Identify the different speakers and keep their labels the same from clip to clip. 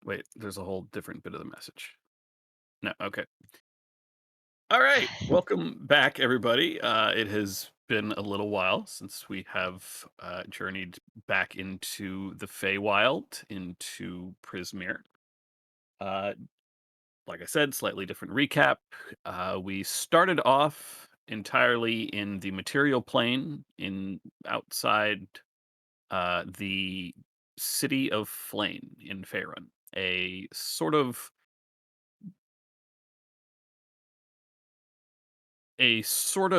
Speaker 1: Wait, there's a whole different bit of the message. No, okay. All right. Welcome back, everybody. It has been a little while since we have journeyed back into the Feywild, into Prismere. Uh, like I said, slightly different recap. We started off entirely in the material plane, in outside the city of Flame in Faerun, a sort of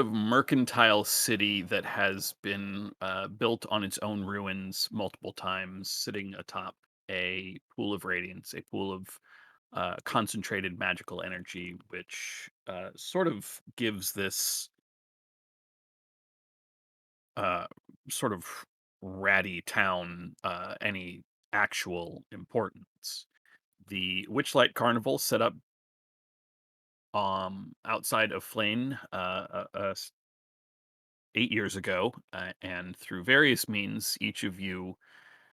Speaker 1: mercantile city that has been built on its own ruins multiple times, sitting atop a pool of radiance, a pool of concentrated magical energy, which sort of gives this uh, sort of ratty town any actual importance. The Witchlight Carnival set up outside of Flane 8 years ago, and through various means, each of you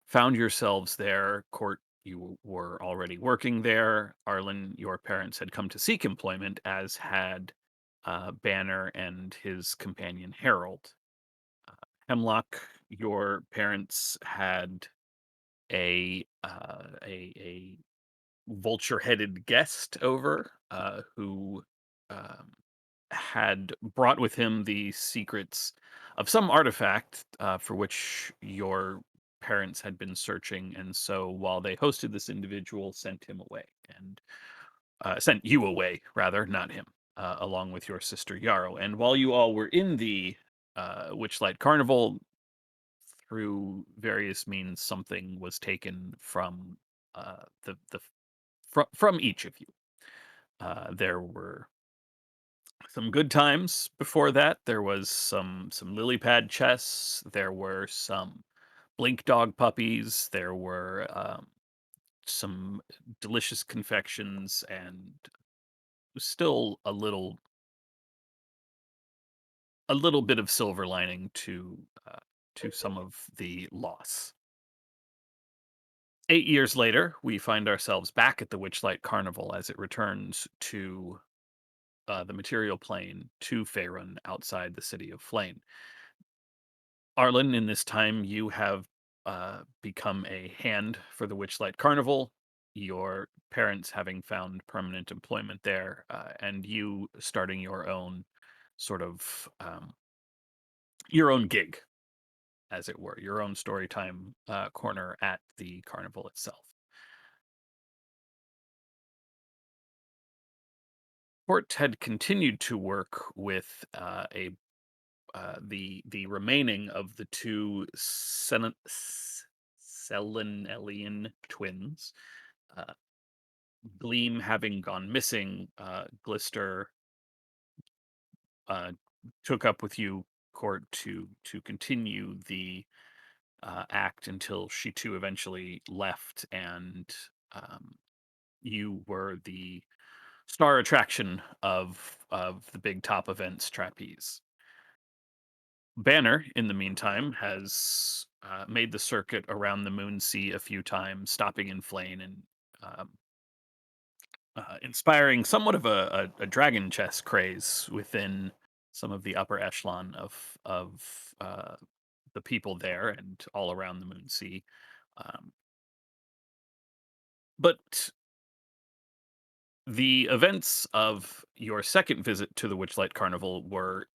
Speaker 1: found yourselves there. Court, you were already working there. Arlen, your parents had come to seek employment, as had Banner and his companion Harold. Uh, Hemlock, your parents had a vulture-headed guest over who um, had brought with him the secrets of some artifact for which your parents had been searching, and so while they hosted this individual, sent him away and sent you away, rather, not him, along with your sister Yarrow. And while you all were in the Witchlight Carnival, through various means, something was taken from from each of you. There were some good times before that. There was some lily pad chests. There were some blink dog puppies. There were some delicious confections, and still a little bit of silver lining to some of the loss. 8 years later, we find ourselves back at the Witchlight Carnival as it returns to the material plane to Faerun outside the city of Flame. Arlen, in this time, you have become a hand for the Witchlight Carnival, your parents having found permanent employment there, and you starting your own sort of your own gig, as it were, your own storytime corner at the carnival itself. Port had continued to work with the remaining of the two Selenelian twins. Uh, Gleam having gone missing, Glister uh, took up with you, Court, to continue the act until she too eventually left, and um, you were the star attraction of the big top events trapeze. Banner, in the meantime, has made the circuit around the Moon Sea a few times, stopping in Flane and um, inspiring somewhat of a dragon chess craze within some of the upper echelon of the people there and all around the Moon Sea. Um, but the events of your second visit to the Witchlight Carnival were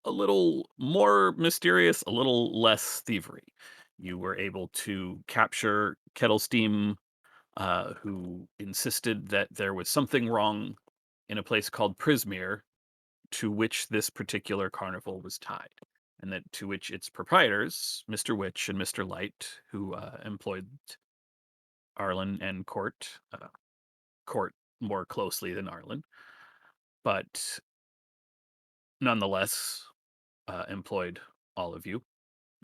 Speaker 1: a little more mysterious, a little less thievery. You were able to capture Kettle Steam, who insisted that there was something wrong in a place called Prismere, to which this particular carnival was tied, and that to which its proprietors, Mr. Witch and Mr. Light, who employed Arlen and Court, Court more closely than Arlen, but nonetheless employed all of you,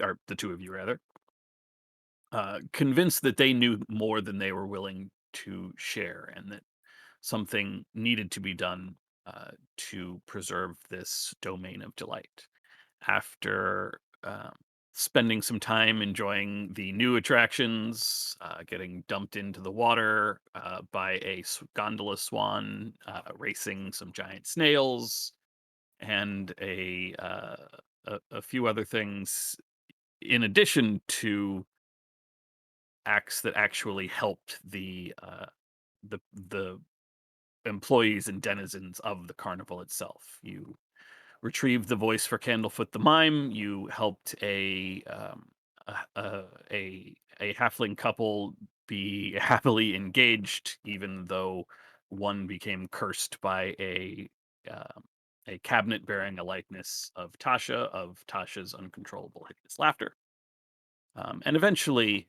Speaker 1: or the two of you rather, convinced that they knew more than they were willing to share, and that something needed to be done to preserve this domain of delight. After spending some time enjoying the new attractions, getting dumped into the water by a gondola swan, racing some giant snails, and a few other things, in addition to acts that actually helped the employees and denizens of the carnival itself. You retrieved the voice for Candlefoot the Mime. You helped a halfling couple be happily engaged, even though one became cursed by um, a cabinet bearing a likeness of Tasha's uncontrollable hideous laughter, and eventually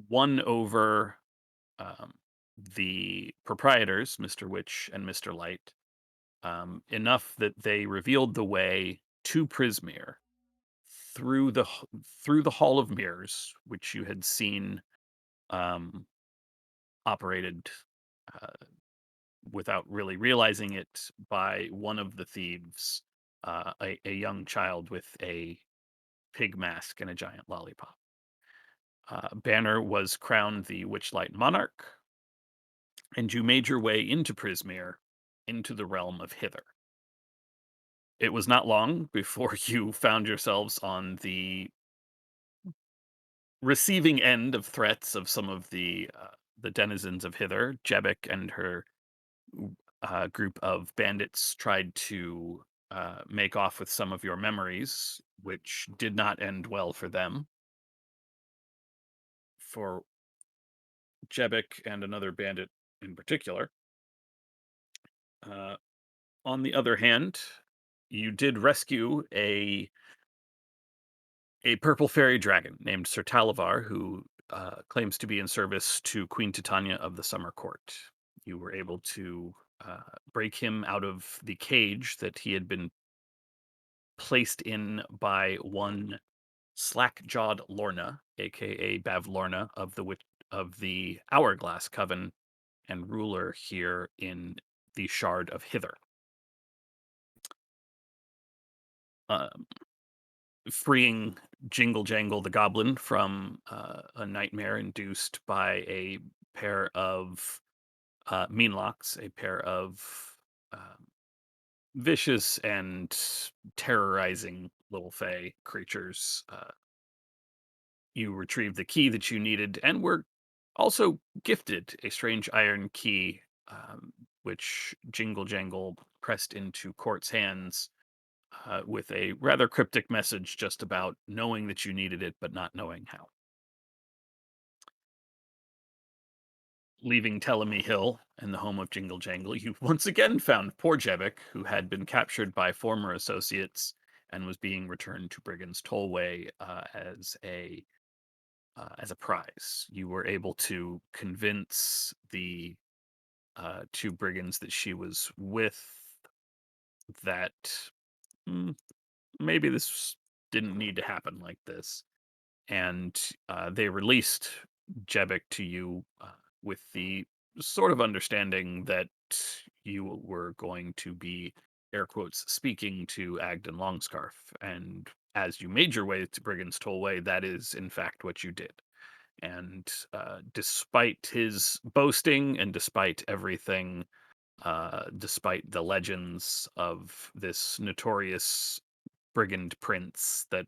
Speaker 1: won over. the proprietors, Mr. Witch and Mr. Light, enough that they revealed the way to Prismeer through through the Hall of Mirrors, which you had seen um, operated uh, without really realizing it by one of the thieves, a young child with a pig mask and a giant lollipop. Banner was crowned the Witchlight Monarch, and you made your way into Prismeer, into the realm of Hither. It was not long before you found yourselves on the receiving end of threats of some of the denizens of Hither. Jebek and her group of bandits tried to make off with some of your memories, which did not end well for them. For Jebek and another bandit in particular. Uh, on the other hand, you did rescue a purple fairy dragon named Sir Talavar, who claims to be in service to Queen Titania of the Summer Court. You were able to break him out of the cage that he had been placed in by one slack-jawed Lorna, aka Bavlorna of of the Hourglass Coven and ruler here in the Shard of Hither. Um, Freeing Jingle Jangle the Goblin from a nightmare induced by a pair of Meanlocks, a pair of vicious and terrorizing little fey creatures. You retrieved the key that you needed and were also gifted a strange iron key, which Jingle Jangle pressed into Court's hands with a rather cryptic message just about knowing that you needed it, but not knowing how. Leaving Telemy Hill and the home of Jingle Jangle, you once again found poor Jebek, who had been captured by former associates and was being returned to Brigand's Tollway as a prize. You were able to convince the two brigands that she was with that "Mm, maybe this didn't need to happen like this," and they released Jebek to you with the sort of understanding that you were going to be, air quotes, speaking to Agden Longscarf. And as you made your way to Brigand's Tollway, that is in fact what you did. And despite his boasting and despite everything, despite the legends of this notorious brigand prince that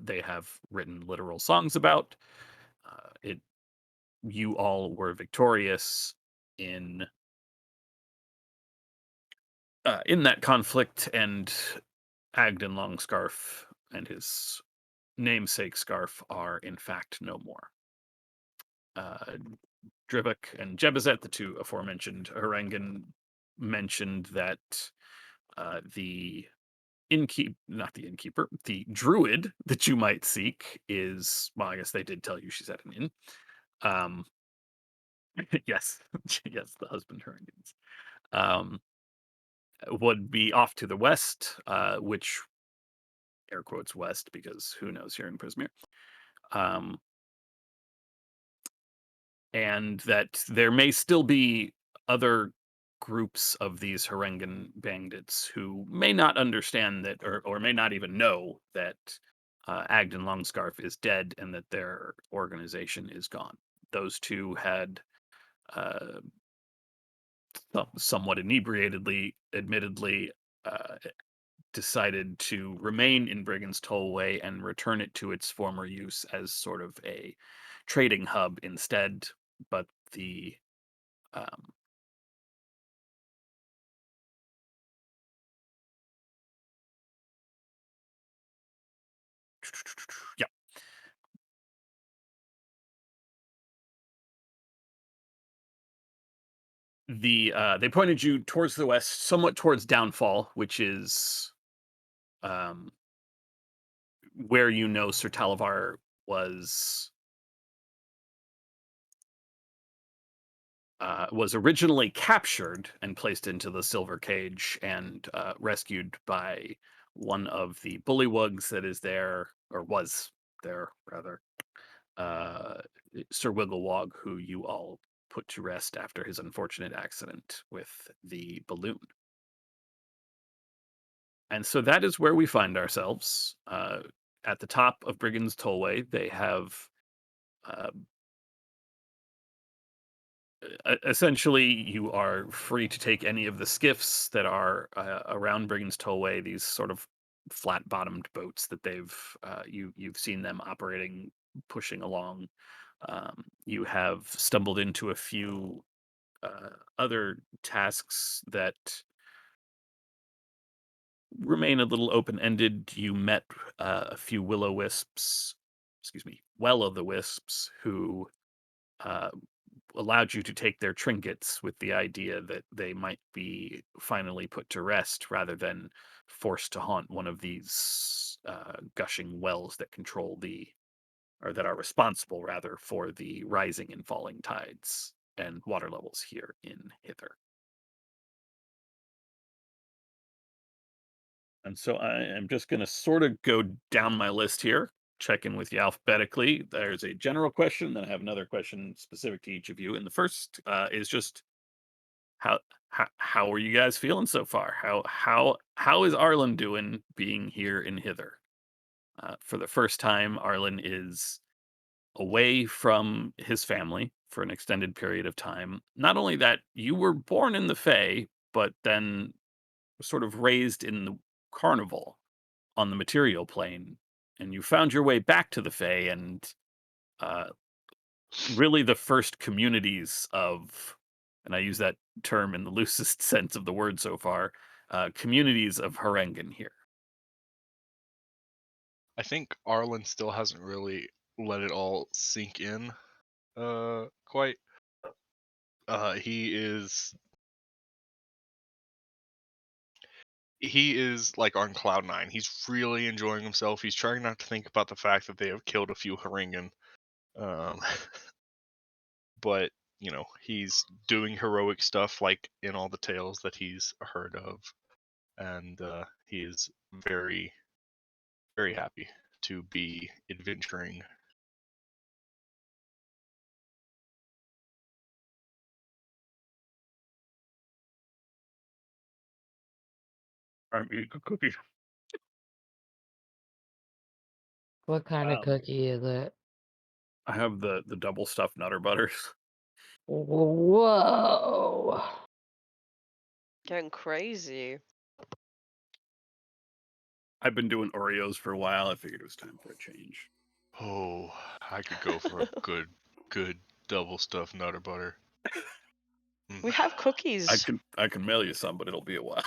Speaker 1: they have written literal songs about, it you all were victorious in in that conflict, and Agden Longscarf and his namesake scarf are in fact no more. Uh, Drivik and Jebazet, the two aforementioned Harengan, mentioned that the not the innkeeper, the druid that you might seek is, well, I guess they did tell you she's at an inn. Um, yes, yes, the husband Harengan's. Um, would be off to the west, which air quotes west because who knows here in Prismeer. Um, and that there may still be other groups of these Harengan bandits who may not understand that, or may not even know that Agden Longscarf is dead and that their organization is gone. Those two had uh, somewhat inebriatedly, admittedly, uh, decided to remain in Brigand's Tollway and return it to its former use as sort of a trading hub instead. But the um, yeah, they pointed you towards the west, somewhat towards Downfall, which is um, where you know Sir Talavar was was originally captured and placed into the silver cage and rescued by one of the bullywugs that is there, or was there rather, uh, Sir Wigglewog, who you all put to rest after his unfortunate accident with the balloon. And so that is where we find ourselves. At the top of Brigand's Tollway, they have uh, essentially, you are free to take any of the skiffs that are around Brigand's Tollway. These sort of flat-bottomed boats that you've seen them operating, pushing along. You have stumbled into a few other tasks that remain a little open-ended. You met a few will-o'-wisps, excuse me, well-o'-the-wisps who uh, allowed you to take their trinkets with the idea that they might be finally put to rest rather than forced to haunt one of these gushing wells that control or that are responsible rather for the rising and falling tides and water levels here in Hither. And so I am just going to sort of go down my list here, check in with you alphabetically. There's a general question, then I have another question specific to each of you. And the first is just how how are you guys feeling so far? How is Arlen doing being here in Hither? For the first time, Arlen is away from his family for an extended period of time. Not only that, you were born in the Fae, but then sort of raised in the carnival on the material plane, and you found your way back to the Fae, and uh, really the first communities of, and I use that term in the loosest sense of the word so far, communities of Harengan here.
Speaker 2: I think Arlen still hasn't really let it all sink in quite. He is like on cloud nine. He's really enjoying himself. He's trying not to think about the fact that they have killed a few Haringan. Um, but he's doing heroic stuff like in all the tales that he's heard of, and he is very, very happy to be adventuring.
Speaker 1: I mean, cookies.
Speaker 3: What kind of
Speaker 1: Um,
Speaker 3: cookie is it?
Speaker 1: I have the double stuffed Nutter Butters.
Speaker 3: Whoa.
Speaker 4: Getting crazy.
Speaker 1: I've been doing Oreos for a while. I figured it was time for a change.
Speaker 2: Oh, I could go for a good double stuffed nutter butter. Mm.
Speaker 4: We have cookies.
Speaker 1: I can mail you some, but it'll be a while.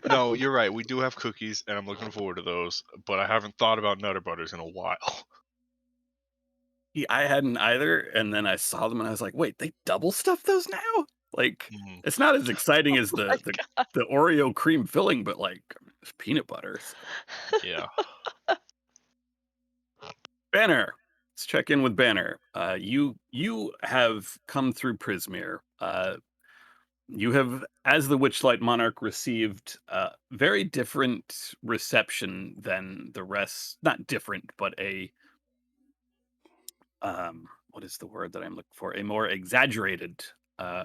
Speaker 2: No, you're right. We do have cookies, and I'm looking forward to those. But I haven't thought about nutter butters in a while.
Speaker 1: Yeah, I hadn't either, and then I saw them and I was like, "Wait, they double stuff those now?" Like,
Speaker 2: Mm,
Speaker 1: it's not as exciting as
Speaker 4: My
Speaker 1: the Oreo cream filling, but, like, it's peanut butter, so
Speaker 2: yeah.
Speaker 1: Banner, let's check in with Banner. You have come through Prismere. You have, as the Witchlight Monarch, received very different reception than the rest. Not different, but what is the word that I'm looking for? A more exaggerated uh,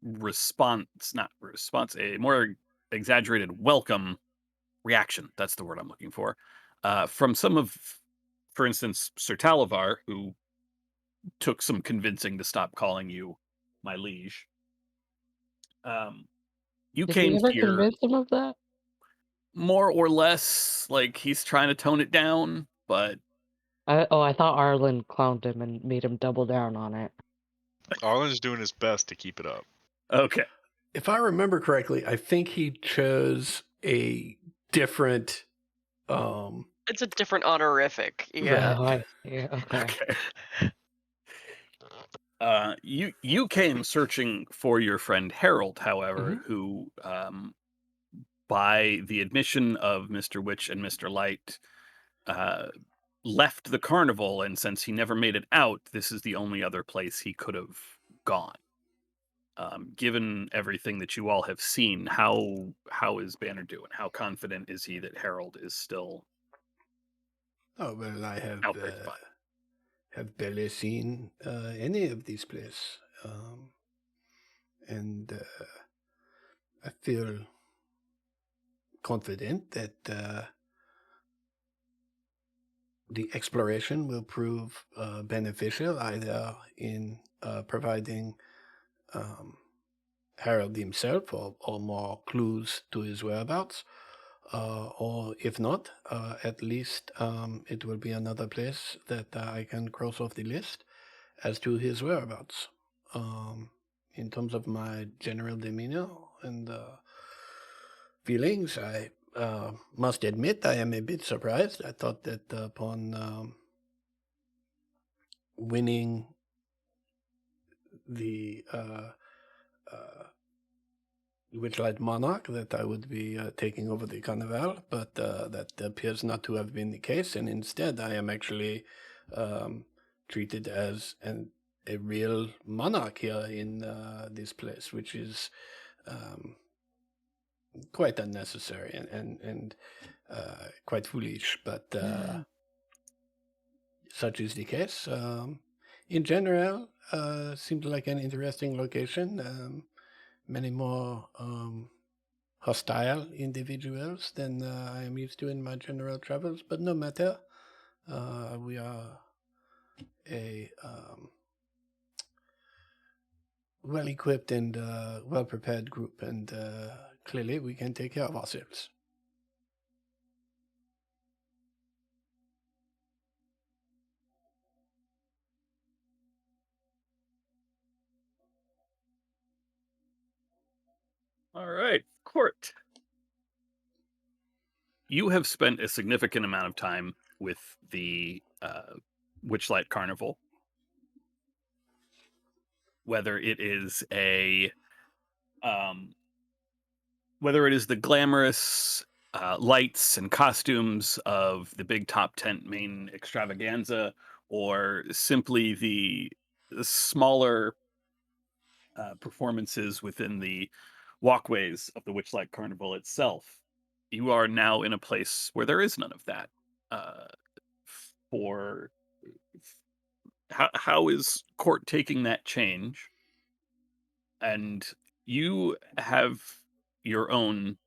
Speaker 1: response, not response, a more exaggerated welcome reaction. That's the word I'm looking for. From some of, for instance, Sir Talavar, who took some convincing to stop calling you my liege. Um, you
Speaker 3: Did you
Speaker 1: came
Speaker 3: ever
Speaker 1: here
Speaker 3: convince him of that?
Speaker 1: more or less like he's trying to tone it down, but
Speaker 3: I thought Arlen clowned him and made him double down on it.
Speaker 2: Arlen's doing his best to keep it up.
Speaker 1: okay.
Speaker 5: If I remember correctly, I think he chose a different
Speaker 4: It's a different honorific. Yeah.
Speaker 5: right.
Speaker 3: Oh, I see. Okay.
Speaker 1: Okay. You came searching for your friend Harold, however,
Speaker 5: Mhm.
Speaker 1: who, by the admission of Mr. Witch and Mr. Light, uh, left the carnival, and since he never made it out, this is the only other place he could have gone. Given everything that you all have seen, how is Banner doing? How confident is he that Harold is still
Speaker 5: Oh well, I
Speaker 1: out there to find?
Speaker 5: have barely seen any of these places, and I feel confident that the exploration will prove beneficial, either in providing um, Harold himself or more clues to his whereabouts, or if not, at least it will be another place that I can cross off the list as to his whereabouts. In terms of my general demeanor and feelings, I must admit I am a bit surprised. I thought that upon winning the Witchlight Monarch, that I would be taking over the Carnival, but that appears not to have been the case, and instead I am actually treated as a real monarch here in this place, which is quite unnecessary and quite foolish, but such is the case. In general, seems like an interesting location. Many more hostile individuals than I am used to in my general travels, but no matter. We are a well equipped and well prepared group, and clearly we can take care of ourselves.
Speaker 1: All right, Court. You have spent a significant amount of time with the Witchlight Carnival. Whether it is whether it is the glamorous lights and costumes of the big top tent main extravaganza, or simply the smaller performances within the walkways of the Witchlight Carnival itself, you are now in a place where there is none of that. Uh, for how is Court taking that change? And you have your own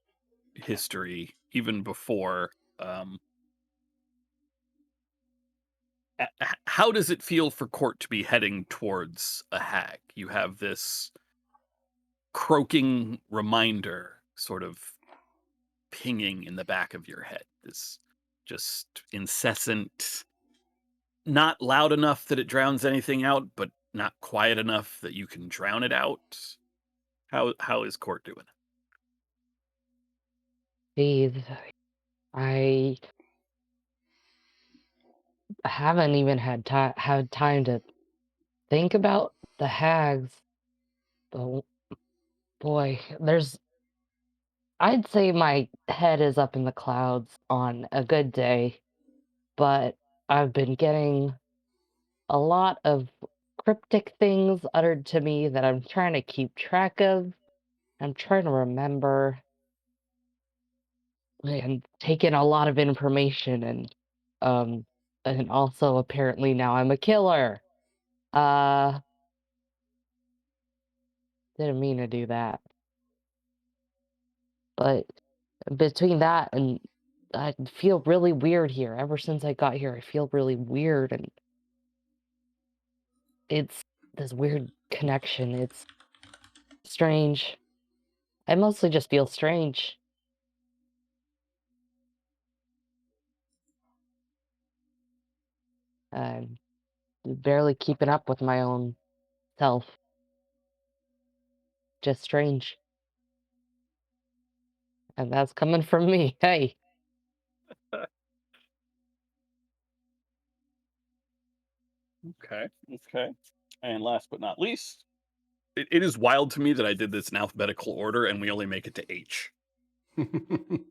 Speaker 1: history even before. How does it feel for Court to be heading towards a hag? You have this croaking reminder sort of pinging in the back of your head, this just incessant, not loud enough that it drowns anything out, but not quiet enough that you can drown it out. How is Court doing?
Speaker 3: Jeez, I haven't even had time to think about the hags. But boy, I'd say my head is up in the clouds on a good day, but I've been getting a lot of cryptic things uttered to me that I'm trying to keep track of. I'm trying to remember and take in a lot of information, um and also apparently now I'm a killer. Uh didn't mean to do that. But between that and I feel really weird here. Ever since I got here, I feel really weird, and it's this weird connection. It's strange. I mostly just feel strange. I'm barely keeping up with my own self. Just strange. And that's coming from me. Hey.
Speaker 1: Okay. Okay. And last but not least, it is wild to me that I did this in alphabetical order and we only make it to H.
Speaker 3: ABC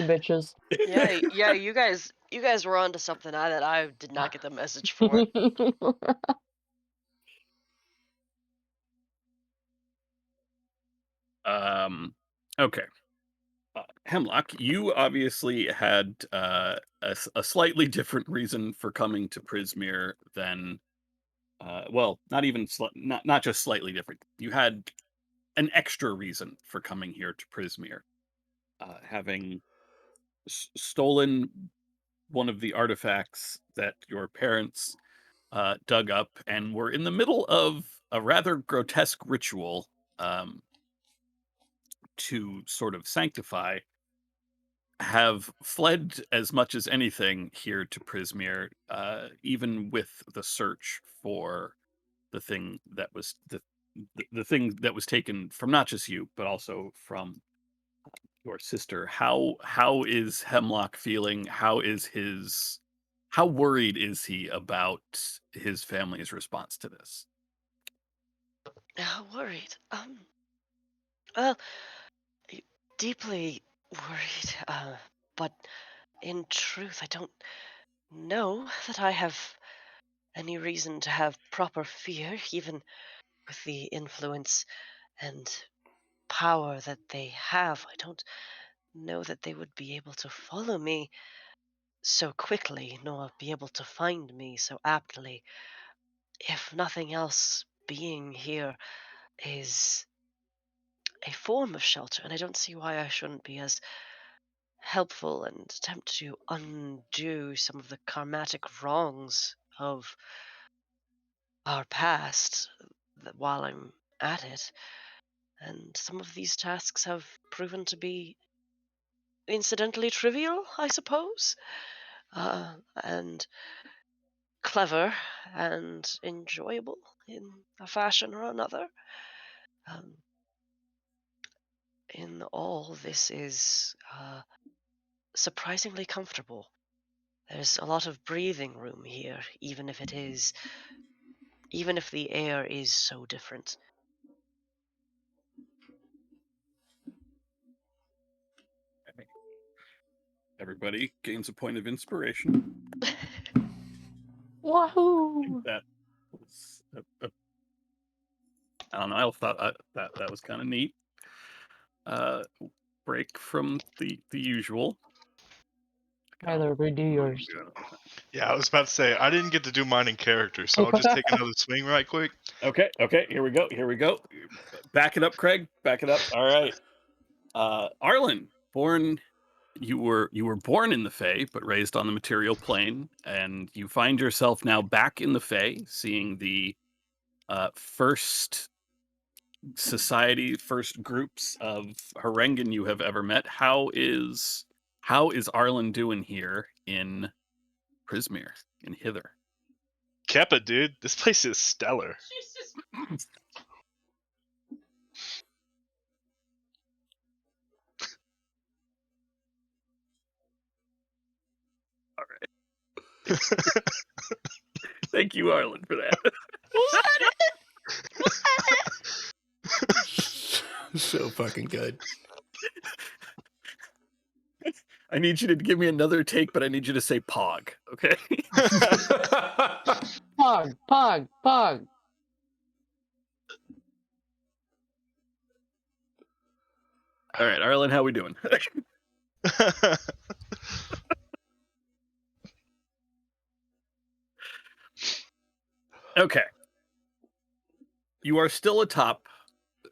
Speaker 3: bitches.
Speaker 4: Yeah, you guys were onto something that I did not get the message for.
Speaker 1: Okay. Hemlock, you obviously had a slightly different reason for coming to Prismere than, well, not even not just slightly different. You had an extra reason for coming here to Prismere, having stolen one of the artifacts that your parents dug up, and were in the middle of a rather grotesque ritual um, to sort of sanctify, have fled as much as anything here to Prismere, even with the search for the thing that was the thing that was taken from not just you, but also from your sister. How is Hemlock feeling? How worried is he about his family's response to this?
Speaker 4: Worried. Well, y- deeply worried. But in truth, I don't know that I have any reason to have proper fear, even with the influence and power that they have. I don't know that they would be able to follow me so quickly, nor be able to find me so aptly. If nothing else, being here is a form of shelter, and I don't see why I shouldn't be as helpful and attempt to undo some of the karmatic wrongs of our past while I'm at it. And some of these tasks have proven to be incidentally trivial, I suppose, and clever and enjoyable in a fashion or another. Um, in all, this is surprisingly comfortable. There's a lot of breathing room here, even if the air is so different.
Speaker 1: Everybody gains a point of inspiration. I think
Speaker 3: Wahoo!
Speaker 1: that was I don't know. I thought that was kind of neat. Uh, Break from the usual. Kind of
Speaker 3: Tyler, redo yours.
Speaker 2: Yeah, I was about to say I didn't get to do mine in character, so I'll just take another swing right quick.
Speaker 1: Okay. Here we go. Back it up, Craig. Back it up. All right. Arlen, born. You were born in the Fae, but raised on the material plane, and you find yourself now back in the Fae, seeing the first society, first groups of Harengan you have ever met. How is Arlen doing here in Prismere, in Hither?
Speaker 2: Keppa, dude, this place is stellar.
Speaker 1: All right. Thank you, Arlen, for that.
Speaker 5: So fucking good.
Speaker 1: I need you to give me another take, but I need you to say Pog, okay?
Speaker 3: Pog, pog, pog.
Speaker 1: All right, Arlen, how we doing? Okay. You are still atop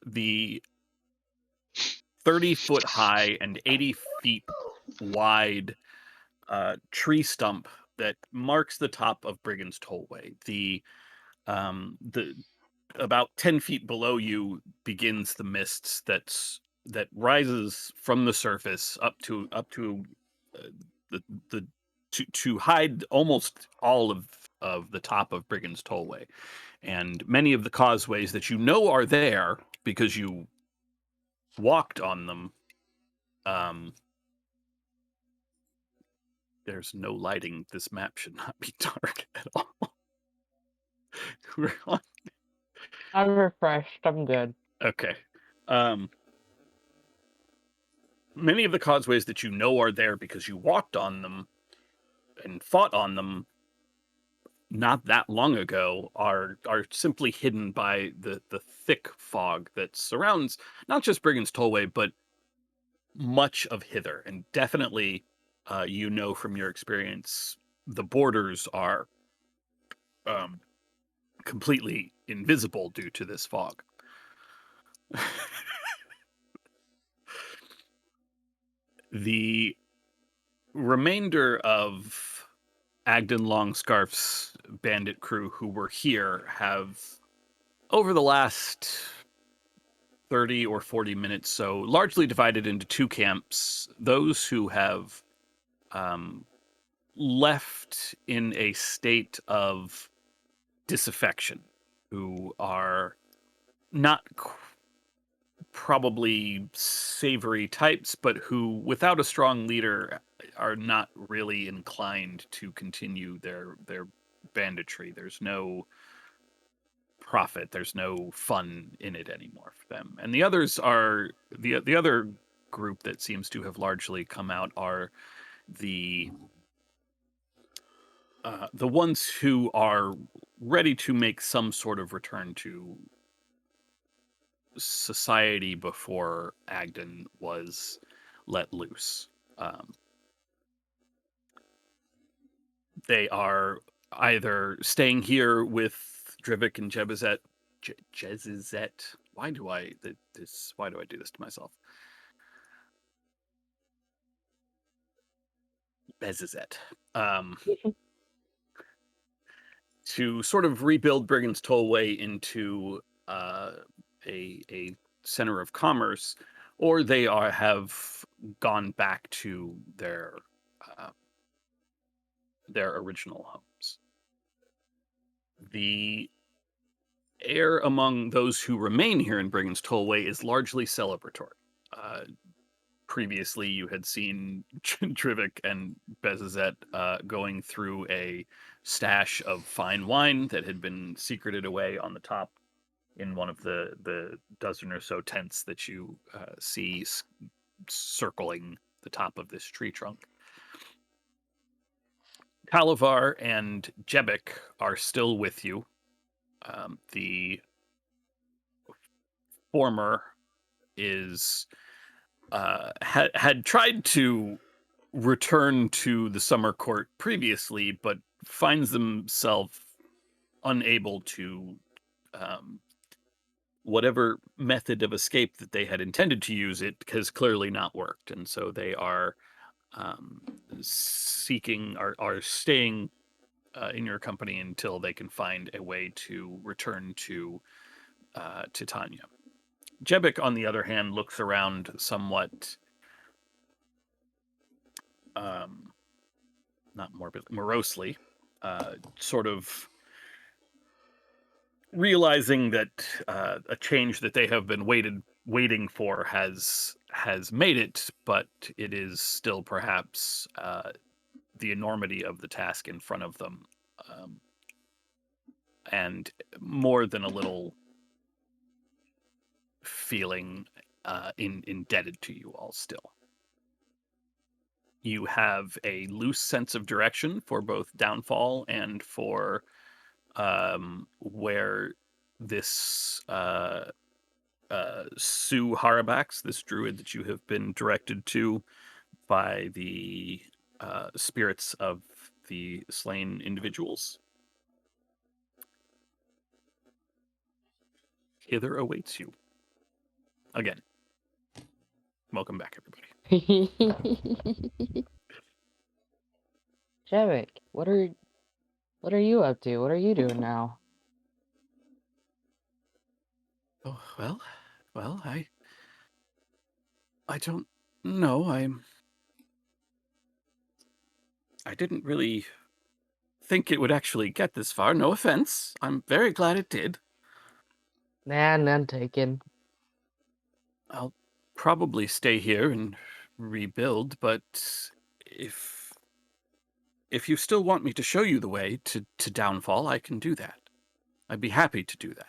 Speaker 1: the 30-foot high and 80 feet wide tree stump that marks the top of Brigand's Tollway. The about 10 feet below you begins the mists that rises from the surface up to uh, the to hide almost all of the top of Brigand's Tollway, and many of the causeways that you know are there because you walked on them. Um, there's no lighting. This map should not be dark at all. We're on.
Speaker 3: I'm refreshed. I'm good.
Speaker 1: Okay. Um, Many of the causeways that you know are there because you walked on them and fought on them, not that long ago are simply hidden by the thick fog that surrounds not just Brigand's Tollway, but much of hither, and definitely, from your experience, the borders are um, completely invisible due to this fog. The remainder of Agden Longscarf's bandit crew who were here have, over the last 30 or 40 minutes, so largely divided into two camps. Those who have um, left in a state of disaffection, who are not probably savory types, but who, without a strong leader, are not really inclined to continue their banditry. There's no profit. There's no fun in it anymore for them. And the others are the other group that seems to have largely come out are the ones who are ready to make some sort of return to society before Agden was let loose. Um, they are either staying here with Drivik and Jebizet. Jezizet. Why do I this? Why do I do this to myself? Bezizet. Um, to sort of rebuild Brigand's Tollway into a center of commerce, or they have gone back to uh, their original homes. The air among those who remain here in Brigand's Tollway is largely celebratory. Uh, Previously, you had seen Trivik and Bezazet going through a stash of fine wine that had been secreted away on the top in one of the dozen or so tents that you see circling the top of this tree trunk. Kalavar and Jebik are still with you. The former is had tried to return to the summer court previously, but finds themselves unable to whatever method of escape that they had intended to use, it has clearly not worked, and so they are are staying in your company until they can find a way to return to Titania. Jebik, on the other hand, looks around somewhat not morosely, sort of realizing that a change that they have been waiting for has made it, but it is still perhaps the enormity of the task in front of them, and more than a little feeling indebted to you all still. You have a loose sense of direction for both Downfall and for where this Sue Harabax, this druid that you have been directed to by the spirits of the slain individuals. Hither awaits you. Again, welcome back, everybody.
Speaker 3: Javik, what are you up to? What are you doing now?
Speaker 1: Oh, well, I don't know. I didn't really think it would actually get this far. No offense. I'm very glad it did.
Speaker 3: Nah, none taken.
Speaker 1: I'll probably stay here and rebuild, but if you still want me to show you the way to Downfall, I can do that. I'd be happy to do that.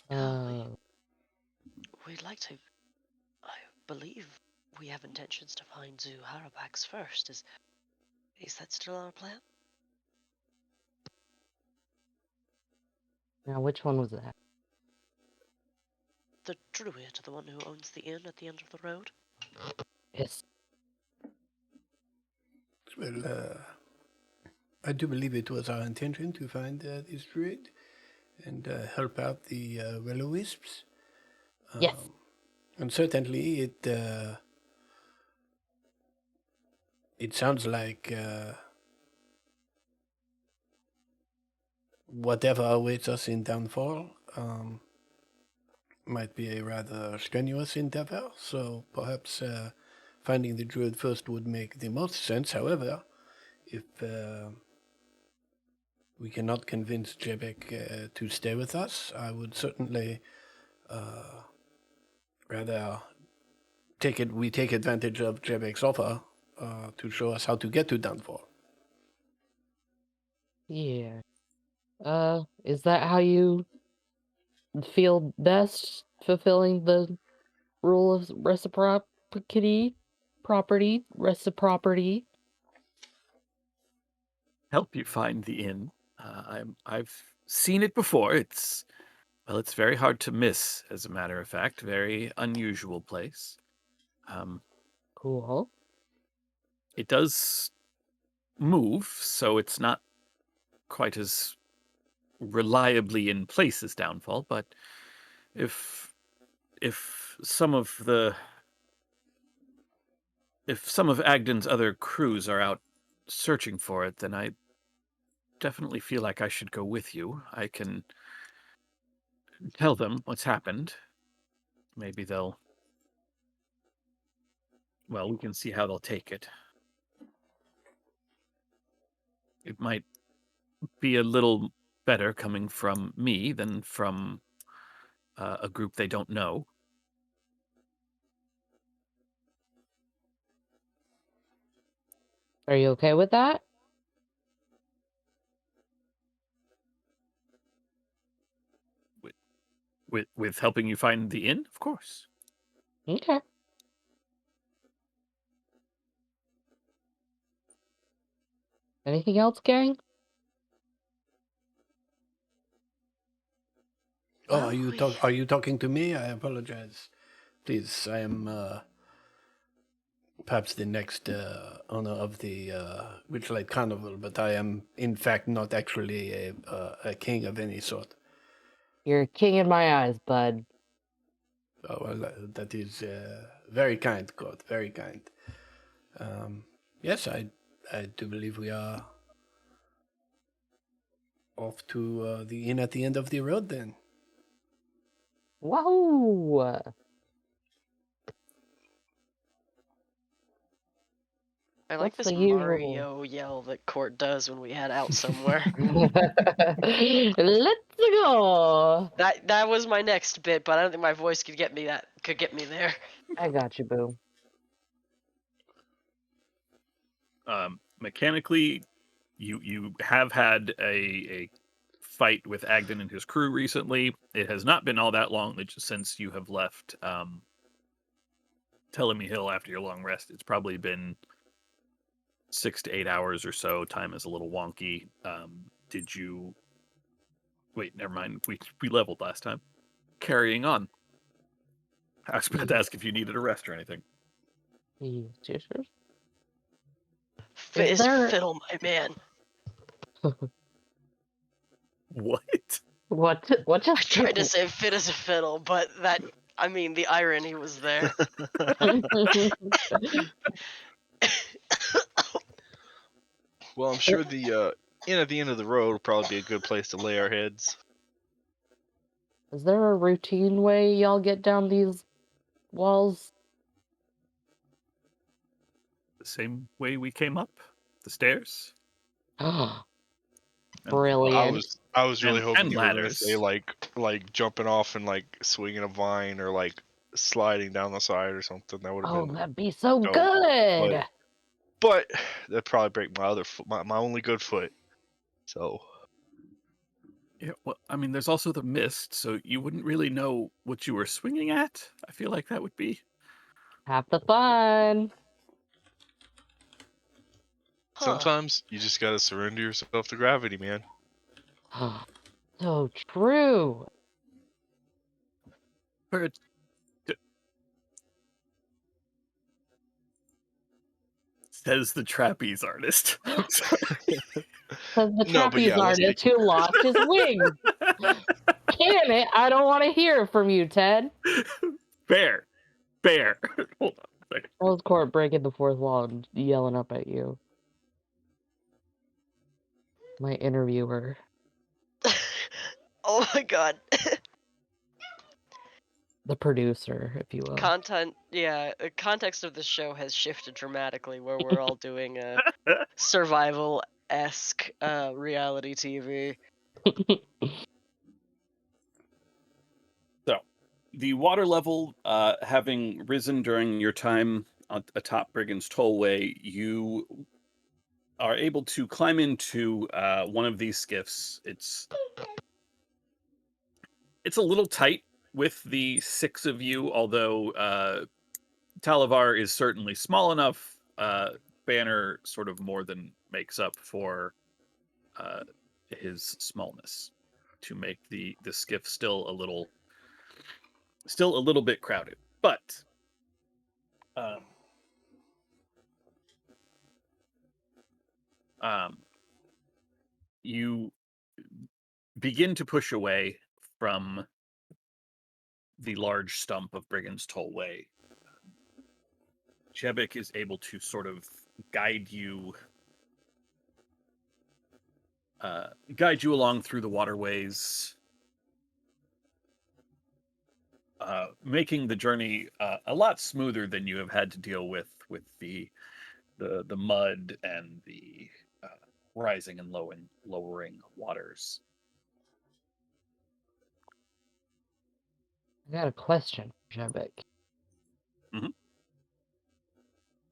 Speaker 4: Yeah,
Speaker 3: Uh,
Speaker 4: we'd like to. I believe we have intentions to find Zoo Harabax first. Is that still our plan?
Speaker 3: Now, which one was that?
Speaker 4: The druid, the one who owns the inn at the end of the road?
Speaker 3: Yes.
Speaker 5: Well, I do believe it was our intention to find this druid and help out the will-o-wisps.
Speaker 3: Yes.
Speaker 5: And certainly it sounds like whatever awaits us in Downfall might be a rather strenuous endeavor, so perhaps finding the druid first would make the most sense. However, if we cannot convince Jebek to stay with us, I would certainly rather we take advantage of Jebek's offer to show us how to get to Downfall.
Speaker 3: Yeah. Is that how you feel best fulfilling the rule of reciprocity? Reciprocity?
Speaker 1: Help you find the inn. I've seen it before. It's very hard to miss, as a matter of fact. Very unusual place.
Speaker 3: Cool.
Speaker 1: It does move, so it's not quite as reliably in place as Downfall, but if if some of the if some of Agden's other crews are out searching for it, then I definitely feel like I should go with you. I can tell them what's happened. Maybe we can see how they'll take it. It might be a little better coming from me than from a group they don't know.
Speaker 3: Are you okay with that?
Speaker 1: With helping you find the inn, of course.
Speaker 3: Okay. Anything else, gang?
Speaker 5: Oh,
Speaker 4: Well,
Speaker 5: are you talking to me? I apologize. Please, I am perhaps the next owner of the Witchlight Carnival, but I am in fact not actually a king of any sort.
Speaker 3: You're a king in my eyes, bud.
Speaker 5: Oh, well, that is very kind, God, very kind. Yes, I do believe we are off to the inn at the end of the road then.
Speaker 3: Wahoo!
Speaker 4: I like
Speaker 3: What's
Speaker 4: this
Speaker 3: the usual?
Speaker 4: Mario yell that Court does when we head out somewhere.
Speaker 3: Let's go!
Speaker 4: That was my next bit, but I don't think my voice could get me there.
Speaker 3: I got you, boo.
Speaker 1: Mechanically, you have had a fight with Agden and his crew recently. It has not been all that long since you have left Telemy Hill after your long rest. It's probably been 6 to 8 hours or so. Time is a little wonky. Did you... Wait, never mind. We leveled last time. Carrying on. I was about to ask if you needed a rest or anything.
Speaker 3: Yes, yes, yes.
Speaker 4: Fit
Speaker 3: Is
Speaker 4: as
Speaker 3: there
Speaker 4: fiddle, my man.
Speaker 1: What?
Speaker 3: what
Speaker 4: I
Speaker 3: just
Speaker 4: tried to say fit as a fiddle, but the irony was there.
Speaker 2: Well, I'm sure the inn at the end of the road will probably be a good place to lay our heads.
Speaker 3: Is there a routine way y'all get down these walls?
Speaker 1: The same way we came up? The stairs?
Speaker 3: Ah,
Speaker 1: And,
Speaker 3: brilliant.
Speaker 2: I was really hoping
Speaker 1: and
Speaker 2: you were gonna say
Speaker 1: ladders.
Speaker 2: like jumping off and like swinging a vine or like sliding down the side or something. That would have
Speaker 3: Oh,
Speaker 2: been
Speaker 3: that'd be so
Speaker 2: dope.
Speaker 3: good.
Speaker 2: But that'd probably break my other foot, my only good foot. So
Speaker 1: Yeah, well, I mean, there's also the mist, so you wouldn't really know what you were swinging at. I feel like that would be
Speaker 3: Half the fun.
Speaker 4: Huh.
Speaker 2: Sometimes you just gotta surrender yourself to gravity, man.
Speaker 3: So true.
Speaker 1: Bird, d- says the trapeze artist. I'm sorry.
Speaker 3: Says the
Speaker 2: No, but
Speaker 3: trapeze
Speaker 2: yeah, let's make
Speaker 3: artist
Speaker 2: it
Speaker 3: who
Speaker 2: fair.
Speaker 3: lost his wings. Damn it, I don't want to hear from you, Ted.
Speaker 1: Fair. Fair. Hold on a second.
Speaker 3: That was Court breaking the fourth wall and yelling up at you. My interviewer.
Speaker 4: Oh my god.
Speaker 3: The producer, if you will.
Speaker 4: Context of the show has shifted dramatically where we're all doing a survival-esque reality TV.
Speaker 1: So, the water level having risen during your time atop Brigand's Tollway, you are able to climb into one of these skiffs. It's a little tight with the 6 of you, although Talavar is certainly small enough. Banner sort of more than makes up for his smallness to make the skiff still a little bit crowded. But um, um, you begin to push away from the large stump of Brigand's Tollway. Jebek is able to sort of guide you along through the waterways, making the journey a lot smoother than you have had to deal with the mud and the uh, rising and lowering waters.
Speaker 3: I got a question, Jebek.
Speaker 1: Mhm.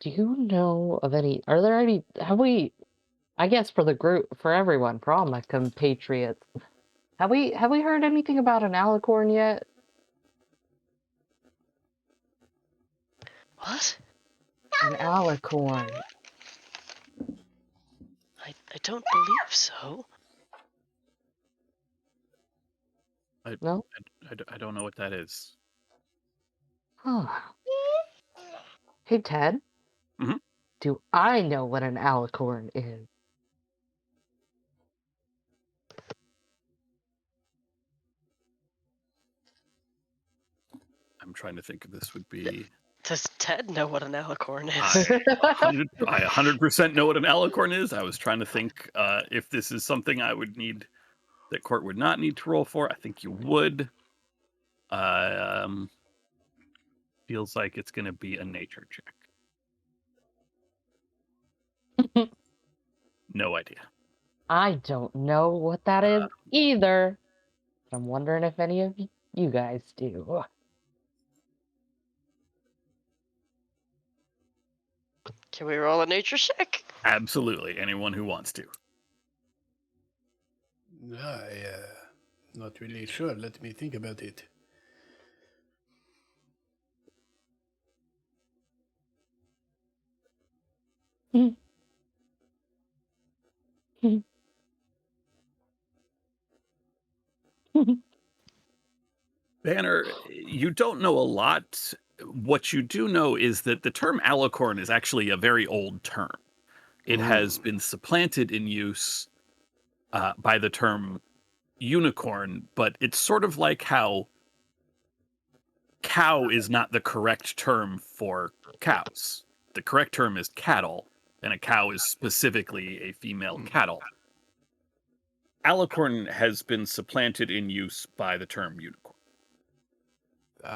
Speaker 3: Do you know of any? Are there any? Have we? I guess for the group, for everyone, for all my compatriots, have we heard anything about an alicorn yet?
Speaker 4: What?
Speaker 3: An alicorn.
Speaker 4: I don't believe so.
Speaker 3: No?
Speaker 1: I don't know what that is.
Speaker 3: Huh. Hey, Ted.
Speaker 1: Mhm.
Speaker 3: Do I know what an alicorn is?
Speaker 1: I'm trying to think if this would be.
Speaker 4: Does Ted know what an alicorn
Speaker 1: I
Speaker 4: is?
Speaker 1: 100% know what an alicorn is. I was trying to think if this is something I would need that Court would not need to roll for. I think you would. Feels like it's going to be a nature check. No idea.
Speaker 3: I don't know what that is either. I'm wondering if any of you guys do.
Speaker 4: Can we roll a nature check?
Speaker 1: Absolutely. Anyone who wants to.
Speaker 5: Not really sure. Let me think about it.
Speaker 1: Banner, you don't know a lot. What you do know is that the term alicorn is actually a very old term. It has been supplanted in use by the term unicorn, but it's sort of like how cow is not the correct term for cows. The correct term is cattle, and a cow is specifically a female cattle. Alicorn has been supplanted in use by the term unicorn,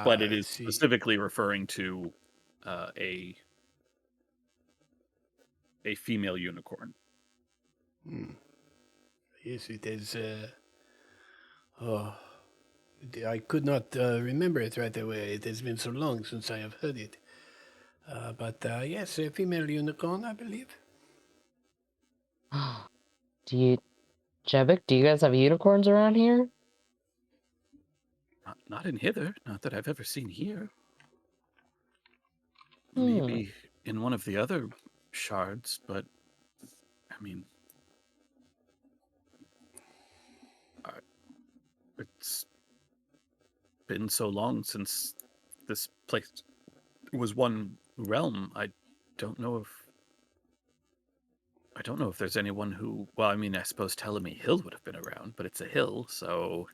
Speaker 1: but it
Speaker 5: I
Speaker 1: is
Speaker 5: see.
Speaker 1: specifically referring to a female unicorn.
Speaker 5: Yes, it is. Oh, I could not remember it right away. It has been so long since I have heard it. But yes, a female unicorn, I believe.
Speaker 3: Jebek, do you guys have unicorns around here?
Speaker 1: Not in hither, not that I've ever seen here.
Speaker 3: Hmm.
Speaker 1: maybe in one of the other shards, but I mean, I, it's been so long since this place was one realm. Don't know if I don't know if there's anyone who. Well, I mean, I suppose Telemy Hill would have been around, but it's a hill, so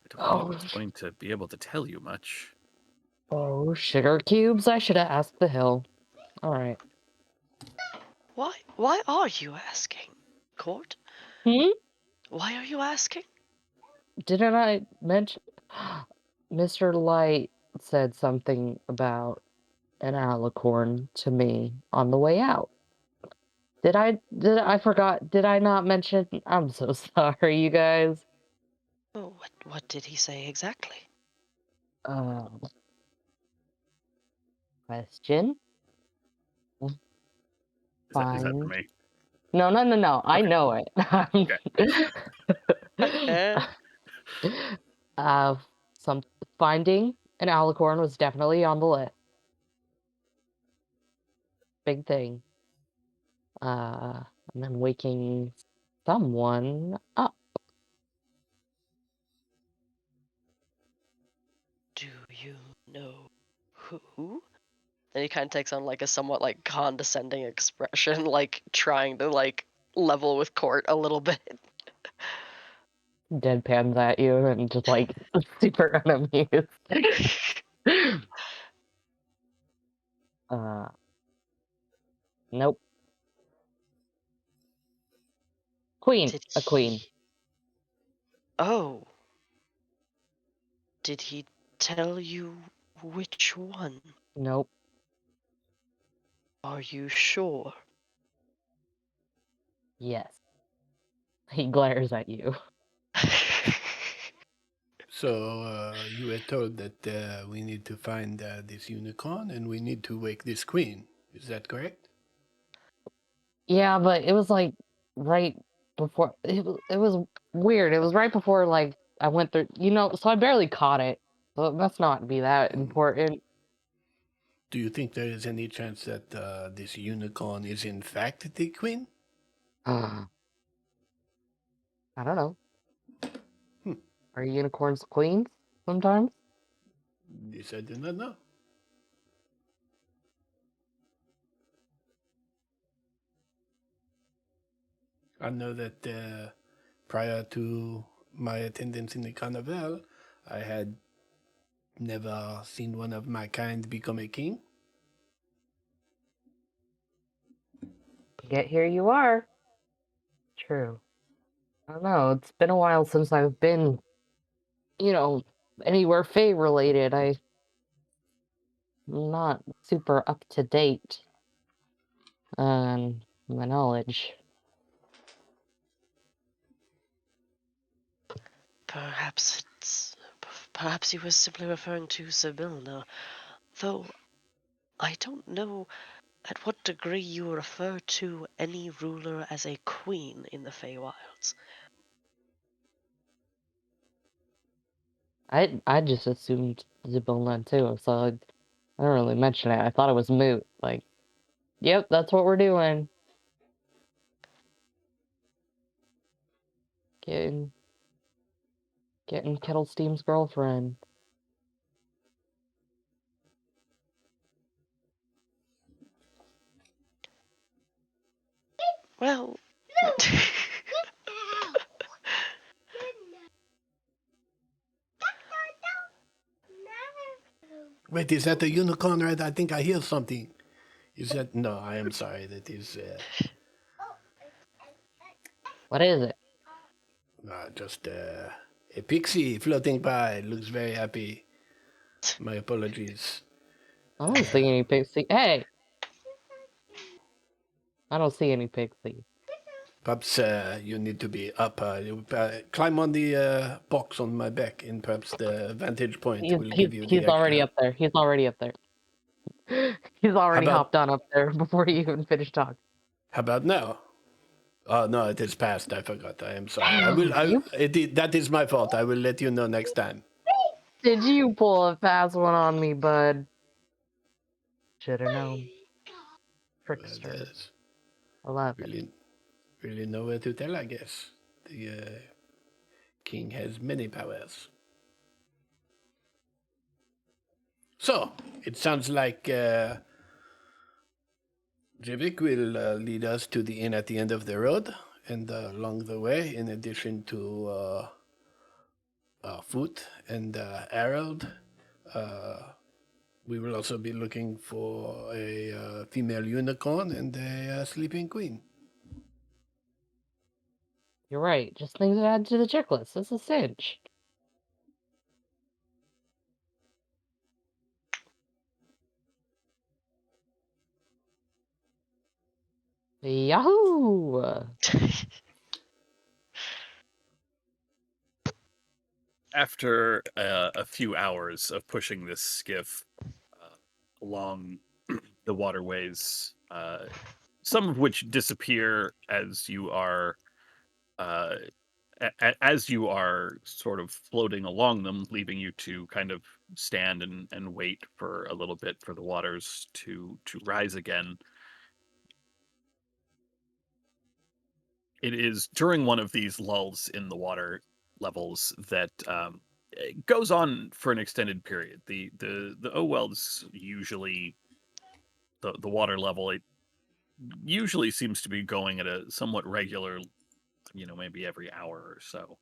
Speaker 1: I don't know if
Speaker 3: Oh,
Speaker 1: it's going to be able to tell you much.
Speaker 3: oh, sugar cubes. I should have asked the hill. All right.
Speaker 4: Why are you asking? Court?
Speaker 3: Hmm?
Speaker 4: Why are you asking?
Speaker 3: Didn't I mention? Mr. Light said something about an alicorn to me on the way out. I forgot? Did I not mention? I'm so sorry, you guys.
Speaker 4: Oh, what did he say exactly?
Speaker 3: Um, question?
Speaker 1: Is that for
Speaker 3: Find.
Speaker 1: me?
Speaker 3: No, no, no, no. I
Speaker 1: Okay.
Speaker 3: know it.
Speaker 1: Okay.
Speaker 3: uh, some finding an alicorn was definitely on the list. Big thing. And then waking someone up.
Speaker 4: Do you know who? And he kind of takes on like a somewhat like condescending expression, like trying to like level with Court a little bit.
Speaker 3: Deadpans at you and just like super unamused. uh, nope. Queen.
Speaker 4: Did
Speaker 3: A queen.
Speaker 4: he? Oh, did he tell you which one?
Speaker 3: Nope.
Speaker 4: Are you sure?
Speaker 3: Yes. He glares at you.
Speaker 5: So you were told that we need to find this unicorn and we need to wake this queen. Is that correct?
Speaker 3: Yeah, but it was like right before it was weird. It was right before like I went through, so I barely caught it. So it must not be that important.
Speaker 5: Do you think there is any chance that this unicorn is in fact the queen?
Speaker 3: I don't know.
Speaker 5: Hmm.
Speaker 3: Are unicorns queens sometimes?
Speaker 5: This I do not know. I know that prior to my attendance in the carnival, I had never seen one of my kind become a king.
Speaker 3: Yet here you are. True. I don't know. It's been a while since I've been, you know, anywhere Fae related. I'm not super up to date on my knowledge.
Speaker 4: Perhaps he was simply referring to Sybilla, though I don't know at what degree you refer to any ruler as a queen in the Feywilds.
Speaker 3: I just assumed Zybilna too, so I don't really mention it. I thought it was moot. Like, yep, that's what we're doing. Getting Kettle Steam's girlfriend.
Speaker 4: Well,
Speaker 5: Wait, is that the unicorn right? I think I hear something. Is that no? I am sorry. That is
Speaker 3: What is it?
Speaker 5: just a pixie floating by. Looks very happy. My apologies.
Speaker 3: I don't see any pixie. Hey, I don't see any pixie.
Speaker 5: Perhaps you need to be up. Climb on the box on my back, and perhaps the vantage point
Speaker 3: He's
Speaker 5: will
Speaker 3: he's
Speaker 5: give you the
Speaker 3: he's already
Speaker 5: extra.
Speaker 3: up there. He's already up there. He's
Speaker 5: How
Speaker 3: already
Speaker 5: about
Speaker 3: hopped on up there before you even finished talking.
Speaker 5: how about now? Oh no, it is past. I forgot. I am sorry. I will.
Speaker 3: You
Speaker 5: That is my fault. I will let you know next time.
Speaker 3: did you pull a fast one on me, bud? Should have known.
Speaker 5: Well,
Speaker 3: Trickster.
Speaker 5: there's
Speaker 3: 11.
Speaker 5: really nowhere to tell, I guess. The king has many powers. So, it sounds like Jivik will lead us to the inn at the end of the road, and along the way, in addition to Foot and Harold, we will also be looking for a female unicorn and a sleeping queen.
Speaker 3: You're right. Just things to add to the checklist. That's a cinch. Yahoo!
Speaker 1: After a few hours of pushing this skiff along the waterways, some of which disappear as you are uh, as you are sort of floating along them, leaving you to kind of stand and wait for a little bit for the waters to rise again. It is during one of these lulls in the water levels that it goes on for an extended period. The Owells usually the water level, it usually seems to be going at a somewhat regular, maybe every hour or so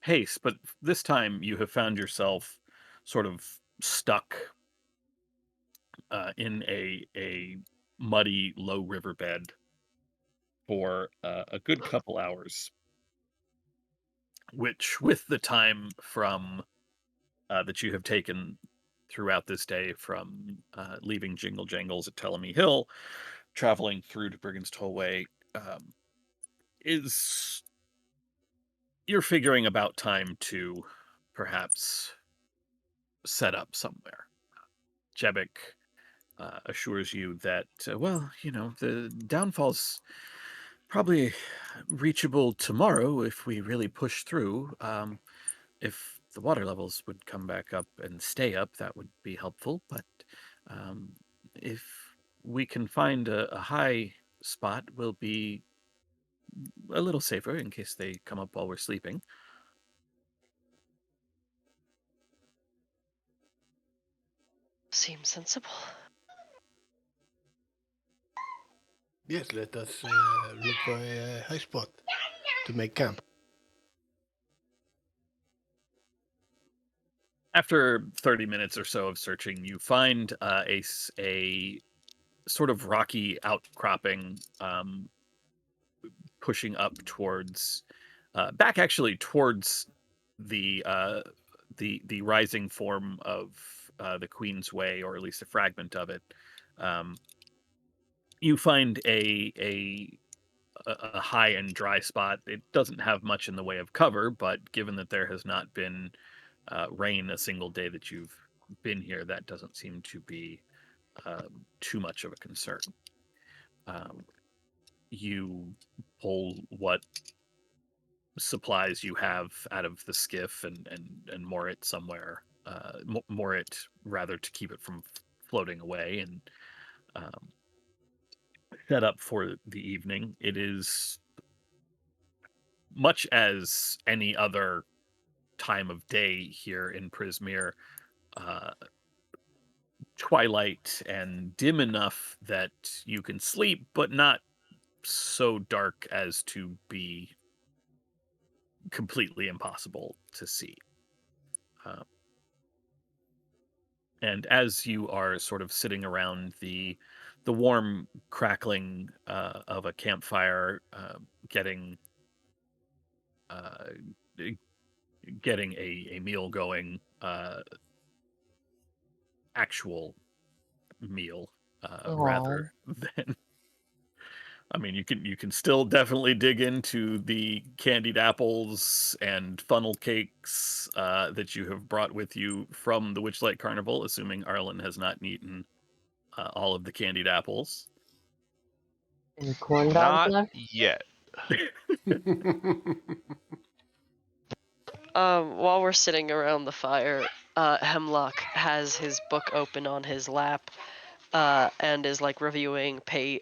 Speaker 1: pace. But this time you have found yourself sort of stuck in a muddy low riverbed for a good couple hours, which with the time from that you have taken throughout this day from leaving Jingle Jangles at Ptolemy Hill, traveling through to Brigand's Tollway, is you're figuring about time to perhaps set up somewhere. Jebek assures you that, the downfall's probably reachable tomorrow if we really push through. If the water levels would come back up and stay up, that would be helpful. But um, if we can find a high spot, we'll be a little safer in case they come up while we're sleeping.
Speaker 4: Seems sensible.
Speaker 5: Yes, let us look for a high spot to make camp.
Speaker 1: After 30 minutes or so of searching, you find a sort of rocky outcropping pushing up towards back actually towards the the rising form of the Queen's Way, or at least a fragment of it. Um, you find a high and dry spot. It doesn't have much in the way of cover, but given that there has not been rain a single day that you've been here, that doesn't seem to be too much of a concern. Um, you pull what supplies you have out of the skiff and moor it somewhere. Moor it rather to keep it from floating away, and um, set up for the evening. It is much as any other time of day here in Prismere, uh, twilight and dim enough that you can sleep, but not so dark as to be completely impossible to see. Uh, and as you are sort of sitting around the warm crackling of a campfire, uh, getting a meal going, actual meal,
Speaker 3: Oh.
Speaker 1: rather than. I mean, you can still definitely dig into the candied apples and funnel cakes that you have brought with you from the Witchlight Carnival, assuming Arlen has not eaten all of the candied apples.
Speaker 3: Any corn dogs
Speaker 2: Not
Speaker 3: left?
Speaker 2: yet.
Speaker 4: While we're sitting around the fire, Hemlock has his book open on his lap, and is like reviewing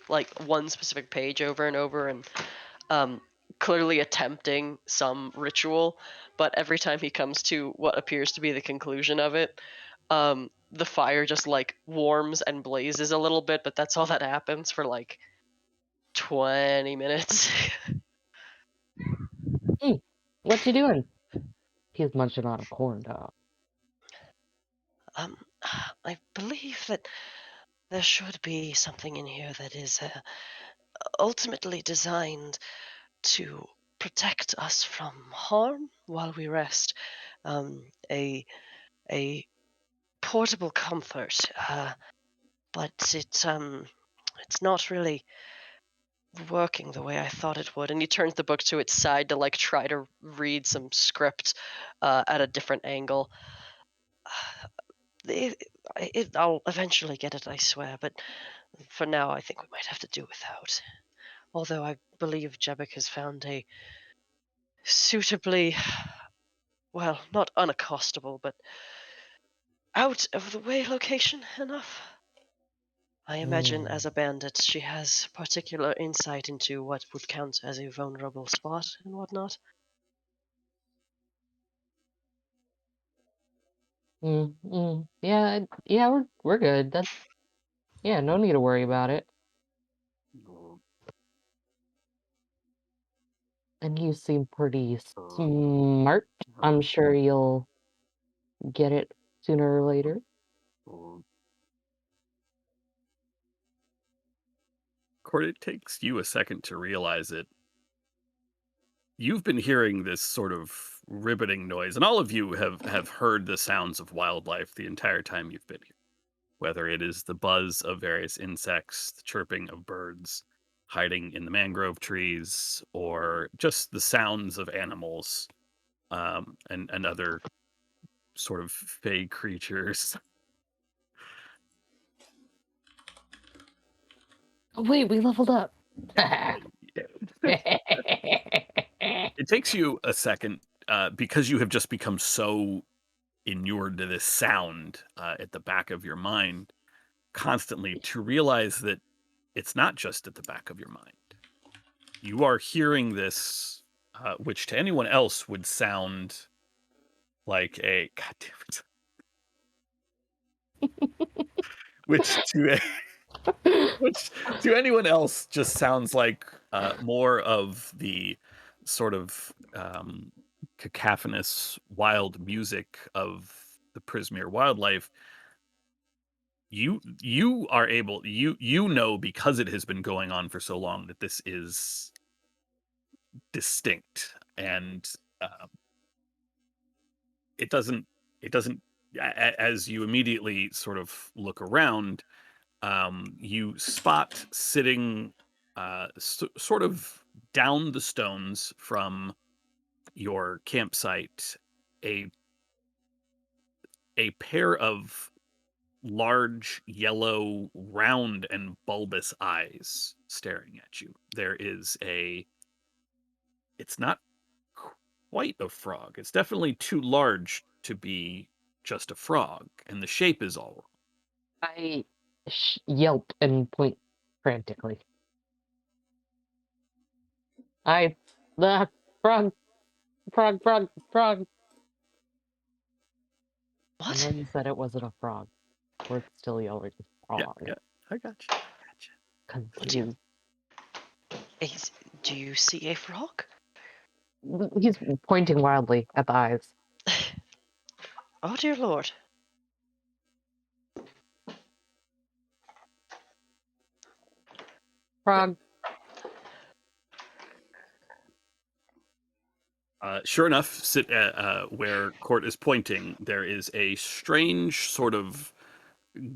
Speaker 4: like one specific page over and over, and um, clearly attempting some ritual. But every time he comes to what appears to be the conclusion of it, the fire just like warms and blazes a little bit, but that's all that happens for like 20 minutes.
Speaker 3: Mm, what you doing? He's munching on a corn dog.
Speaker 4: um, I believe that there should be something in here that is ultimately designed to protect us from harm while we rest. A portable comfort, but it's not really working the way I thought it would. And he turns the book to its side to like try to read some script at a different angle. It, I'll eventually get it, I swear. But for now, I think we might have to do without. Although I believe Jebek has found a suitably, well, not unaccostable, but out of the way location enough. I imagine
Speaker 3: Mm,
Speaker 4: as a bandit, she has particular insight into what would count as a vulnerable spot and whatnot.
Speaker 3: yeah, yeah, we're good. That yeah, no need to worry about it. And you seem pretty smart. I'm sure you'll get it sooner or later.
Speaker 1: Court, it takes you a second to realize it. You've been hearing this sort of ribbiting noise, and all of you have heard the sounds of wildlife the entire time you've been here. Whether it is the buzz of various insects, the chirping of birds hiding in the mangrove trees, or just the sounds of animals and other sort of fey creatures.
Speaker 3: Oh, wait, we leveled up.
Speaker 1: It takes you a second because you have just become so inured to this sound at the back of your mind constantly to realize that it's not just at the back of your mind. You are hearing this, which to anyone else would sound like a God damn it, which to which to anyone else just sounds like more of the sort of cacophonous wild music of the Prismeer wildlife. You are able, you know, because it has been going on for so long, that this is distinct, and uh, it doesn't it doesn't as you immediately sort of look around, you spot sitting sort of down the stones from your campsite a a pair of large yellow round and bulbous eyes staring at you. There is a it's not quite a frog. It's definitely too large to be just a frog, and the shape is all wrong.
Speaker 3: I yelp and point frantically. I the frog, frog, frog, frog. And
Speaker 4: What?
Speaker 3: then said it wasn't a frog. We're still yelling
Speaker 1: Yeah,
Speaker 3: frog.
Speaker 1: yeah, I got you. I got you.
Speaker 4: Do you,
Speaker 3: Confused.
Speaker 4: do you see a frog?
Speaker 3: He's pointing wildly at the eyes.
Speaker 4: Oh dear lord.
Speaker 3: Frog.
Speaker 1: Sure enough, sit where Court is pointing. There is a strange sort of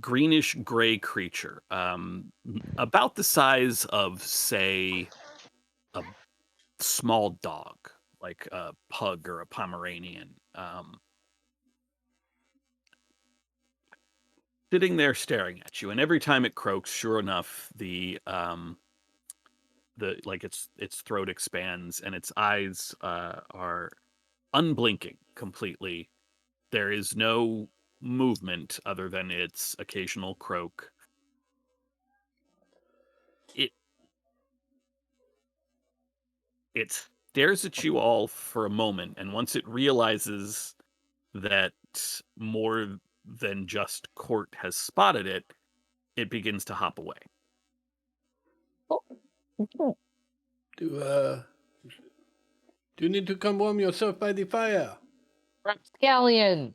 Speaker 1: greenish gray creature, about the size of, say, a small dog, like a pug or a Pomeranian, sitting there staring at you. And every time it croaks, sure enough, the like its throat expands and its eyes are unblinking completely. There is no movement other than its occasional croak. It stares at you all for a moment, and once it realizes that more than just Court has spotted it, it begins to hop away.
Speaker 3: Oh, mhm.
Speaker 5: Do you need to come warm yourself by the fire?
Speaker 3: Rapscallion!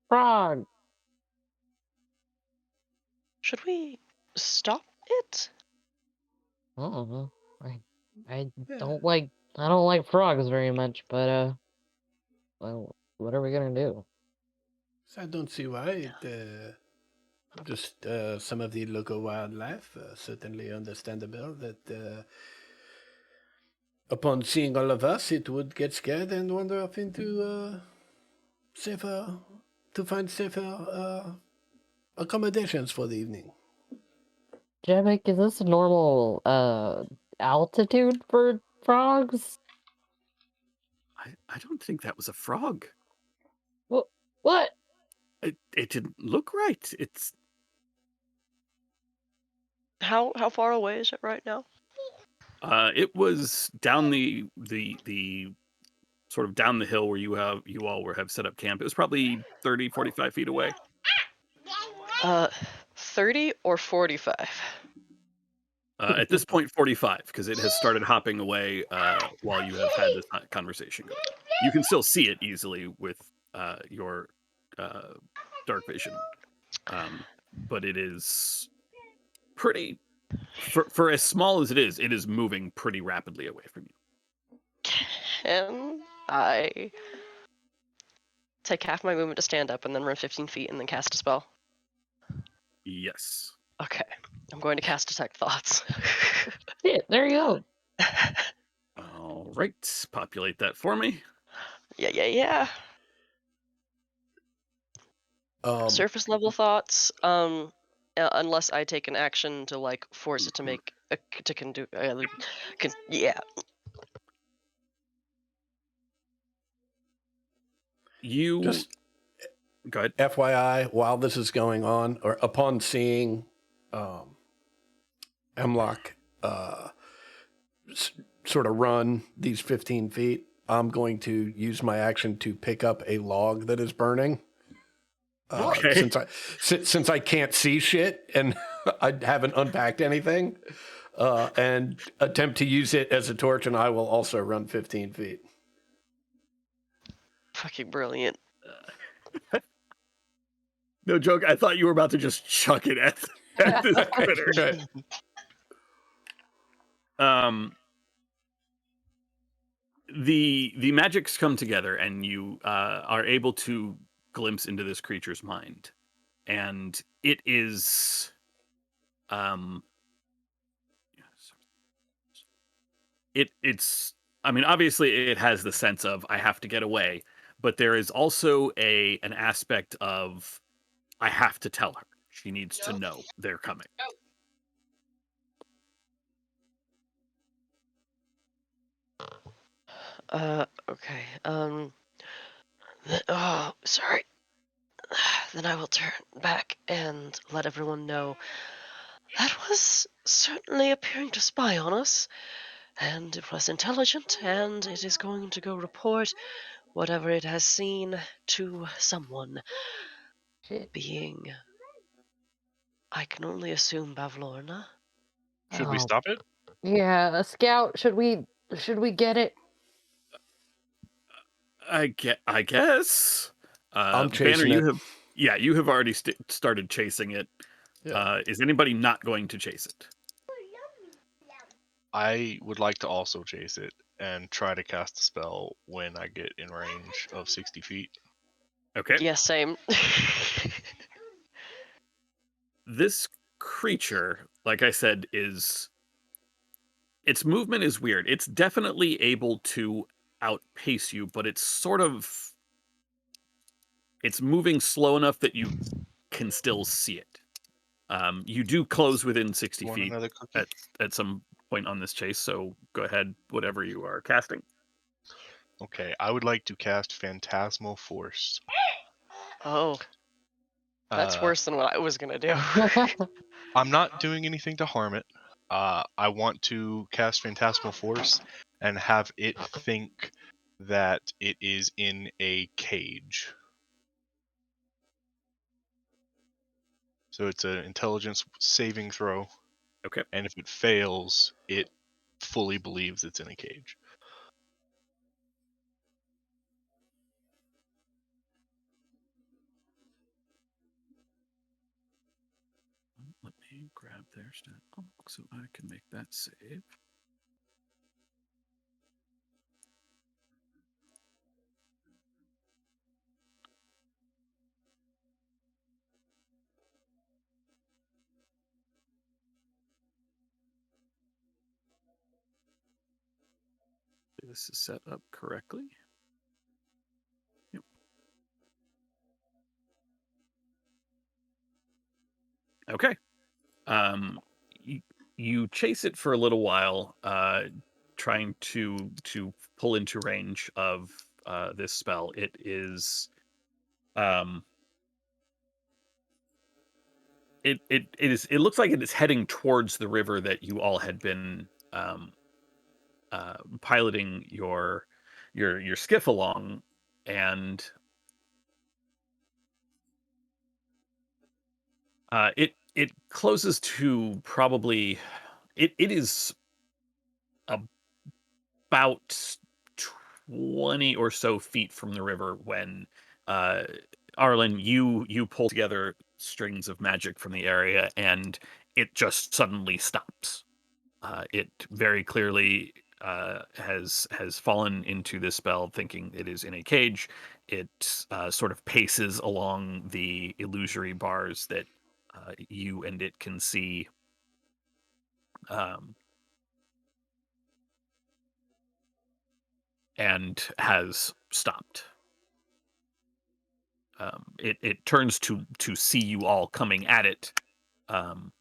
Speaker 3: Frog!
Speaker 4: Should we stop it?
Speaker 3: I don't know. I
Speaker 5: Yeah.
Speaker 3: I don't like frogs very much, but well, what are we gonna do?
Speaker 5: So I don't see why. Just some of the local wildlife, certainly understandable that upon seeing all of us, it would get scared and wander off into safer, to find safer accommodations for the evening.
Speaker 3: Jebek, is this a normal altitude for frogs?
Speaker 1: I don't think that was a frog.
Speaker 3: What? What?
Speaker 1: It didn't look right. It's
Speaker 4: How far away is it right now?
Speaker 1: it was down the sort of down the hill where you all were have set up camp. It was probably 30, 45 feet away.
Speaker 4: 30 or 45?
Speaker 1: At this point, 45, because it has started hopping away while you have had this conversation going. You can still see it easily with your dark vision, but it is pretty for as small as it is moving pretty rapidly away from you.
Speaker 4: Can I take half my movement to stand up and then run 15 feet and then cast a spell?
Speaker 1: Yes.
Speaker 4: Okay. I'm going to cast Detect Thoughts.
Speaker 3: Shit, there you go.
Speaker 1: All right, populate that for me.
Speaker 4: Yeah. Surface level thoughts. Unless I take an action to like force it to make to can do. Yeah.
Speaker 1: You
Speaker 5: Just
Speaker 1: go ahead.
Speaker 5: FYI, while this is going on, or upon seeing Hemlock sort of run these 15 feet, I'm going to use my action to pick up a log that is burning.
Speaker 1: Okay.
Speaker 5: Since I can't see shit and I haven't unpacked anything, and attempt to use it as a torch, and I will also run 15 feet.
Speaker 4: Fucking brilliant.
Speaker 1: No joke. I thought you were about to just chuck it at this critter.
Speaker 5: Right.
Speaker 1: The magics come together, and you are able to glimpse into this creature's mind, and it is it's I mean, obviously it has the sense of I have to get away, but there is also an aspect of I have to tell her. She needs to know they're coming.
Speaker 4: Okay. Oh, sorry. Then I will turn back and let everyone know that was certainly appearing to spy on us, and it was intelligent, and it is going to go report whatever it has seen to someone.
Speaker 3: Shit.
Speaker 4: Being, I can only assume Bavlorna.
Speaker 2: Should we
Speaker 3: Oh,
Speaker 2: stop it?
Speaker 3: yeah, a scout. Should we get it?
Speaker 1: I guess.
Speaker 5: I'm
Speaker 1: Banner,
Speaker 5: chasing it.
Speaker 1: you have already started chasing it.
Speaker 5: Yeah.
Speaker 1: Is anybody not going to chase it?
Speaker 2: I would like to also chase it and try to cast a spell when I get in range of 60 feet.
Speaker 1: Okay.
Speaker 4: Yeah, same.
Speaker 1: This creature, like I said, its movement is weird. It's definitely able to outpace you, but it's moving slow enough that you can still see it. You do close within 60
Speaker 2: Want
Speaker 1: feet
Speaker 2: another cookie?
Speaker 1: at some point on this chase, so go ahead, whatever you are casting.
Speaker 2: Okay, I would like to cast Phantasmal Force.
Speaker 4: Oh, that's
Speaker 2: Uh,
Speaker 4: worse than what I was gonna do.
Speaker 2: I'm not doing anything to harm it. I want to cast Phantasmal Force and have it think that it is in a cage. So it's an intelligence saving throw,
Speaker 1: Okay.
Speaker 2: and if it fails, it fully believes it's in a cage.
Speaker 1: Let me grab their stat block so I can make that save. This is set up correctly. Yep. Okay. You, you chase it for a little while, trying to pull into range of this spell. It is um it looks like it is heading towards the river that you all had been piloting your skiff along, and it closes to probably it is about 20 or so feet from the river when uh Arlen, you pull together strings of magic from the area and it just suddenly stops. It very clearly has fallen into this spell thinking it is in a cage. It sort of paces along the illusory bars that you and it can see, um, and has stopped. It turns to see you all coming at it. Um,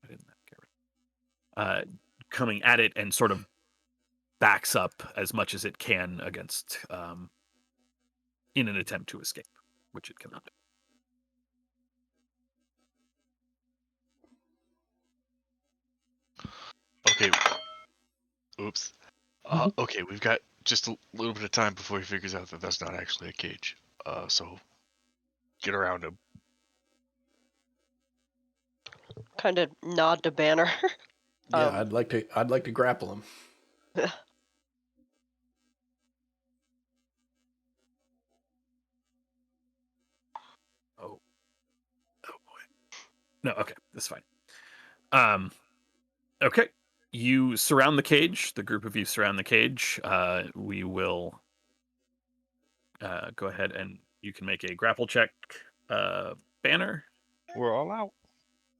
Speaker 1: I didn't get rid- coming at it and sort of backs up as much as it can against, in an attempt to escape, which it cannot.
Speaker 2: Okay. Oops. Okay, we've got just a little bit of time before he figures out that that's not actually a cage. So get around him.
Speaker 4: Kind of nod to Banner.
Speaker 5: Yeah,
Speaker 4: um,
Speaker 5: I'd like to grapple him.
Speaker 1: Oh, oh boy. No, okay, that's fine. Um, okay, you surround the cage. The group of you surround the cage. We will go ahead and you can make a grapple check, Banner,
Speaker 2: We're all out.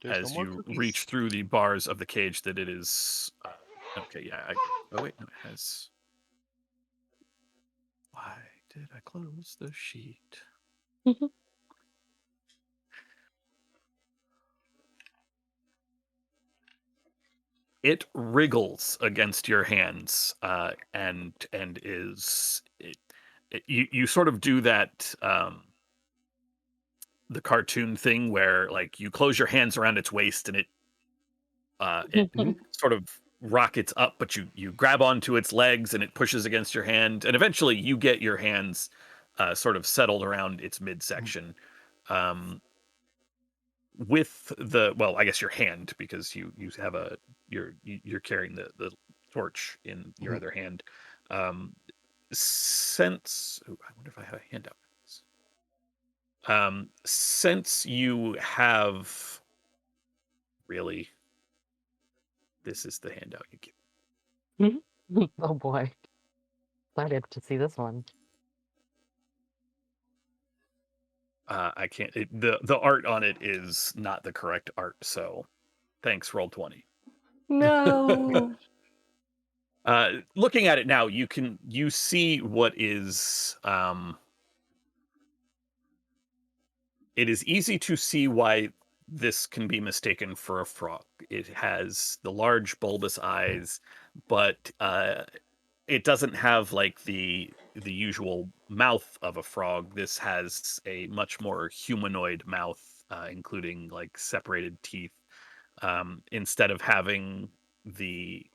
Speaker 2: There's no
Speaker 1: as
Speaker 2: more
Speaker 1: you
Speaker 2: cookies.
Speaker 1: reach through the bars of the cage that it is. Okay, yeah. Oh wait, no, it has. Why did I close the sheet? It wriggles against your hands, and is you sort of do that, the cartoon thing where like you close your hands around its waist and it
Speaker 5: Mhm.
Speaker 1: sort of rockets up, but you grab onto its legs and it pushes against your hand, and eventually you get your hands sort of settled around its midsection. Um, with the well, I guess your hand, because you have you're carrying the torch in your
Speaker 5: Mhm.
Speaker 1: other hand. Um, since ooh, I wonder if I have a handout. Since you have really, this is the handout you get.
Speaker 3: Oh boy. Excited to see this one.
Speaker 1: I can't. The art on it is not the correct art, so thanks. Roll 20.
Speaker 3: No.
Speaker 1: Looking at it now, you see what is it is easy to see why this can be mistaken for a frog. It has the large bulbous eyes, but it doesn't have like the usual mouth of a frog. This has a much more humanoid mouth, including like separated teeth, instead of having the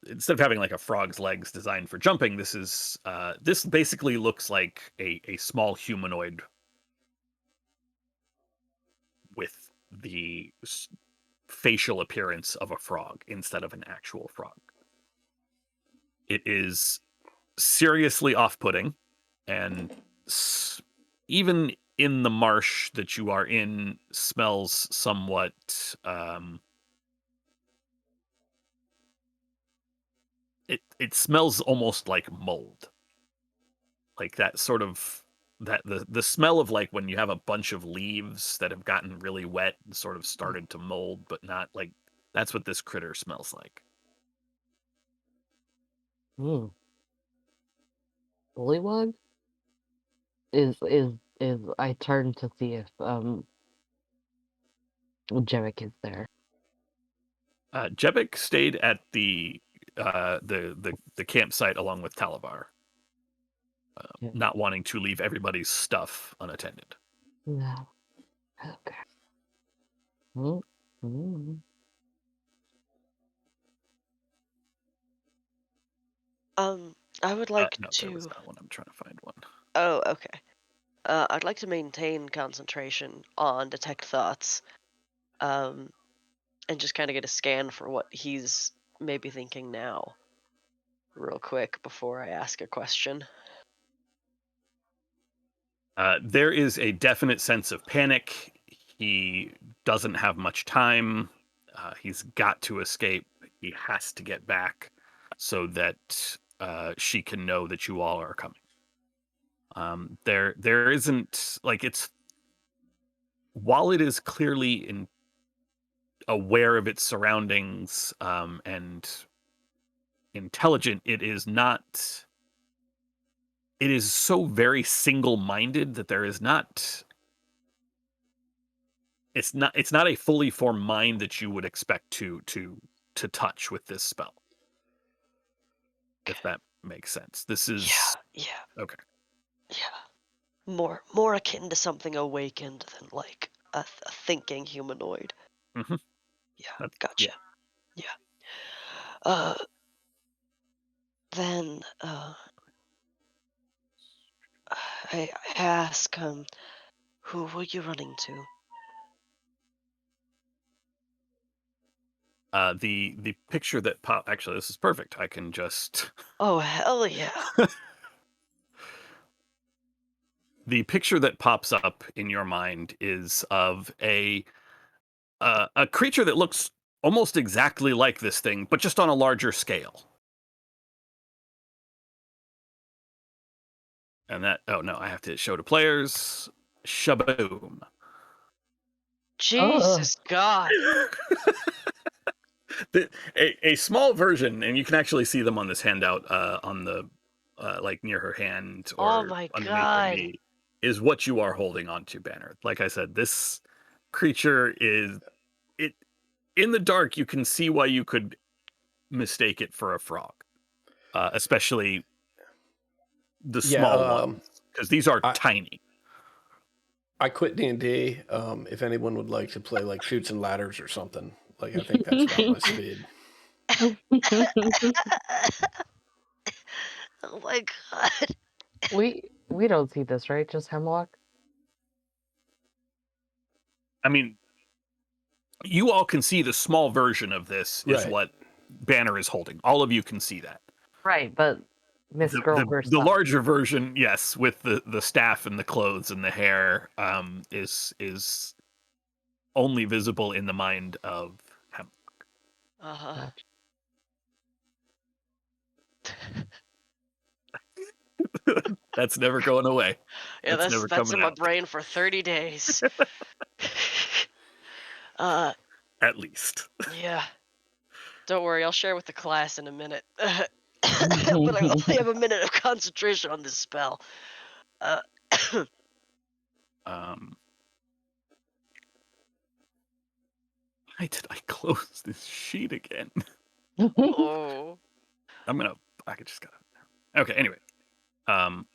Speaker 1: instead of having like a frog's legs designed for jumping, this basically looks like a small humanoid with the facial appearance of a frog instead of an actual frog. It is seriously off-putting, and even in the marsh that you are in, smells somewhat. It smells almost like mold, like that sort of that the smell of like when you have a bunch of leaves that have gotten really wet and sort of started to mold, but not like that's what this critter smells like.
Speaker 3: Mm. Bullywug is I turn to see if Jevik is there.
Speaker 1: Jebek stayed at the campsite along with Talavar,
Speaker 3: Yeah.
Speaker 1: not wanting to leave everybody's stuff unattended.
Speaker 3: No. Okay. Mm. Mm.
Speaker 4: I would like
Speaker 1: No, there was
Speaker 4: to.
Speaker 1: not one. I'm trying to find one.
Speaker 4: Oh, okay. I'd like to maintain concentration on detect thoughts, um, and just kind of get a scan for what he's maybe thinking now, real quick before I ask a question.
Speaker 1: There is a definite sense of panic. He doesn't have much time. He's got to escape. He has to get back so that she can know that you all are coming. There isn't like it's while it is clearly aware of its surroundings and intelligent, it is not. It is so very single-minded that there is not. It's not a fully formed mind that you would expect to touch with this spell, if
Speaker 4: Okay.
Speaker 1: that makes sense. This
Speaker 4: Yeah,
Speaker 1: is
Speaker 4: yeah,
Speaker 1: okay.
Speaker 4: yeah. More akin to something awakened than like a thinking humanoid.
Speaker 1: Hmm.
Speaker 4: Yeah,
Speaker 1: Yeah.
Speaker 4: gotcha. Yeah. Uh, then I ask who were you running to?
Speaker 1: The picture that pop actually this is perfect. I can just
Speaker 4: Oh hell yeah!
Speaker 1: the picture that pops up in your mind is of a creature that looks almost exactly like this thing, but just on a larger scale. And that oh no, I have to show to players. Shaboom.
Speaker 3: Oh.
Speaker 4: Jesus God!
Speaker 1: A small version, and you can actually see them on this handout on the like near her hand
Speaker 4: Oh
Speaker 1: or
Speaker 4: my
Speaker 1: underneath her
Speaker 4: God!
Speaker 1: knee, is what you are holding onto, Banner. Like I said, this creature is it in the dark. You can see why you could mistake it for a frog, especially the
Speaker 5: Yeah,
Speaker 1: small ones, because these are
Speaker 5: I
Speaker 1: tiny.
Speaker 5: I quit D&D. If anyone would like to play like Shoots and Ladders or something, like I think that's about my speed.
Speaker 4: Oh my God!
Speaker 3: we don't see this, right? Just Hemlock?
Speaker 1: I mean, you all can see the small version of this is
Speaker 5: Right.
Speaker 1: what Banner is holding. All of you can see that.
Speaker 3: Right, but Miss
Speaker 1: the
Speaker 3: Girl
Speaker 1: the the
Speaker 3: herself.
Speaker 1: larger version, yes, with the staff and the clothes and the hair, is only visible in the mind of Hem.
Speaker 4: Uh-huh.
Speaker 3: Gotcha.
Speaker 1: That's never going away.
Speaker 4: Yeah,
Speaker 1: That's
Speaker 4: that's
Speaker 1: never
Speaker 4: that's
Speaker 1: coming
Speaker 4: in my
Speaker 1: out.
Speaker 4: brain for 30 days. uh,
Speaker 1: At least.
Speaker 4: yeah. Don't worry, I'll share with the class in a minute. But I only have a minute of concentration on this spell. Uh,
Speaker 1: Um, why did I close this sheet again?
Speaker 4: oh.
Speaker 1: I could just gotta. Okay. Anyway, um,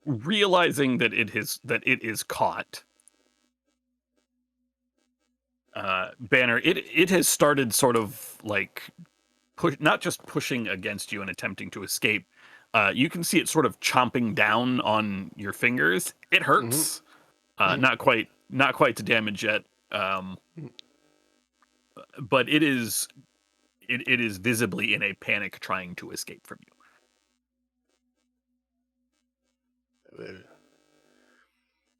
Speaker 1: realizing that it is caught, Banner, it has started sort of like not just pushing against you and attempting to escape. You can see it sort of chomping down on your fingers. It
Speaker 5: Mm-hmm.
Speaker 1: hurts. Not quite to damage yet. Um, but it is visibly in a panic trying to escape from you.
Speaker 5: Well,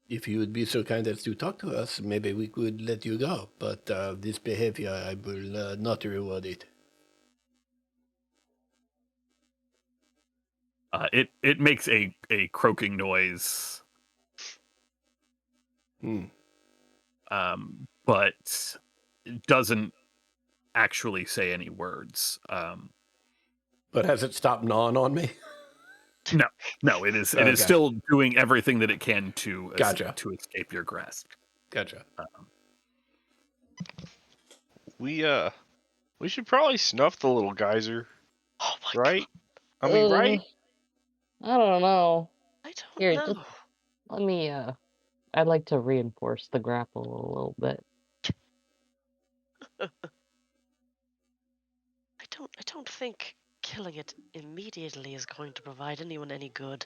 Speaker 5: if you would be so kind as to talk to us, maybe we could let you go. But this behavior, I will not reward it.
Speaker 1: It makes a croaking noise,
Speaker 5: Hmm.
Speaker 1: but doesn't actually say any words.
Speaker 5: But has it stopped gnawing on me?
Speaker 1: No, no, it is
Speaker 5: Okay.
Speaker 1: still doing everything that it can
Speaker 5: Gotcha.
Speaker 1: to escape your grasp.
Speaker 5: Gotcha.
Speaker 2: We should probably snuff the little geyser,
Speaker 4: Oh my
Speaker 2: right? I mean,
Speaker 3: Uh,
Speaker 2: right?
Speaker 3: I don't know.
Speaker 4: god, I don't
Speaker 3: Here, just
Speaker 4: know.
Speaker 3: let me. I'd like to reinforce the grapple a little bit.
Speaker 4: I don't think killing it immediately is going to provide anyone any good.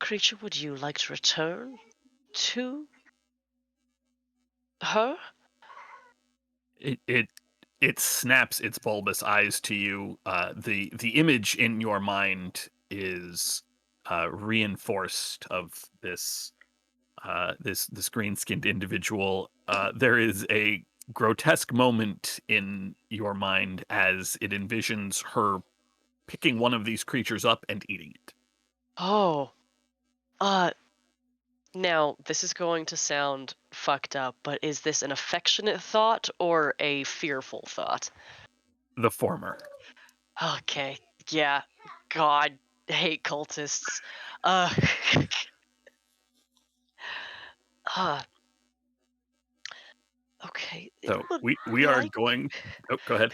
Speaker 4: Creature, would you like to return to her?
Speaker 1: It snaps its bulbous eyes to you. The image in your mind is reinforced of this green skinned individual. There is a grotesque moment in your mind as it envisions her picking one of these creatures up and eating it.
Speaker 4: Oh, uh, now this is going to sound fucked up, but is this an affectionate thought or a fearful thought?
Speaker 1: The former.
Speaker 4: Okay, yeah. God, hate cultists. Uh, uh okay. It
Speaker 1: So
Speaker 4: would
Speaker 1: we are
Speaker 4: like
Speaker 1: going. Oh, go ahead.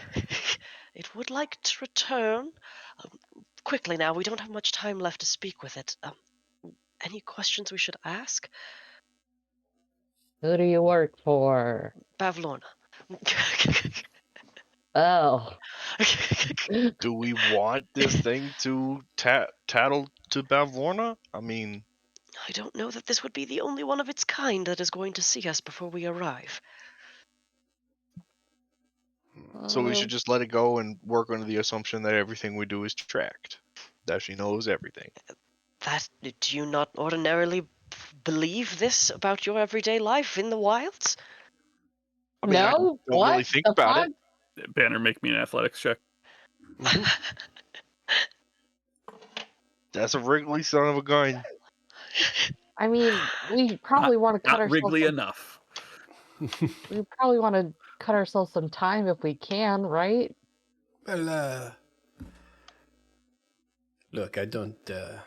Speaker 4: it would like to return. Quickly now, we don't have much time left to speak with it. Any questions we should ask?
Speaker 3: Who do you work for?
Speaker 4: Bavlorna.
Speaker 3: Oh.
Speaker 2: Do we want this thing to tattle to Bavlorna? I mean,
Speaker 4: I don't know that this would be the only one of its kind that is going to see us before we arrive.
Speaker 2: so we
Speaker 3: Uh,
Speaker 2: should just let it go and work under the assumption that everything we do is tracked, that she knows everything.
Speaker 4: That do you not ordinarily believe this about your everyday life in the wilds?
Speaker 2: I mean, I
Speaker 3: no?
Speaker 2: don't really
Speaker 3: What
Speaker 2: think
Speaker 3: the
Speaker 2: about
Speaker 3: fuck?
Speaker 2: it.
Speaker 1: Banner, make me an athletics check.
Speaker 5: Mm-hmm.
Speaker 2: That's a wriggly son of a gun.
Speaker 3: I mean, we
Speaker 1: Not,
Speaker 3: probably want to cut
Speaker 1: not
Speaker 3: ourselves
Speaker 1: wriggly
Speaker 3: some.
Speaker 1: enough.
Speaker 3: We probably want to cut ourselves some time if we can, right?
Speaker 5: Well, look, I don't know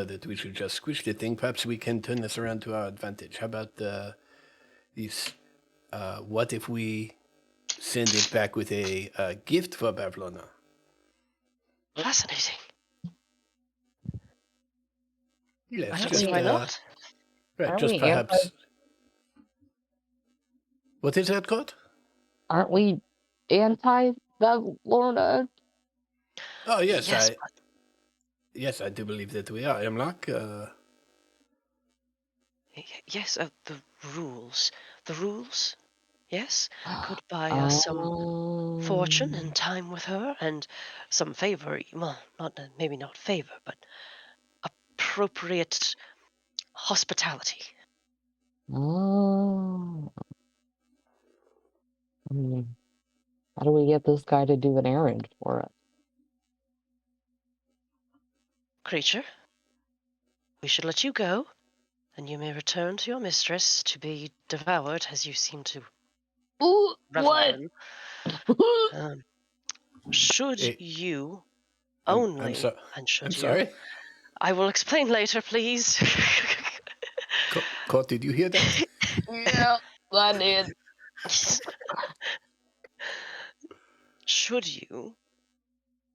Speaker 5: that we should just squish the thing. Perhaps we can turn this around to our advantage. How about these? What if we send it back with a gift for Bavlona?
Speaker 4: Fascinating.
Speaker 5: Yes,
Speaker 4: I don't
Speaker 3: Aren't
Speaker 4: see
Speaker 5: just
Speaker 4: why
Speaker 3: we?
Speaker 4: not.
Speaker 5: right,
Speaker 3: Aren't
Speaker 5: just
Speaker 3: we anti?
Speaker 5: perhaps. What is that called?
Speaker 3: Aren't we anti Lorna?
Speaker 5: Oh yes,
Speaker 4: Yes,
Speaker 5: I do believe that we are. Emlock.
Speaker 4: yes, the rules. The rules, yes, could buy us some fortune and
Speaker 3: Um.
Speaker 4: time with her and some favor. Well, not maybe not favor, but appropriate hospitality.
Speaker 3: Oh. How do we get this guy to do an errand for us?
Speaker 4: Creature, we should let you go, and you may return to your mistress to be devoured as you seem to
Speaker 3: Ooh,
Speaker 4: revel
Speaker 3: what?
Speaker 4: in. Um, should
Speaker 5: Eh,
Speaker 4: you
Speaker 5: I'm
Speaker 4: only,
Speaker 5: so.
Speaker 4: and
Speaker 5: I'm
Speaker 4: should you,
Speaker 5: sorry.
Speaker 4: I will explain later, please.
Speaker 5: Court, did you hear that?
Speaker 3: Yeah, I did.
Speaker 4: Should you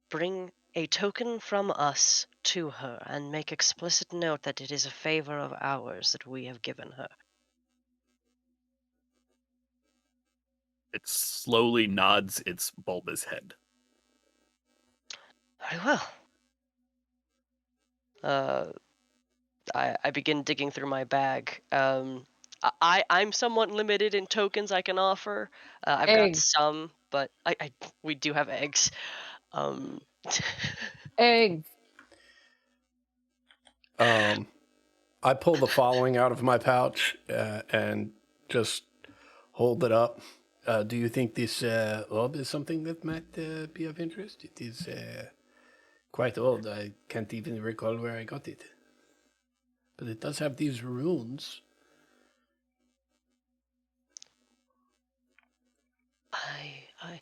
Speaker 4: bring a token from us to her and make explicit note that it is a favor of ours that we have given her,
Speaker 1: It slowly nods its bulbous head.
Speaker 4: Very well. Uh, I begin digging through my bag. I'm somewhat limited in tokens I can offer. I've got
Speaker 3: Eggs,
Speaker 4: some, but we do have eggs. Um,
Speaker 3: eggs.
Speaker 5: I pull the following out of my pouch and just hold it up. Do you think this orb is something that might be of interest? It is quite old. I can't even recall where I got it. But it does have these runes.
Speaker 4: I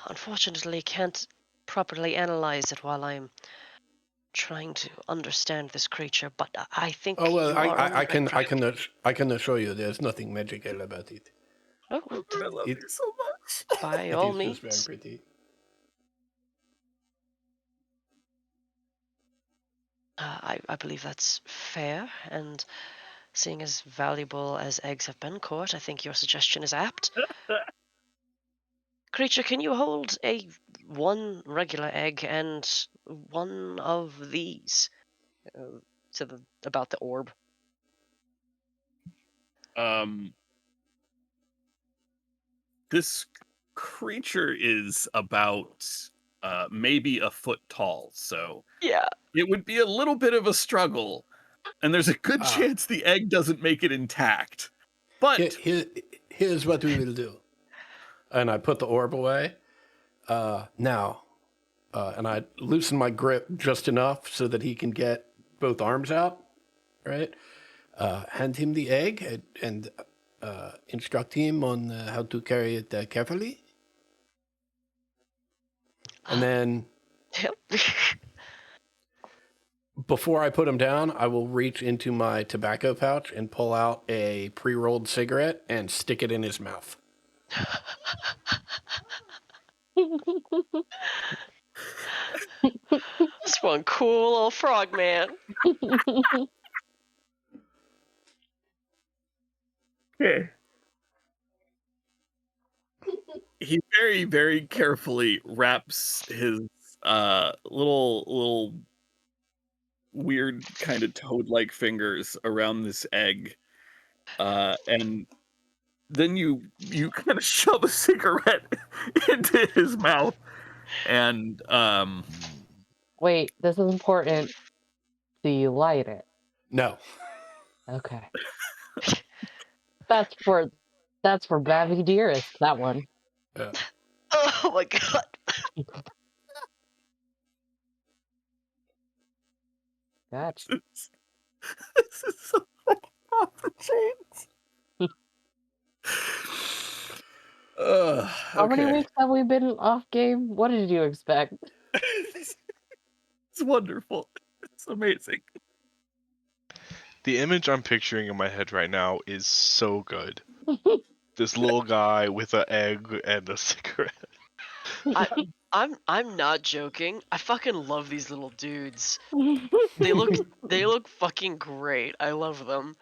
Speaker 4: unfortunately can't properly analyze it while I'm trying to understand this creature, but I
Speaker 5: Oh
Speaker 4: think
Speaker 5: well,
Speaker 4: you are on the right track.
Speaker 5: I can assure you, there's nothing magical about it.
Speaker 4: Oh,
Speaker 1: I love
Speaker 5: It
Speaker 1: you so much.
Speaker 4: by
Speaker 5: it
Speaker 4: all
Speaker 5: is just very
Speaker 4: means.
Speaker 5: pretty.
Speaker 4: I believe that's fair, and seeing as valuable as eggs have been, Court, I think your suggestion is apt. Creature, can you hold one regular egg and one of these? About the orb.
Speaker 1: Um, this creature is about maybe a foot tall, so
Speaker 4: Yeah.
Speaker 1: it would be a little bit of a struggle, and there's a good
Speaker 5: Ah,
Speaker 1: chance the egg doesn't make it intact.
Speaker 5: here,
Speaker 1: But
Speaker 5: here, here's what we will do. And I put the orb away. Now, and I loosen my grip just enough so that he can get both arms out, right? Hand him the egg and instruct him on how to carry it carefully. And then
Speaker 4: Yep.
Speaker 5: before I put him down, I will reach into my tobacco pouch and pull out a pre-rolled cigarette and stick it in his mouth.
Speaker 4: This one cool little frog man.
Speaker 1: okay. He very, very carefully wraps his little weird kind of toad-like fingers around this egg, and then you kind of shove a cigarette into his mouth, and
Speaker 3: Wait, this is important. Do you light it?
Speaker 5: No.
Speaker 3: Okay. That's for that's for Babby Dearest, that one.
Speaker 5: Uh,
Speaker 4: Oh my god.
Speaker 3: Gotcha.
Speaker 1: this is so off the chains.
Speaker 3: How many
Speaker 1: Okay.
Speaker 3: weeks have we been off game? What did you expect?
Speaker 1: It's wonderful. It's amazing.
Speaker 2: The image I'm picturing in my head right now is so good. This little guy with an egg and a cigarette.
Speaker 4: I'm not joking. I fucking love these little dudes. They look fucking great. I love them.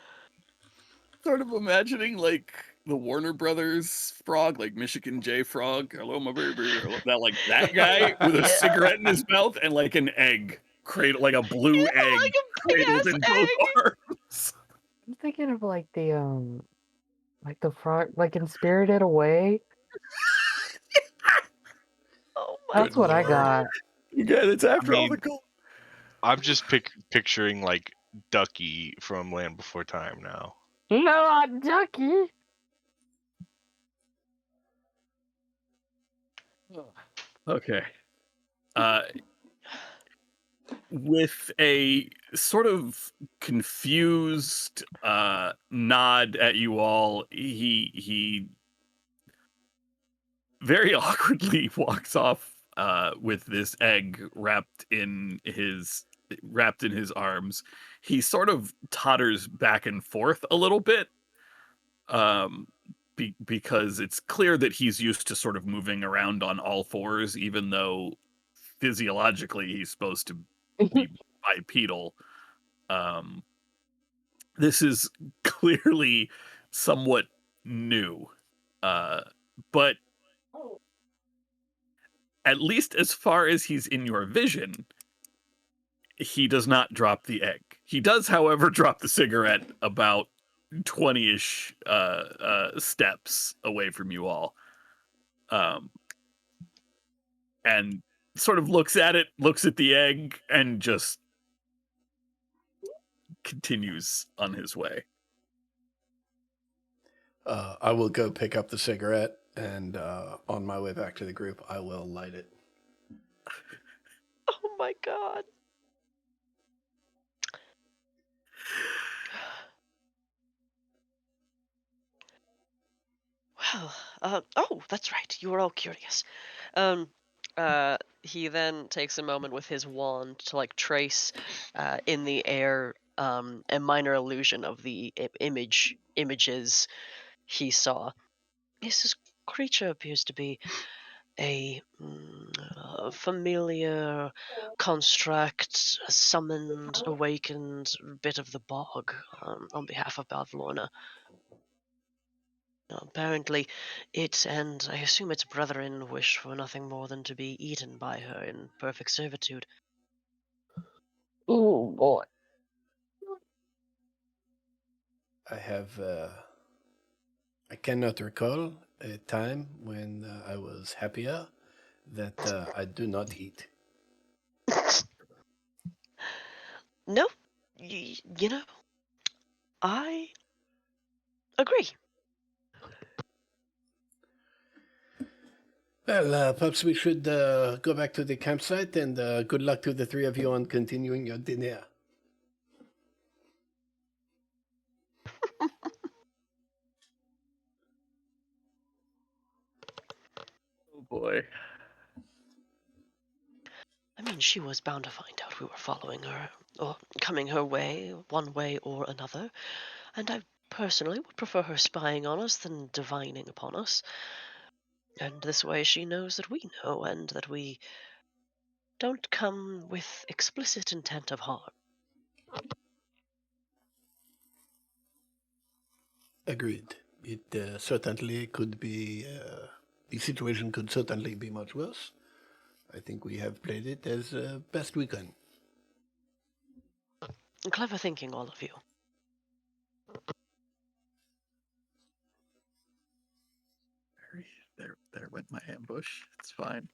Speaker 1: Sort of imagining like the Warner Brothers frog, like Michigan J Frog. Hello, my baby. Hello. That guy with a
Speaker 4: Yeah.
Speaker 1: cigarette in his mouth and like an egg cradle, like a blue
Speaker 4: Yeah,
Speaker 1: egg
Speaker 4: like a big
Speaker 1: cradled
Speaker 4: ass
Speaker 1: in both
Speaker 4: egg.
Speaker 1: arms.
Speaker 3: I'm thinking of like the frog, like in Spirited Away.
Speaker 4: Oh my
Speaker 3: That's
Speaker 5: good
Speaker 3: what I
Speaker 5: lord.
Speaker 3: got.
Speaker 1: Again, it's
Speaker 2: I
Speaker 1: after all the
Speaker 2: mean,
Speaker 1: gold.
Speaker 2: I'm just picturing like Ducky from Land Before Time now.
Speaker 3: Not Ducky.
Speaker 1: Okay. Uh, with a sort of confused nod at you all, he very awkwardly walks off with this egg wrapped in his arms. He sort of totters back and forth a little bit, um, because it's clear that he's used to sort of moving around on all fours, even though physiologically he's supposed to be bipedal. Um, this is clearly somewhat new. Uh, but at least as far as he's in your vision, he does not drop the egg. He does, however, drop the cigarette about 20-ish steps away from you all. And sort of looks at it, looks at the egg, and just continues on his way.
Speaker 5: I will go pick up the cigarette, and on my way back to the group, I will light it.
Speaker 4: Oh my god. Well, oh, that's right. You were all curious. Um, he then takes a moment with his wand to like trace, in the air, a minor illusion of the images he saw. This creature appears to be a familiar construct, a summoned, awakened bit of the bog, on behalf of Balvlorna. Apparently, it and I assume its brethren wish for nothing more than to be eaten by her in perfect servitude.
Speaker 3: Oh boy.
Speaker 5: I have. I cannot recall a time when I was happier that I do not eat.
Speaker 4: No, you know, I agree.
Speaker 5: Well, perhaps we should go back to the campsite, and good luck to the three of you on continuing your dinner.
Speaker 1: Oh boy.
Speaker 4: I mean, she was bound to find out we were following her, or coming her way, one way or another, and I personally would prefer her spying on us than divining upon us. And this way she knows that we know, and that we don't come with explicit intent of harm.
Speaker 5: Agreed. It certainly could be. The situation could certainly be much worse. I think we have played it as best we can.
Speaker 4: Clever thinking, all of you.
Speaker 1: There went my ambush. It's fine.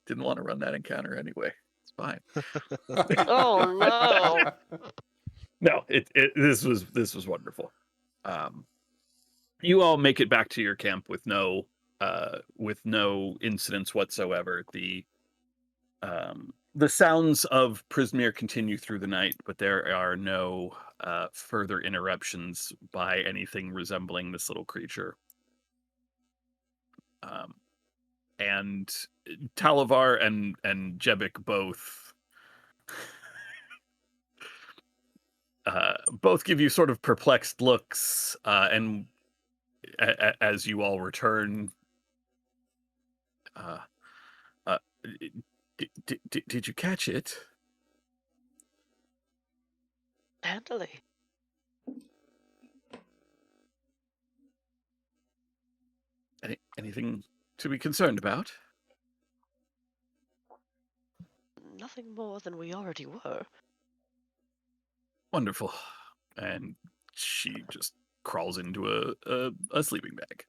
Speaker 1: Didn't want to run that encounter anyway. It's fine.
Speaker 4: Oh no!
Speaker 1: No, this was wonderful. You all make it back to your camp with no incidents whatsoever. The sounds of Prismere continue through the night, but there are no further interruptions by anything resembling this little creature. And Talavar and Jebik both give you sort of perplexed looks, and as you all return, uh, uh, did you catch it?
Speaker 4: Handily.
Speaker 1: Anything to be concerned about?
Speaker 4: Nothing more than we already were.
Speaker 1: Wonderful. And she just crawls into a sleeping bag.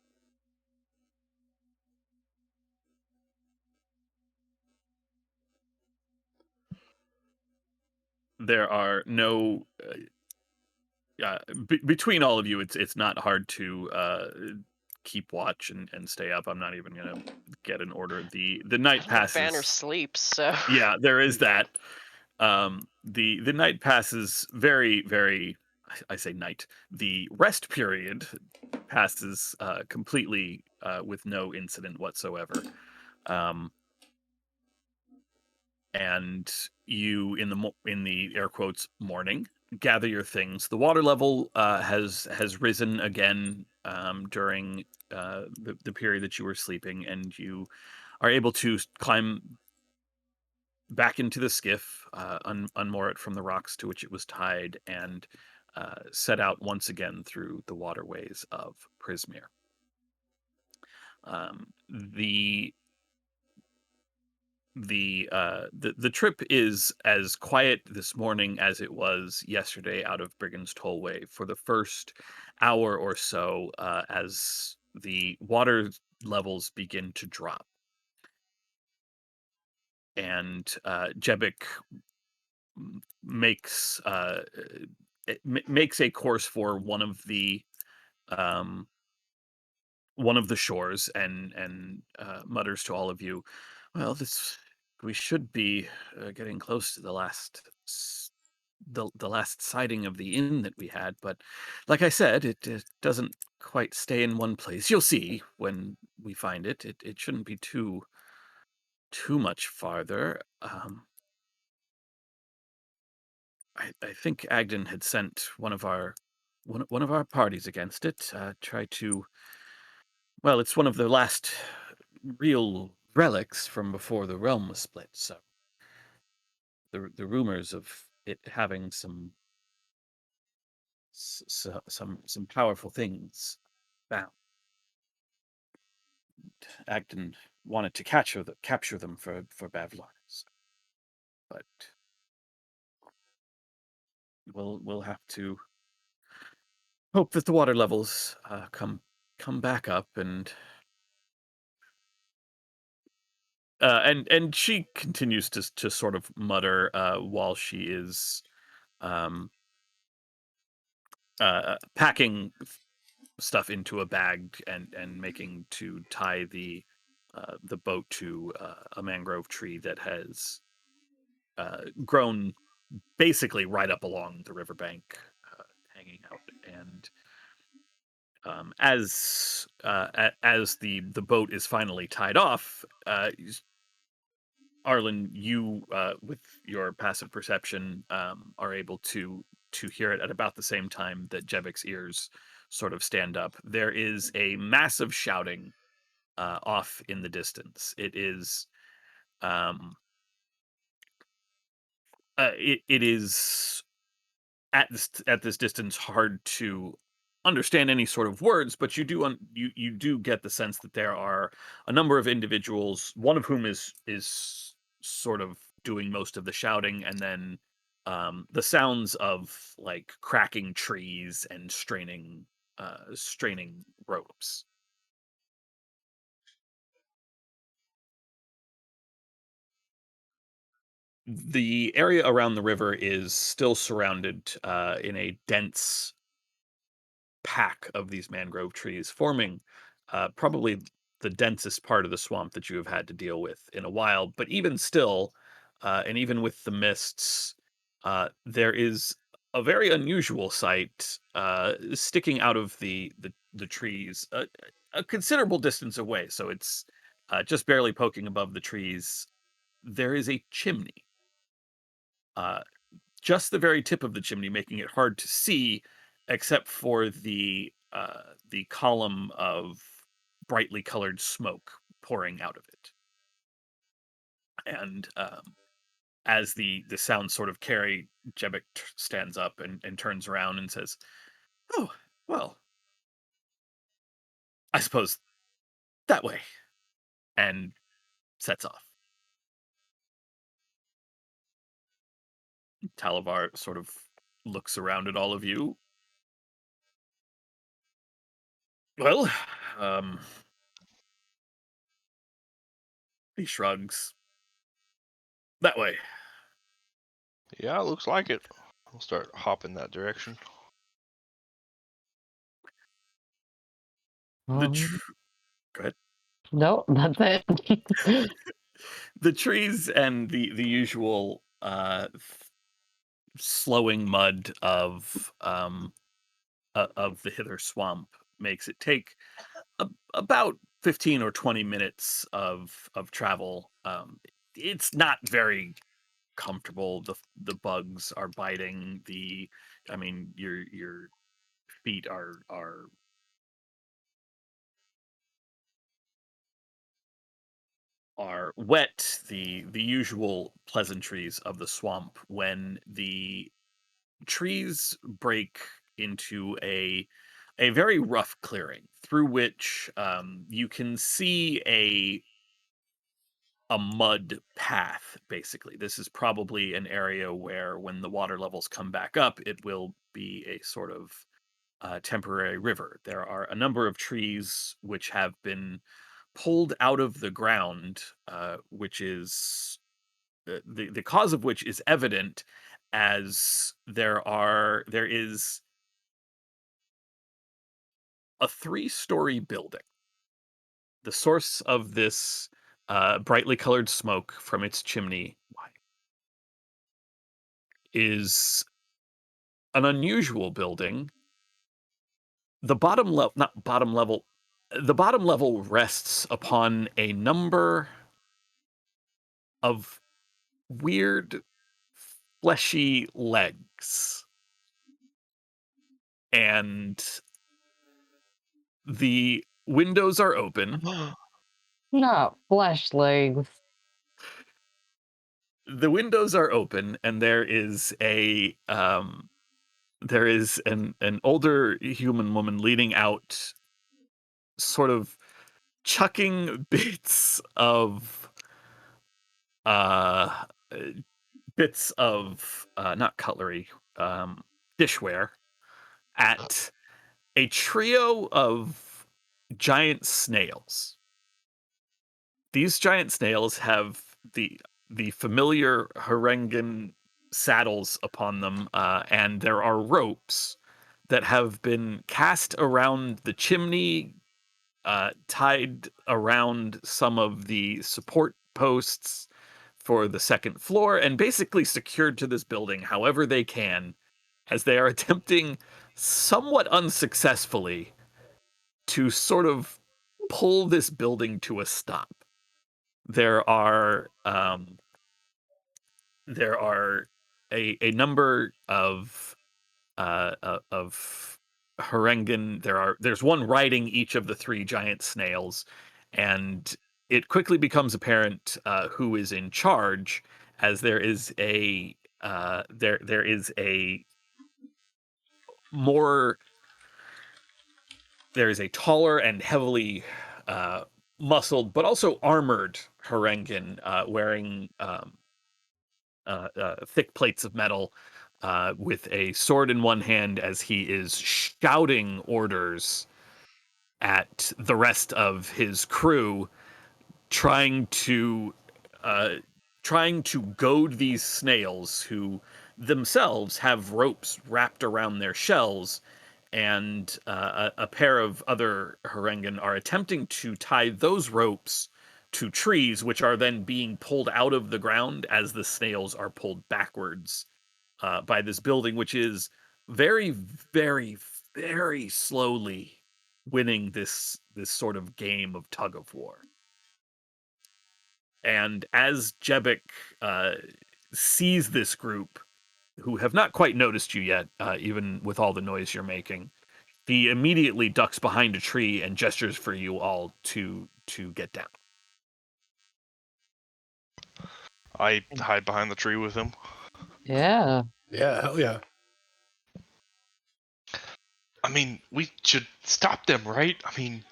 Speaker 1: There are no between all of you. It's not hard to keep watch and stay up. I'm not even gonna get an order. The
Speaker 4: I
Speaker 1: night
Speaker 4: don't think Banner
Speaker 1: passes.
Speaker 4: sleeps, so.
Speaker 1: Yeah, there is that. The night passes very, very. I say night. The rest period passes completely with no incident whatsoever. And you, in the air quotes morning, gather your things. The water level has risen again during the period that you were sleeping, and you are able to climb back into the skiff, unmoor it from the rocks to which it was tied, and set out once again through the waterways of Prismere. The trip is as quiet this morning as it was yesterday out of Brigand's Tollway for the first hour or so, as the water levels begin to drop. And Jebik makes makes a course for um, one of the shores and mutters to all of you, "Well, this we should be getting close to the last sighting of the inn that we had, but like I said, it doesn't quite stay in one place. You'll see when we find it. It shouldn't be too much farther." I think Agden had sent one of our parties against it. Try to Well, it's one of the last real relics from before the realm was split. So the rumors of it having some powerful things found. Agden wanted to capture them for Bavlar's, but we'll have to hope that the water levels come back up and she continues to sort of mutter while she is um packing stuff into a bag and making to tie the boat to a mangrove tree that has grown basically right up along the riverbank, hanging out. And as the boat is finally tied off, Arlen, you, with your passive perception, are able to hear it at about the same time that Jevic's ears sort of stand up. There is a massive shouting off in the distance. It is at this distance hard to understand any sort of words, but you do get the sense that there are a number of individuals, one of whom is sort of doing most of the shouting, and then the sounds of like cracking trees and straining ropes. The area around the river is still surrounded in a dense pack of these mangrove trees, forming probably the densest part of the swamp that you have had to deal with in a while. But even still, and even with the mists, there is a very unusual sight sticking out of the trees a considerable distance away. So it's just barely poking above the trees. There is a chimney. Uh, just the very tip of the chimney, making it hard to see, except for the column of brightly colored smoke pouring out of it. And as the sounds sort of carry, Jebek stands up and turns around and says, "Oh, well, I suppose that way," and sets off. Talavar sort of looks around at all of you. Well, um, he shrugs. That way.
Speaker 2: Yeah, it looks like it. I'll start hopping that direction.
Speaker 1: The
Speaker 3: Um,
Speaker 1: tr- Go ahead.
Speaker 3: no, that's it.
Speaker 1: The trees and the usual slowing mud of the hither swamp makes it take about 15 or 20 minutes of travel. It's not very comfortable. The bugs are biting. The I mean your feet are wet. The usual pleasantries of the swamp when the trees break into a very rough clearing through which you can see a mud path. Basically, this is probably an area where, when the water levels come back up, it will be a sort of temporary river. There are a number of trees which have been pulled out of the ground, which is the cause of which is evident, as there is a 3-story building. The source of this brightly colored smoke from its chimney is an unusual building. The bottom level, not bottom level, the bottom level rests upon a number of weird fleshy legs, and the windows are open.
Speaker 3: Not flesh legs.
Speaker 1: The windows are open, and there is an older human woman leaning out, sort of chucking uh uh, bits of not cutlery, um dishware at a trio of giant snails. These giant snails have the familiar Harengan saddles upon them, and there are ropes that have been cast around the chimney, tied around some of the support posts for the second floor, and basically secured to this building however they can, as they are attempting, somewhat unsuccessfully, to sort of pull this building to a stop. There are there are a number of Harengan. There's one riding each of the 3 giant snails, and it quickly becomes apparent who is in charge, as there is a more there is a taller and heavily muscled but also armored Harengan, wearing thick plates of metal, with a sword in one hand, as he is shouting orders at the rest of his crew, trying to uh, trying to goad these snails, who themselves have ropes wrapped around their shells, and a pair of other Harengan are attempting to tie those ropes to trees, which are then being pulled out of the ground as the snails are pulled backwards by this building, which is very, very, very slowly winning this sort of game of tug of war. And as Jebek uh, sees this group, who have not quite noticed you yet, even with all the noise you're making, he immediately ducks behind a tree and gestures for you all to get down.
Speaker 2: I hide behind the tree with him.
Speaker 3: Yeah.
Speaker 5: Yeah, hell yeah.
Speaker 2: I mean, we should stop them, right? I mean,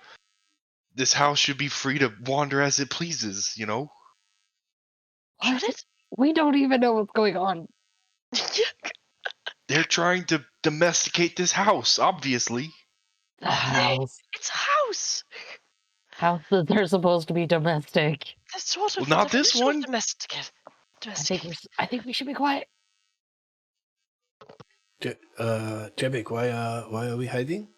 Speaker 2: this house should be free to wander as it pleases, you know?
Speaker 4: Should
Speaker 3: What?
Speaker 4: it?
Speaker 3: We don't even know what's going on.
Speaker 2: They're trying to domesticate this house, obviously.
Speaker 3: The house.
Speaker 4: It's a house.
Speaker 3: Houses are supposed to be domestic.
Speaker 4: That's sort
Speaker 2: Well,
Speaker 4: of
Speaker 2: not this
Speaker 4: definition of
Speaker 2: one.
Speaker 3: I think we should be quiet.
Speaker 5: Jebek, why are we hiding?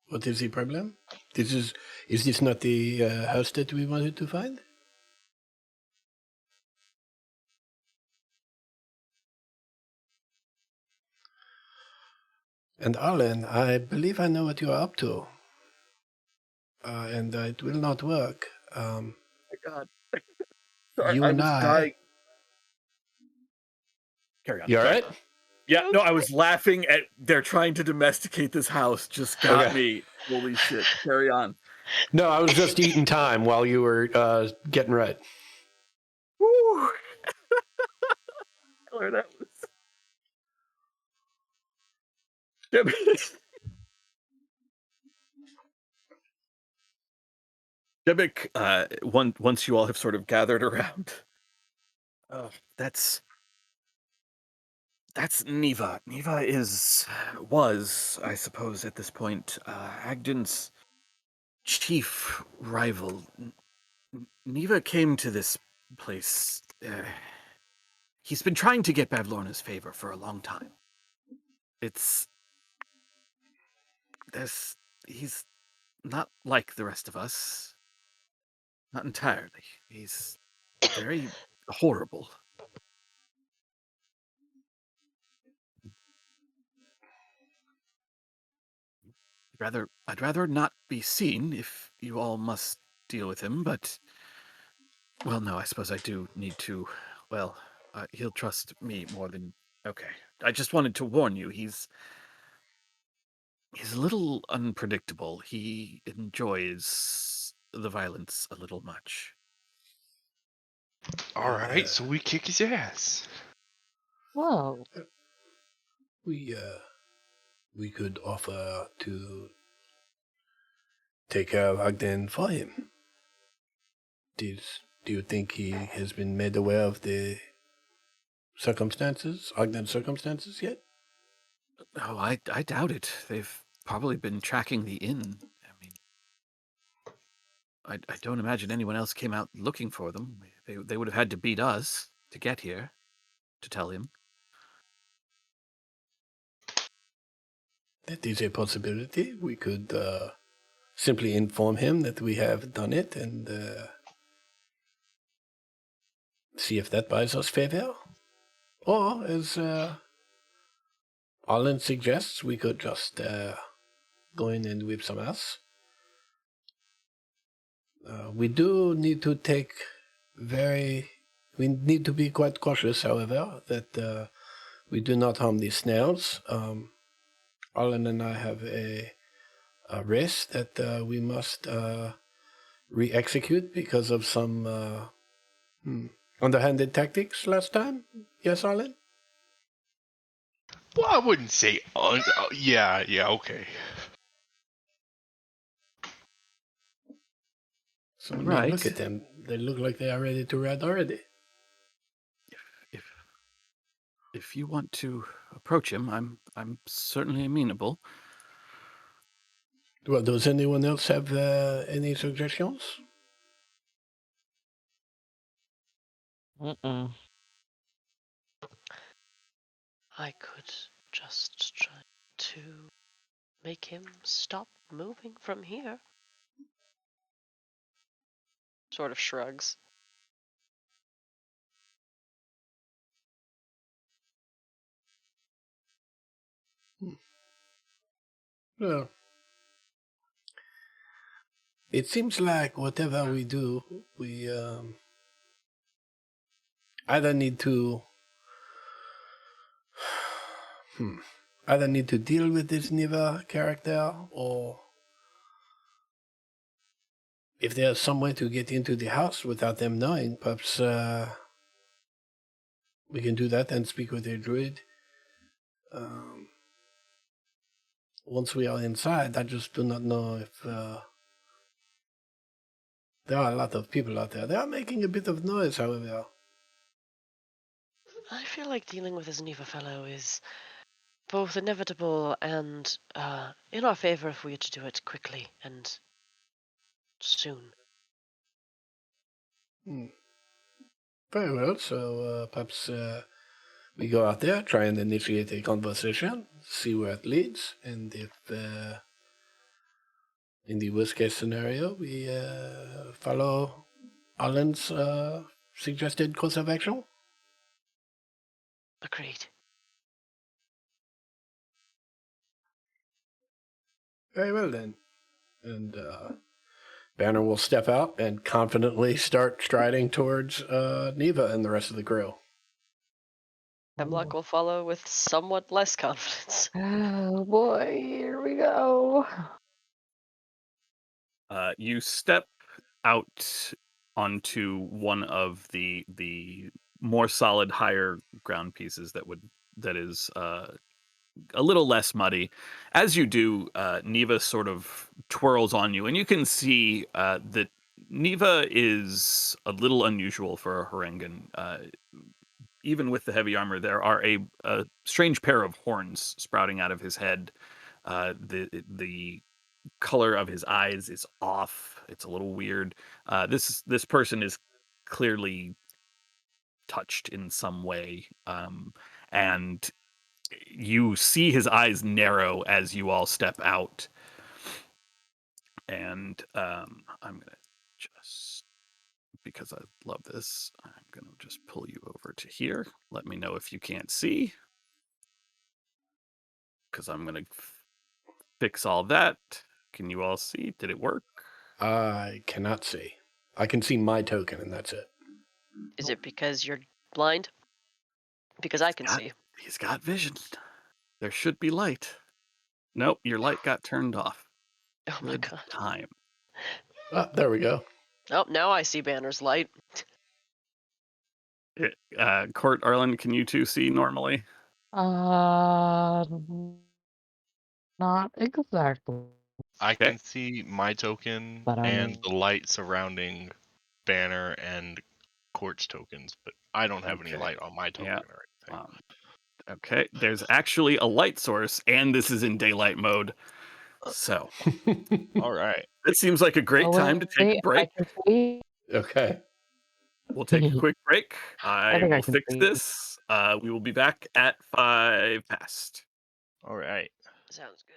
Speaker 5: What is the problem? Is this not the house that we wanted to find? And Arlen, I believe I know what you are up to. And it will not work.
Speaker 1: My God. Sorry,
Speaker 5: You
Speaker 1: I
Speaker 5: and
Speaker 1: was
Speaker 5: I.
Speaker 1: dying. Carry on.
Speaker 5: You all
Speaker 1: Sorry.
Speaker 5: right?
Speaker 1: Yeah, no, I was laughing at they're trying to domesticate this house. Just got
Speaker 5: Okay.
Speaker 1: me. Holy shit. Carry on.
Speaker 5: No, I was just eating time while you were getting right.
Speaker 1: Woo! Killer, that was. Jebik, once you all have sort of gathered around, oh, that's Neva. Neva was, I suppose, at this point, Agden's chief rival. Neva came to this place. He's been trying to get Bavlorna's favor for a long time. It's there's he's not like the rest of us. Not entirely. He's very horrible. I'd rather not be seen if you all must deal with him, but well, no, I suppose I do need to. Well, he'll trust me more than. Okay, I just wanted to warn you. He's a little unpredictable. He enjoys the violence a little much.
Speaker 2: All right, so we kick his ass.
Speaker 3: Whoa.
Speaker 5: We could offer to take care of Ogden for him. Do you think he has been made aware of the Ogden's circumstances yet?
Speaker 1: Oh, I doubt it. They've probably been tracking the inn. I mean, I don't imagine anyone else came out looking for them. They would have had to beat us to get here, to tell him.
Speaker 5: That is a possibility. We could simply inform him that we have done it and see if that buys us favor. Or, as Arlen suggests, we could just go in and whip some ass. We do need to we need to be quite cautious, however, that we do not harm these snails. Arlen and I have a race that we must re-execute because of some underhanded tactics last time. Yes, Arlen?
Speaker 2: Well, I wouldn't say. Yeah, okay.
Speaker 5: So now
Speaker 1: Right.
Speaker 5: look at them. They look like they are ready to ride already.
Speaker 1: If you want to approach him, I'm certainly amenable.
Speaker 5: Well, does anyone else have any suggestions?
Speaker 3: Mm-mm.
Speaker 4: I could just try to make him stop moving from here. Sort of shrugs.
Speaker 5: Well, it seems like whatever we do, we either need to either need to deal with this Niva character, or if there's some way to get into the house without them knowing, perhaps we can do that and speak with a druid. Once we are inside, I just do not know if there are a lot of people out there. They are making a bit of noise, however.
Speaker 4: I feel like dealing with this Neva fellow is both inevitable and in our favor if we had to do it quickly and soon.
Speaker 5: Very well, so perhaps we go out there, try and initiate a conversation, see where it leads, and if in the worst case scenario, we follow Alan's suggested course of action.
Speaker 4: Agreed.
Speaker 5: Very well then. And Banner will step out and confidently start striding towards Neva and the rest of the crew.
Speaker 4: Hemlock will follow with somewhat less confidence.
Speaker 3: Oh boy, here we go.
Speaker 1: You step out onto one of the more solid, higher ground pieces that is a little less muddy. As you do, Neva sort of twirls on you, and you can see that Neva is a little unusual for a Harengan. Even with the heavy armor, there are a strange pair of horns sprouting out of his head. The color of his eyes is off. It's a little weird. This person is clearly touched in some way, and you see his eyes narrow as you all step out. And I'm gonna just, because I love this, I'm gonna just pull you over to here. Let me know if you can't see, because I'm gonna fix all that. Can you all see? Did it work?
Speaker 5: I cannot see. I can see my token, and that's it.
Speaker 4: Is it because you're blind? Because I can see.
Speaker 1: He's got vision. There should be light. Nope, your light got turned off.
Speaker 4: Oh my
Speaker 1: Good
Speaker 4: god.
Speaker 1: time.
Speaker 5: Ah, there we go.
Speaker 4: Oh, now I see Banner's light.
Speaker 1: Court, Arlen, can you two see normally?
Speaker 3: Uh, not exactly,
Speaker 2: I
Speaker 1: Okay.
Speaker 2: can see my token
Speaker 3: but
Speaker 2: and the light surrounding Banner and Court's tokens, but I don't have any
Speaker 1: Okay.
Speaker 2: light on my token
Speaker 1: Yeah.
Speaker 2: or anything.
Speaker 1: Okay. There's actually a light source, and this is in daylight mode. So
Speaker 2: All right.
Speaker 1: it seems like a great time to take a
Speaker 3: wait, I
Speaker 1: break.
Speaker 3: can see.
Speaker 5: Okay.
Speaker 1: We'll take a quick break.
Speaker 3: I
Speaker 1: I
Speaker 3: think I
Speaker 1: will
Speaker 3: can
Speaker 1: fix
Speaker 3: see.
Speaker 1: this. We will be back at 5 past.
Speaker 2: All right.
Speaker 4: Sounds good.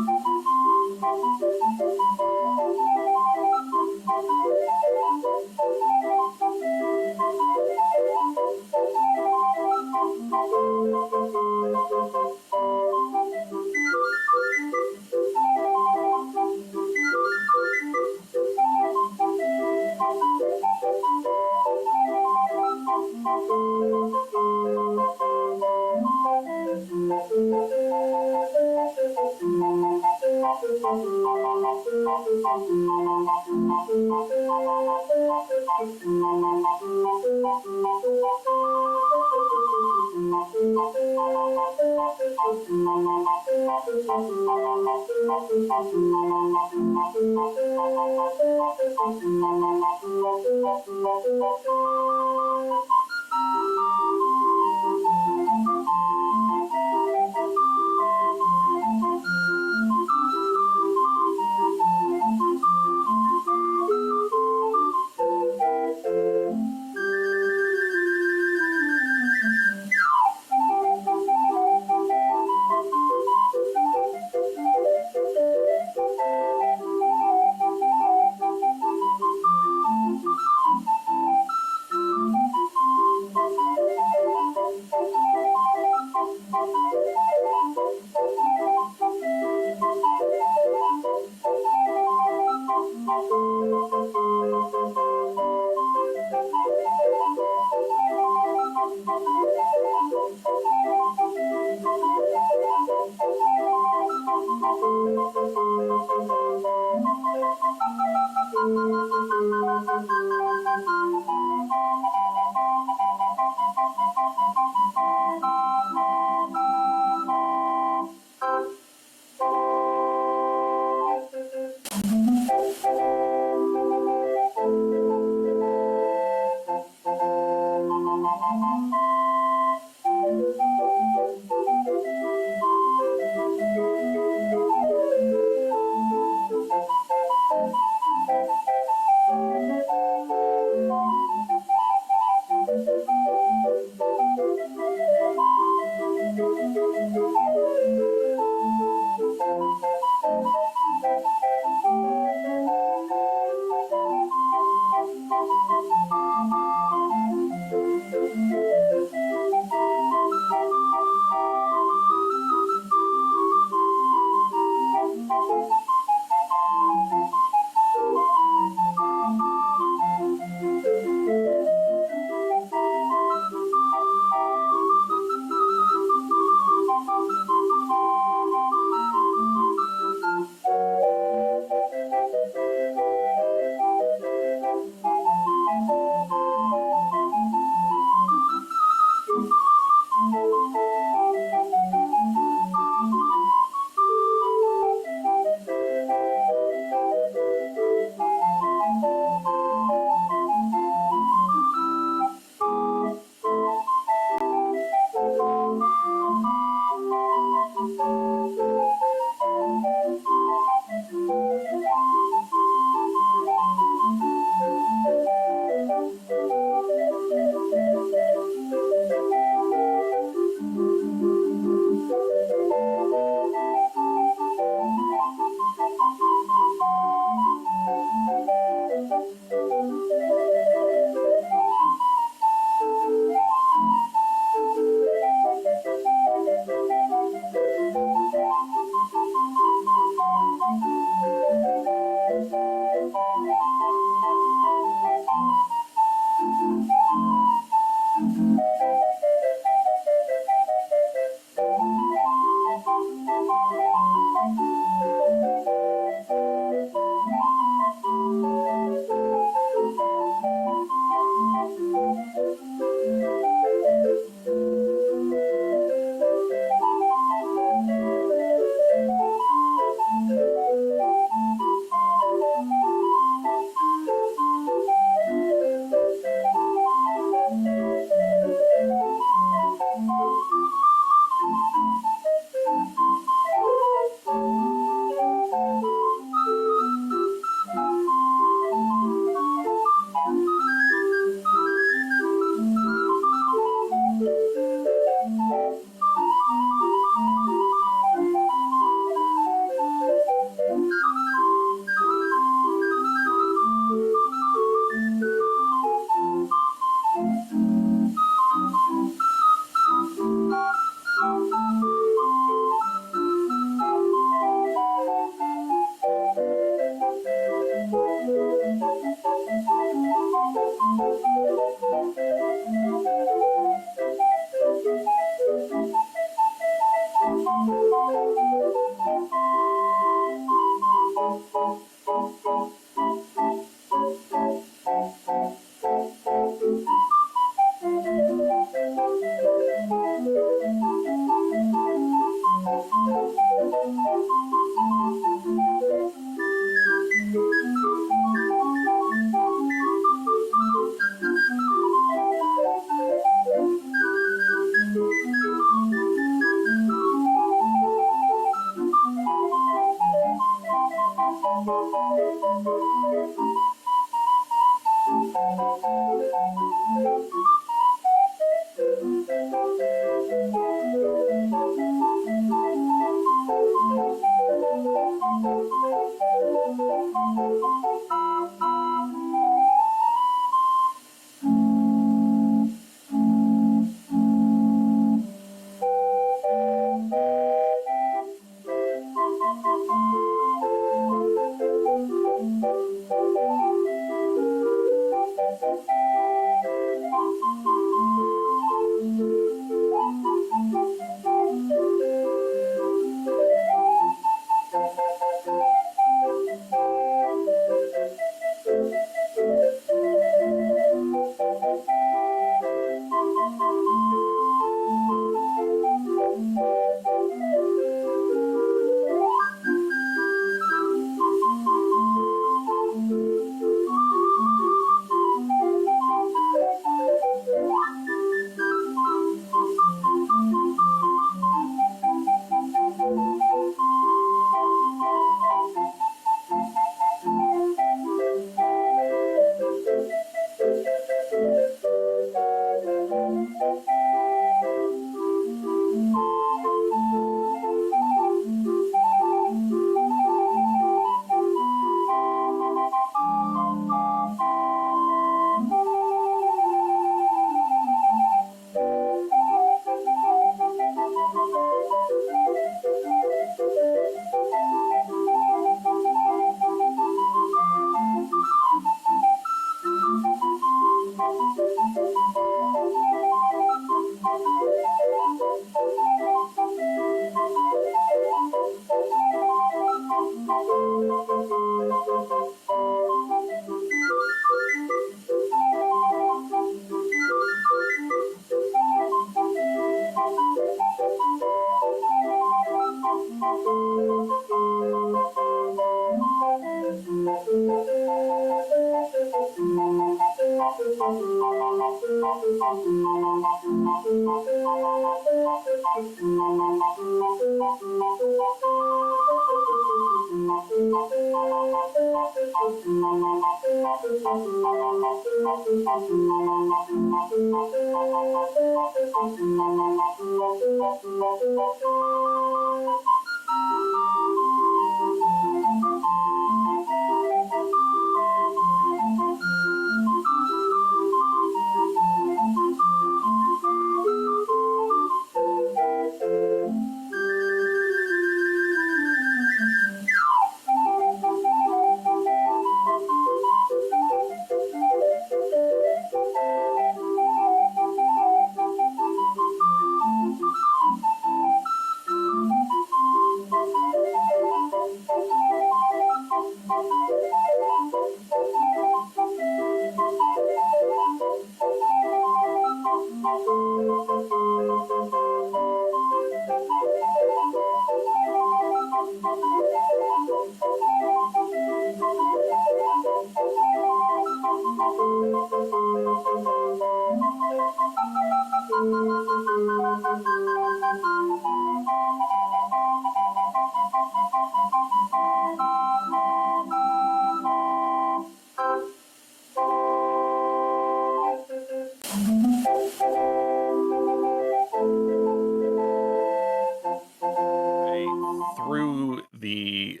Speaker 1: Through the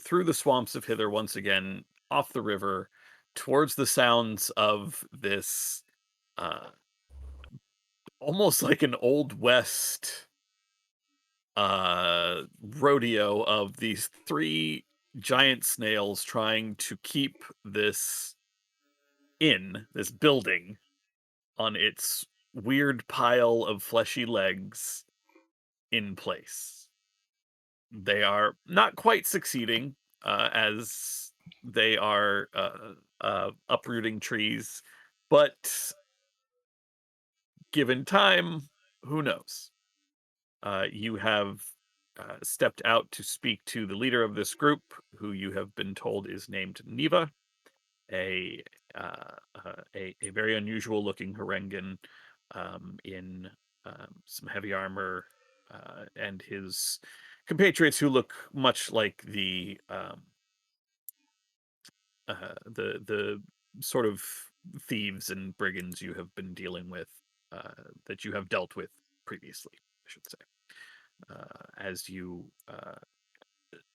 Speaker 1: through the swamps of Hither once again, off the river, towards the sounds of this uh almost like an old west rodeo of these three giant snails trying to keep this building on its weird pile of fleshy legs in place. They are not quite succeeding, as they are uprooting trees, but given time, who knows? You have stepped out to speak to the leader of this group, who you have been told is named Neva, a a very unusual looking Harengan, in some heavy armor, and his compatriots who look much like the sort of thieves and brigands you have been dealing with, that you have dealt with previously, I should say. As you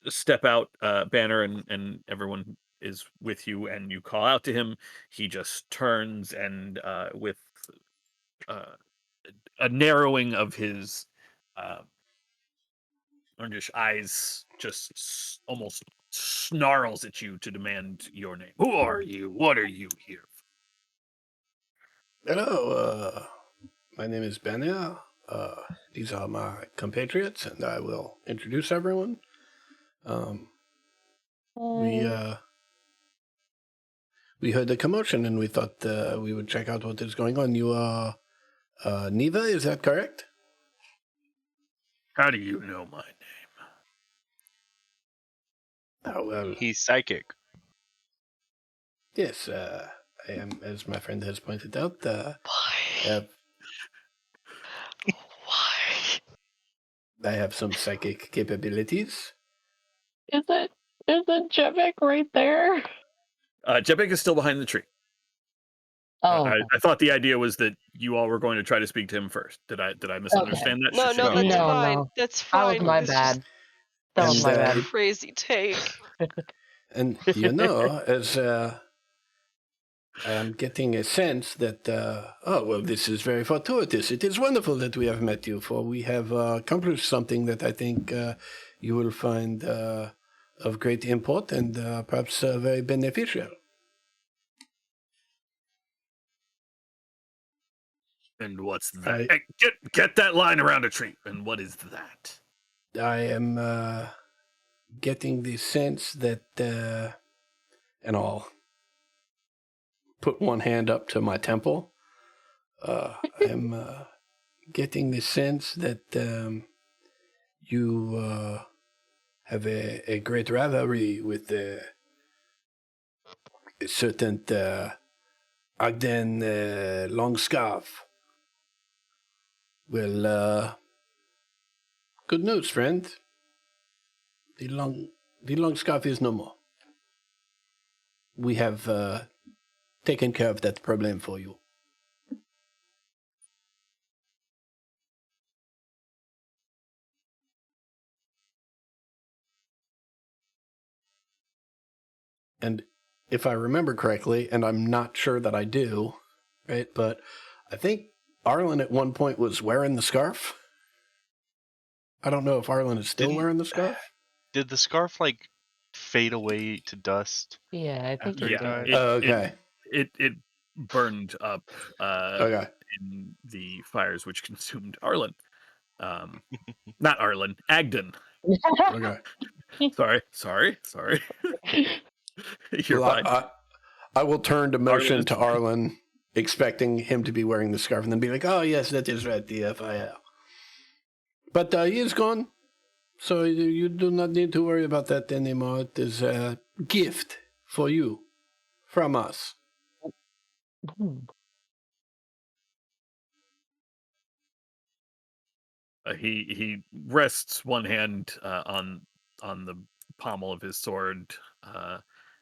Speaker 1: step out, Banner and everyone is with you, and you call out to him, he just turns and, with uh, a narrowing of his uh, orangish eyes, just almost snarls at you to demand your name. Who are you? What are you here
Speaker 5: Hello, my name is Benia. These are my compatriots, and I will introduce everyone. We
Speaker 3: Uh,
Speaker 5: we heard the commotion, and we thought we would check out what is going on. You are Neva, is that correct?
Speaker 1: How do you know my name?
Speaker 5: Oh well,
Speaker 2: He's psychic.
Speaker 5: yes. I am, as my friend has pointed out.
Speaker 4: Why?
Speaker 5: Have,
Speaker 4: Why?
Speaker 5: I have some psychic capabilities.
Speaker 3: is it Jevik right there?
Speaker 1: Jepik is still behind the tree.
Speaker 3: Oh, okay.
Speaker 1: I thought the idea was that you all were going to try to speak to him first. Did I
Speaker 3: Okay.
Speaker 1: misunderstand that?
Speaker 4: No,
Speaker 1: Should
Speaker 4: no,
Speaker 1: we
Speaker 2: No.
Speaker 1: go
Speaker 4: that's
Speaker 1: forward?
Speaker 3: No,
Speaker 4: fine.
Speaker 3: no.
Speaker 4: That's
Speaker 3: That was
Speaker 4: fine.
Speaker 3: my
Speaker 4: It's just
Speaker 3: bad. That was
Speaker 5: And
Speaker 3: my
Speaker 4: a
Speaker 3: bad.
Speaker 4: crazy take.
Speaker 5: and you know, as I am getting a sense that, oh, well, this is very fortuitous. It is wonderful that we have met you, for we have accomplished something that I think you will find of great import and perhaps very beneficial.
Speaker 1: And what's that?
Speaker 5: I,
Speaker 1: Hey, get that line around a tree. And what is that?
Speaker 5: I am getting the sense that, and I'll put one hand up to my temple. I'm getting the sense that you have a great rivalry with a certain Ogden Longscarf. Well, good news, friend. The Longscarf is no more. We have taken care of that problem for you. And if I remember correctly, and I'm not sure that I do, right? But I think Arlen at one point was wearing the scarf. I don't know if Arlen is still
Speaker 2: Didn't
Speaker 5: wearing the scarf.
Speaker 2: did the scarf like fade away to dust
Speaker 3: Yeah, I think
Speaker 2: after
Speaker 3: he
Speaker 2: he
Speaker 1: Yeah,
Speaker 2: died?
Speaker 3: did.
Speaker 1: it
Speaker 5: Oh,
Speaker 1: it
Speaker 5: okay.
Speaker 1: it burned up
Speaker 5: Okay.
Speaker 1: in the fires which consumed Arlen. Um, Not Arlen, Agden.
Speaker 5: Okay.
Speaker 1: Sorry. You're
Speaker 5: Well,
Speaker 1: fine.
Speaker 5: I will turn to
Speaker 1: Arlen
Speaker 5: motion
Speaker 1: is
Speaker 5: to
Speaker 1: fine.
Speaker 5: Arlen, expecting him to be wearing the scarf, and then be like, "Oh yes, that is right, the FIL." But he is gone, so you do not need to worry about that anymore. It is a gift for you from us.
Speaker 3: Hmm.
Speaker 1: He rests one hand on the pommel of his sword,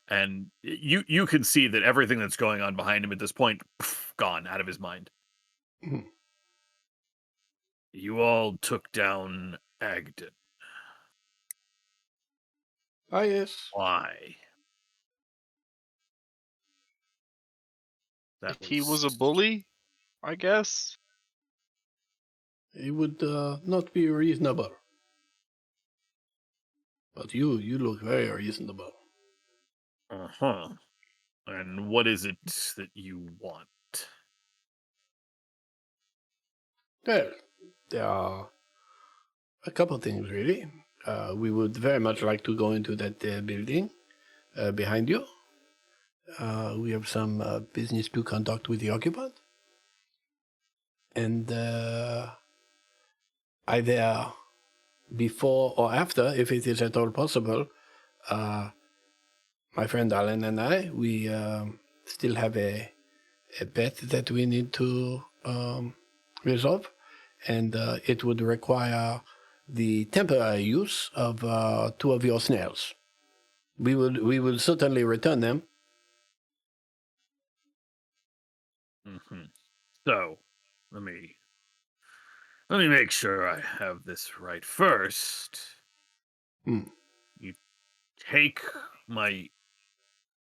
Speaker 1: and you can see that everything that's going on behind him at this point, gone out of his mind.
Speaker 5: Mhm.
Speaker 1: You all took down Agden.
Speaker 5: Ah, yes.
Speaker 1: Why? That
Speaker 2: He
Speaker 1: was
Speaker 2: was a bully, I guess.
Speaker 5: It would not be reasonable. But you look very reasonable.
Speaker 1: uh-huh. And what is it that you want?
Speaker 5: Well, there are a couple of things, really. We would very much like to go into that building behind you. We have some business to conduct with the occupant. And either before or after, if it is at all possible, uh, my friend Alan and I, we still have a bet that we need to resolve. And it would require the temporary use of two of your snails. We will certainly return them.
Speaker 1: Hmm. So, let me let me make sure I have this right. First,
Speaker 5: Hmm.
Speaker 1: you take my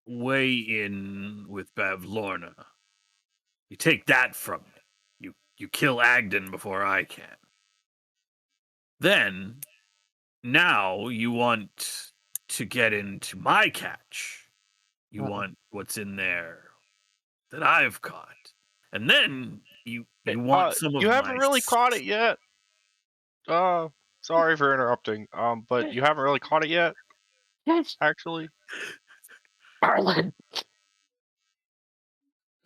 Speaker 1: way in with Bavlorna. You take that from me. You kill Agden before I can. Then, now you want to get into my catch. You
Speaker 3: Uh-oh.
Speaker 1: want what's in there that I've caught. And then
Speaker 2: Hey,
Speaker 1: you want some
Speaker 2: you
Speaker 1: of
Speaker 2: haven't
Speaker 1: my
Speaker 2: really caught it yet. Uh, Sorry for interrupting. But you haven't really caught it yet,
Speaker 3: Yes,
Speaker 2: actually.
Speaker 3: Arlen.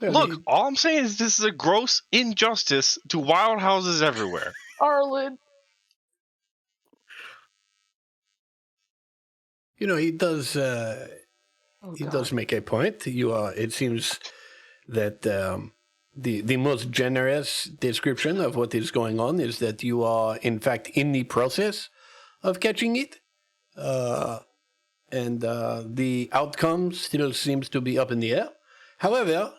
Speaker 5: Well,
Speaker 2: Look, all I'm saying is this is a gross injustice to wild houses everywhere.
Speaker 3: Arlen.
Speaker 5: he does.
Speaker 3: Oh
Speaker 5: He
Speaker 3: God.
Speaker 5: does make a point. You are. It seems that the most generous description of what is going on is that you are in fact in the process of catching it, uh, and the outcome still seems to be up in the air. However,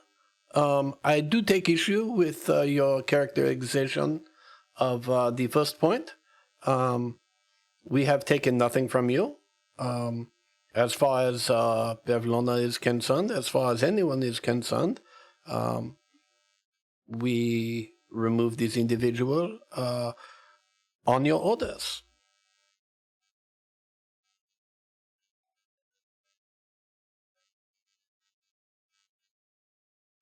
Speaker 5: I do take issue with your characterization of the first point. Um, we have taken nothing from you. As far as Bevlona is concerned, as far as anyone is concerned, um, we remove this individual on your orders.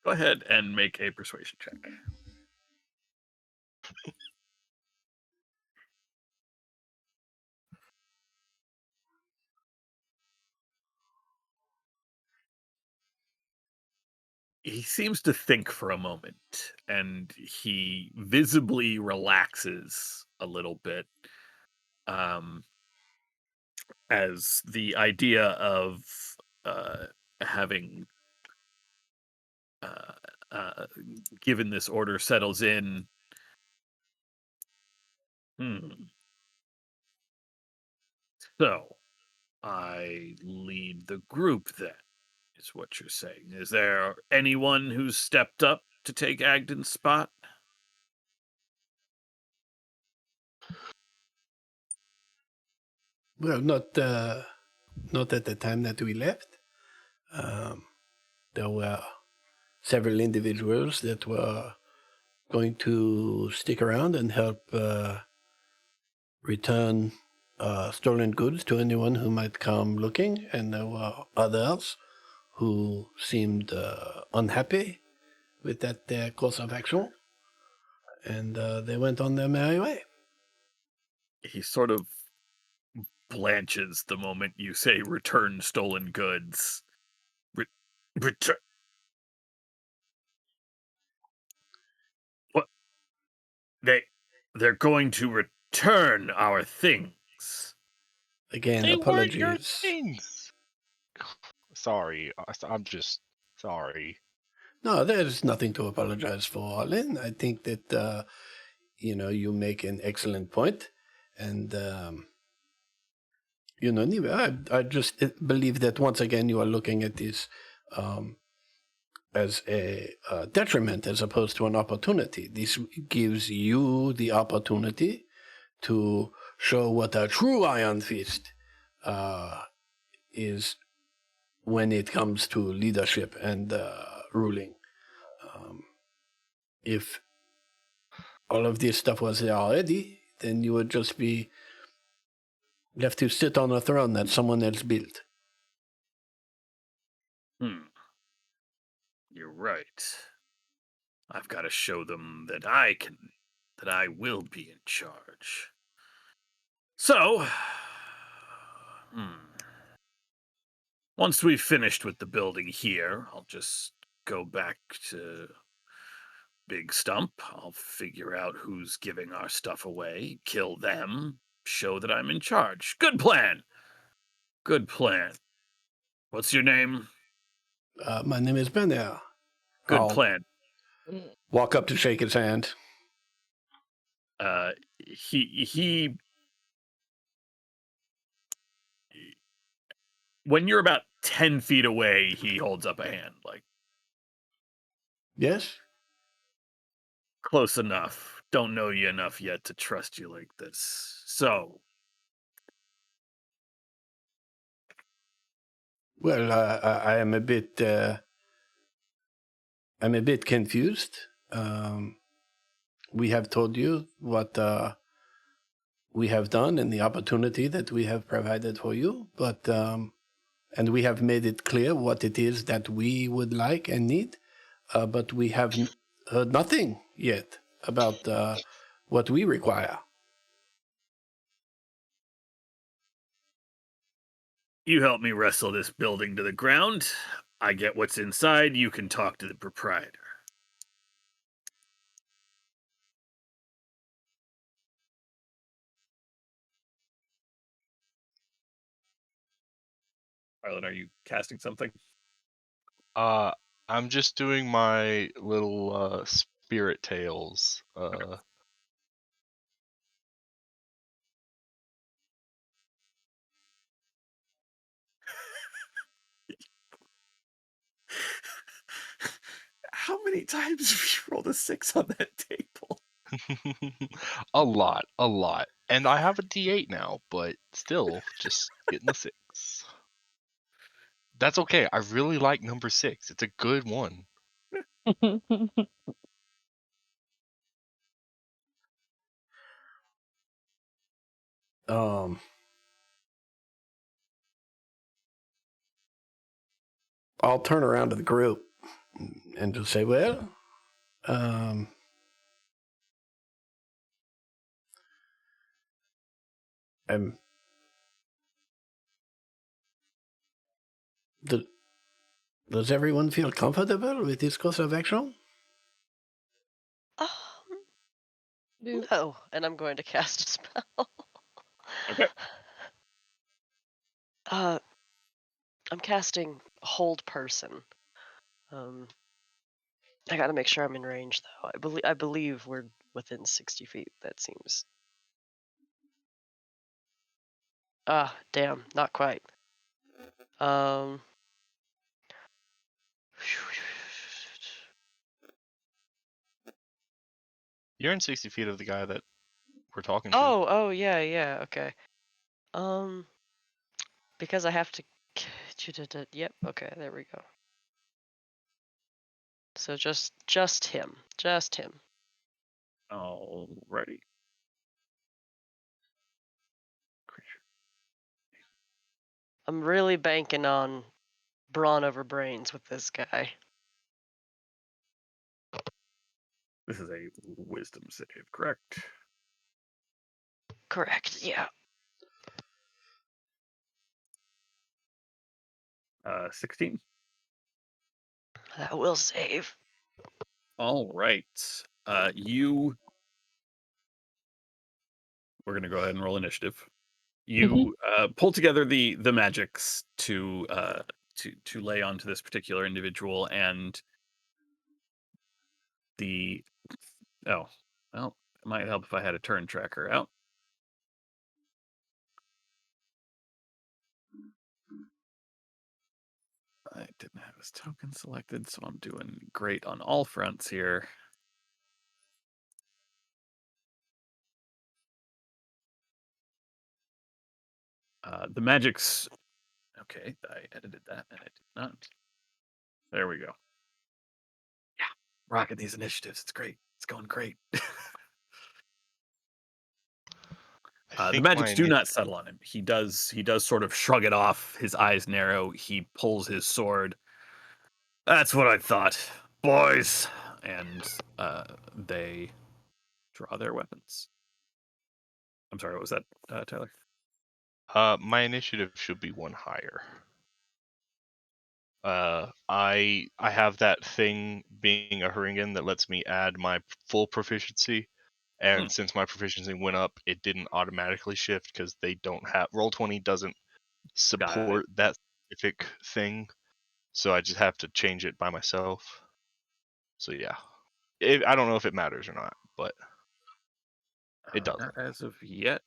Speaker 1: Go ahead and make a persuasion check. He seems to think for a moment, and he visibly relaxes a little bit, um, as the idea of uh, having uh, uh, given this order settles in. Hmm. So I lead the group then, is what you're saying. Is there anyone who's stepped up to take Agden's spot?
Speaker 5: Well, not at the time that we left. Um, there were several individuals that were going to stick around and help return stolen goods to anyone who might come looking, and there were others who seemed unhappy with that course of action, and they went on their merry way.
Speaker 1: He sort of blanches the moment you say return stolen goods. Re- return. What? They they're going to return our things.
Speaker 5: Again,
Speaker 2: They weren't your
Speaker 5: apologies.
Speaker 2: things. Sorry, I'm just sorry.
Speaker 5: No, there's nothing to apologize for, Arlen. I think that you make an excellent point, and anyway, I just believe that once again you are looking at this um, as a detriment as opposed to an opportunity. This gives you the opportunity to show what a true Iron Fist is when it comes to leadership and ruling. Um, if all of this stuff was there already, then you would just be left to sit on a throne that someone else built.
Speaker 1: Hmm. You're right. I've got to show them that I will be in charge. So, hmm. Once we've finished with the building here, I'll just go back to Big Stump. I'll figure out who's giving our stuff away, kill them, show that I'm in charge. Good plan. Good plan. What's your name?
Speaker 5: My name is Ben.
Speaker 1: Good
Speaker 5: I'll
Speaker 1: plan.
Speaker 5: walk up to shake his hand.
Speaker 1: Uh, he. When you're about 10 feet away, he holds up a hand, like
Speaker 5: Yes?
Speaker 1: close enough. Don't know you enough yet to trust you like this. So,
Speaker 5: Well, I'm a bit confused. We have told you what we have done and the opportunity that we have provided for you, but and we have made it clear what it is that we would like and need, but we have heard nothing yet about what we require.
Speaker 1: you help me wrestle this building to the ground. I get what's inside. You can talk to the proprietor. Arlen, are you casting something?
Speaker 2: Uh, I'm just doing my little spirit tales.
Speaker 1: How many times have you rolled a 6 on that table?
Speaker 2: A lot, a lot. And I have a D8 now, but still, just getting a 6. That's okay. I really like number 6. It's a good one.
Speaker 5: Um, I'll turn around to the group and just say, well, um, I'm, do, does everyone feel comfortable with this course of action?
Speaker 4: Um,
Speaker 3: Nope.
Speaker 4: no, and I'm going to cast a spell.
Speaker 1: Okay.
Speaker 4: Uh, I'm casting Hold Person. Um, I got to make sure I'm in range though. I believe we're within 60 feet. That seems. Ah, damn, not quite. Um.
Speaker 2: You're in 60 feet of the guy that we're talking to.
Speaker 4: Oh, yeah, yeah, okay. Um, because I have to. Yep, okay, there we go. So just him, just him.
Speaker 1: Alrighty. Creature.
Speaker 4: I'm really banking on brawn over brains with this guy.
Speaker 1: This is a wisdom save, correct?
Speaker 4: Correct, yeah.
Speaker 1: 16.
Speaker 4: That will save.
Speaker 1: All right. We're gonna go ahead and roll initiative. You pull together the magics to lay onto this particular individual, and the oh well, Might help if I had a turn tracker out. I didn't have his token selected, so I'm doing great on all fronts here. The magic's okay. I edited that, and I did not. There we go. Yeah, rocking these initiatives. It's great. It's going great.
Speaker 2: I
Speaker 1: The
Speaker 2: think my
Speaker 1: magics do
Speaker 2: initiative.
Speaker 1: not settle on him. He does sort of shrug it off. His eyes narrow. He pulls his sword. That's what I thought, boys. And they draw their weapons. I'm sorry. What was that, Tyler?
Speaker 2: My initiative should be one higher. I have that thing being a Haringan that lets me add my full proficiency,
Speaker 1: Hmm,
Speaker 2: and since my proficiency went up, it didn't automatically shift because they don't have Roll20 doesn't
Speaker 1: got it.
Speaker 2: support that specific thing, so I just have to change it by myself. So yeah, I don't know if it matters or not, but it doesn't.
Speaker 1: Not as of yet.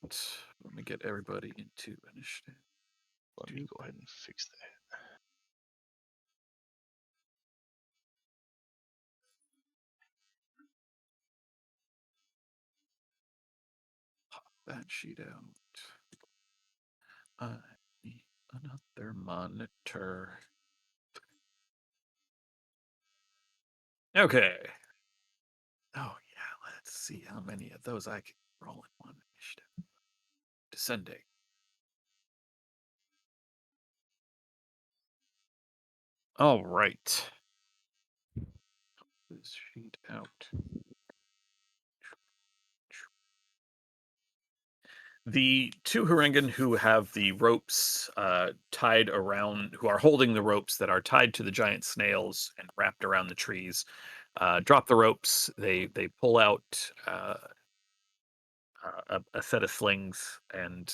Speaker 1: Let me get everybody into initiative.
Speaker 2: Let me go ahead and fix that.
Speaker 1: That sheet out. I need another monitor. Okay. Oh yeah, let's see how many of those I can roll in one initiative. Descending. All right. This sheet out. The two Harengan who have the ropes tied around, who are holding the ropes that are tied to the giant snails and wrapped around the trees, drop the ropes. They pull out a set of slings and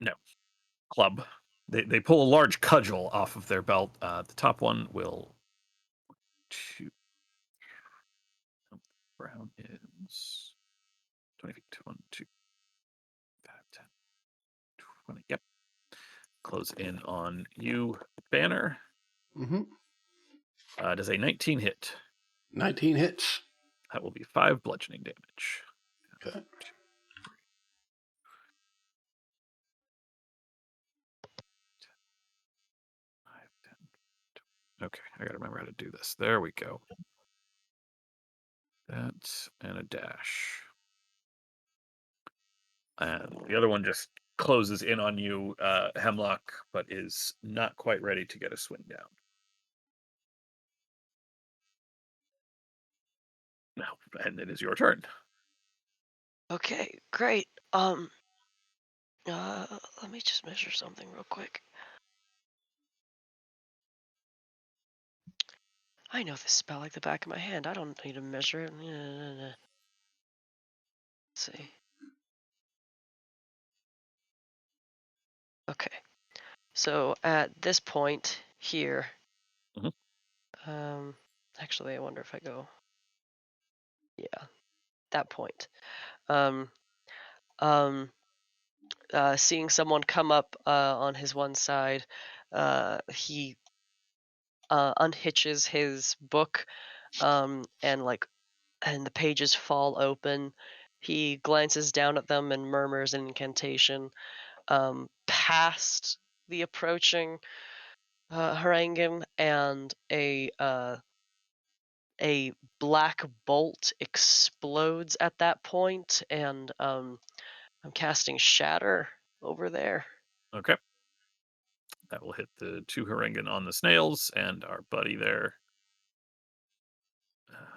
Speaker 1: no club. They pull a large cudgel off of their belt. The top one will shoot. Brown is 20 feet. 1, 2, 5, 10, 20. Yep. Close in on you, Banner.
Speaker 5: Mm-hmm.
Speaker 1: Does a 19 hit?
Speaker 5: 19 hits.
Speaker 1: That will be 5 bludgeoning damage.
Speaker 5: Okay.
Speaker 1: 5, 10. Okay, I gotta remember how to do this. There we go. That and a dash. And the other one just closes in on you, Hemlock, but is not quite ready to get a swing down. Now, and it is your turn.
Speaker 4: Okay, great. Let me just measure something real quick. I know this spell like the back of my hand. I don't need to measure it. Let's see. Okay. So at this point here,
Speaker 1: Mhm.
Speaker 4: actually, I wonder if I go, yeah, that point. Um, um, Seeing someone come up on his one side, he unhitches his book, and and the pages fall open. He glances down at them and murmurs an incantation. Past the approaching Harangun, and a black bolt explodes at that point, and I'm casting Shatter over there.
Speaker 1: Okay. That will hit the 2 Harengan on the snails and our buddy there.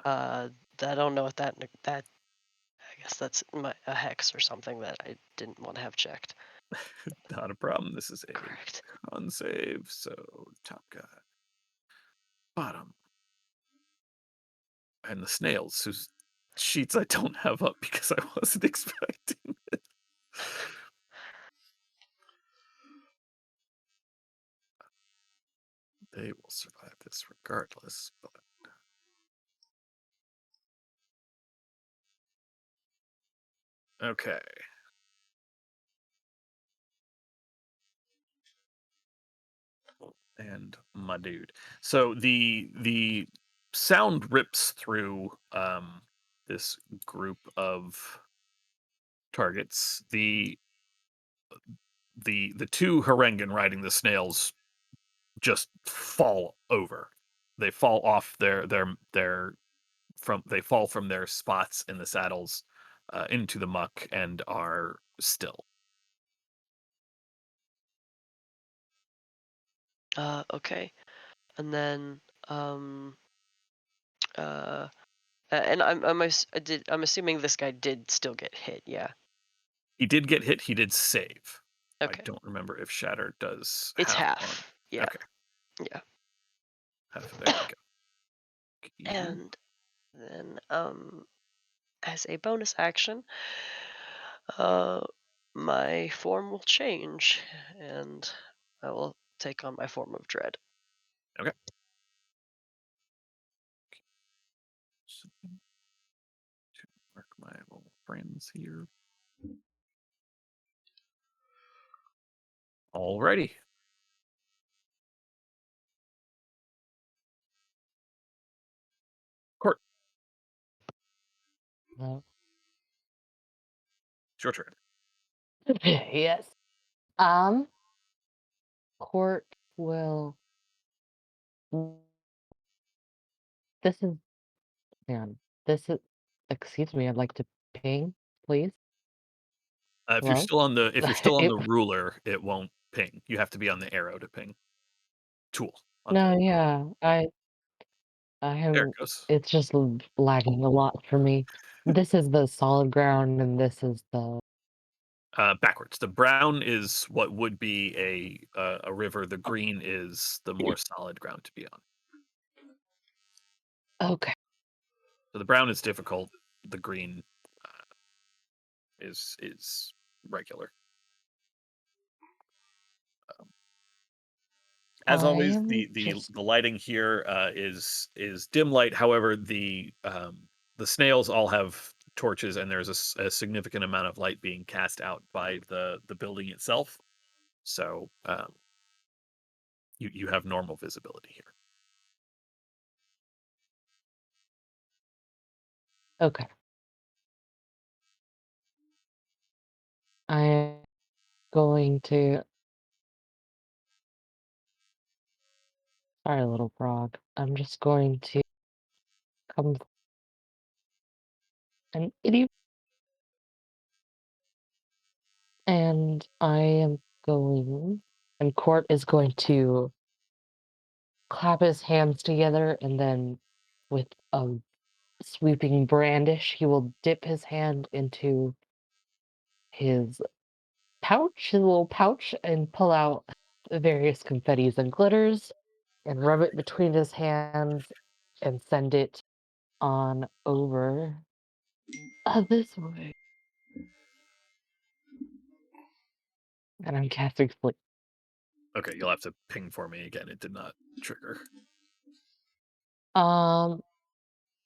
Speaker 4: Uh, I don't know what that. I guess that's a hex or something that I didn't want to have checked.
Speaker 1: Not a problem. This is a
Speaker 4: Correct.
Speaker 1: con save, so top guy. Bottom. And the snails, whose sheets I don't have up because I wasn't expecting it. They will survive this regardless, but Okay. And my dude. So the sound rips through this group of targets. The two Harengan riding the snails just fall over. They fall off their from they fall from their spots in the saddles into the muck and are still.
Speaker 4: Okay. And then uh and I'm assuming this guy did still get hit. Yeah.
Speaker 1: He did get hit. He did save. I
Speaker 4: Okay.
Speaker 1: don't remember if Shatter does
Speaker 4: It's
Speaker 1: half on.
Speaker 4: half. Yeah.
Speaker 1: Okay,
Speaker 4: Yeah.
Speaker 1: half. There we go. Easy.
Speaker 4: And then as a bonus action, uh my form will change and I will take on my form of dread.
Speaker 1: Okay. Something to mark my little friends here. Alrighty. Court,
Speaker 3: No.
Speaker 1: it's your turn.
Speaker 3: Yes. Um, Court will. This is. Man, this is. Excuse me. I'd like to ping, please.
Speaker 1: If you're
Speaker 3: Hello.
Speaker 1: still on
Speaker 3: It,
Speaker 1: the ruler, it won't ping. You have to be on the arrow to ping. Tool on the
Speaker 3: no,
Speaker 1: ruler.
Speaker 3: yeah. I
Speaker 1: There it
Speaker 3: am.
Speaker 1: goes.
Speaker 3: It's just lagging a lot for me. This is the solid ground, and this is the.
Speaker 1: Backwards. The brown is what would be a river. The green is the more solid ground to be on.
Speaker 3: Okay.
Speaker 1: So the brown is difficult. The green is regular. Um, as
Speaker 3: I
Speaker 1: always,
Speaker 3: am
Speaker 1: the
Speaker 3: just.
Speaker 1: lighting here is dim light. However, the snails all have torches, and there's a significant amount of light being cast out by the building itself. So you have normal visibility here.
Speaker 3: Okay. I am going to. Sorry, little frog. I'm just going to come an idiot, and I am going. And Court is going to clap his hands together, and then with a sweeping brandish, he will dip his hand into his pouch, his little pouch, and pull out various confettis and glitters and rub it between his hands and send it on over this way. And I'm casting sleep.
Speaker 1: Okay, you'll have to ping for me again. It did not trigger.
Speaker 3: Um,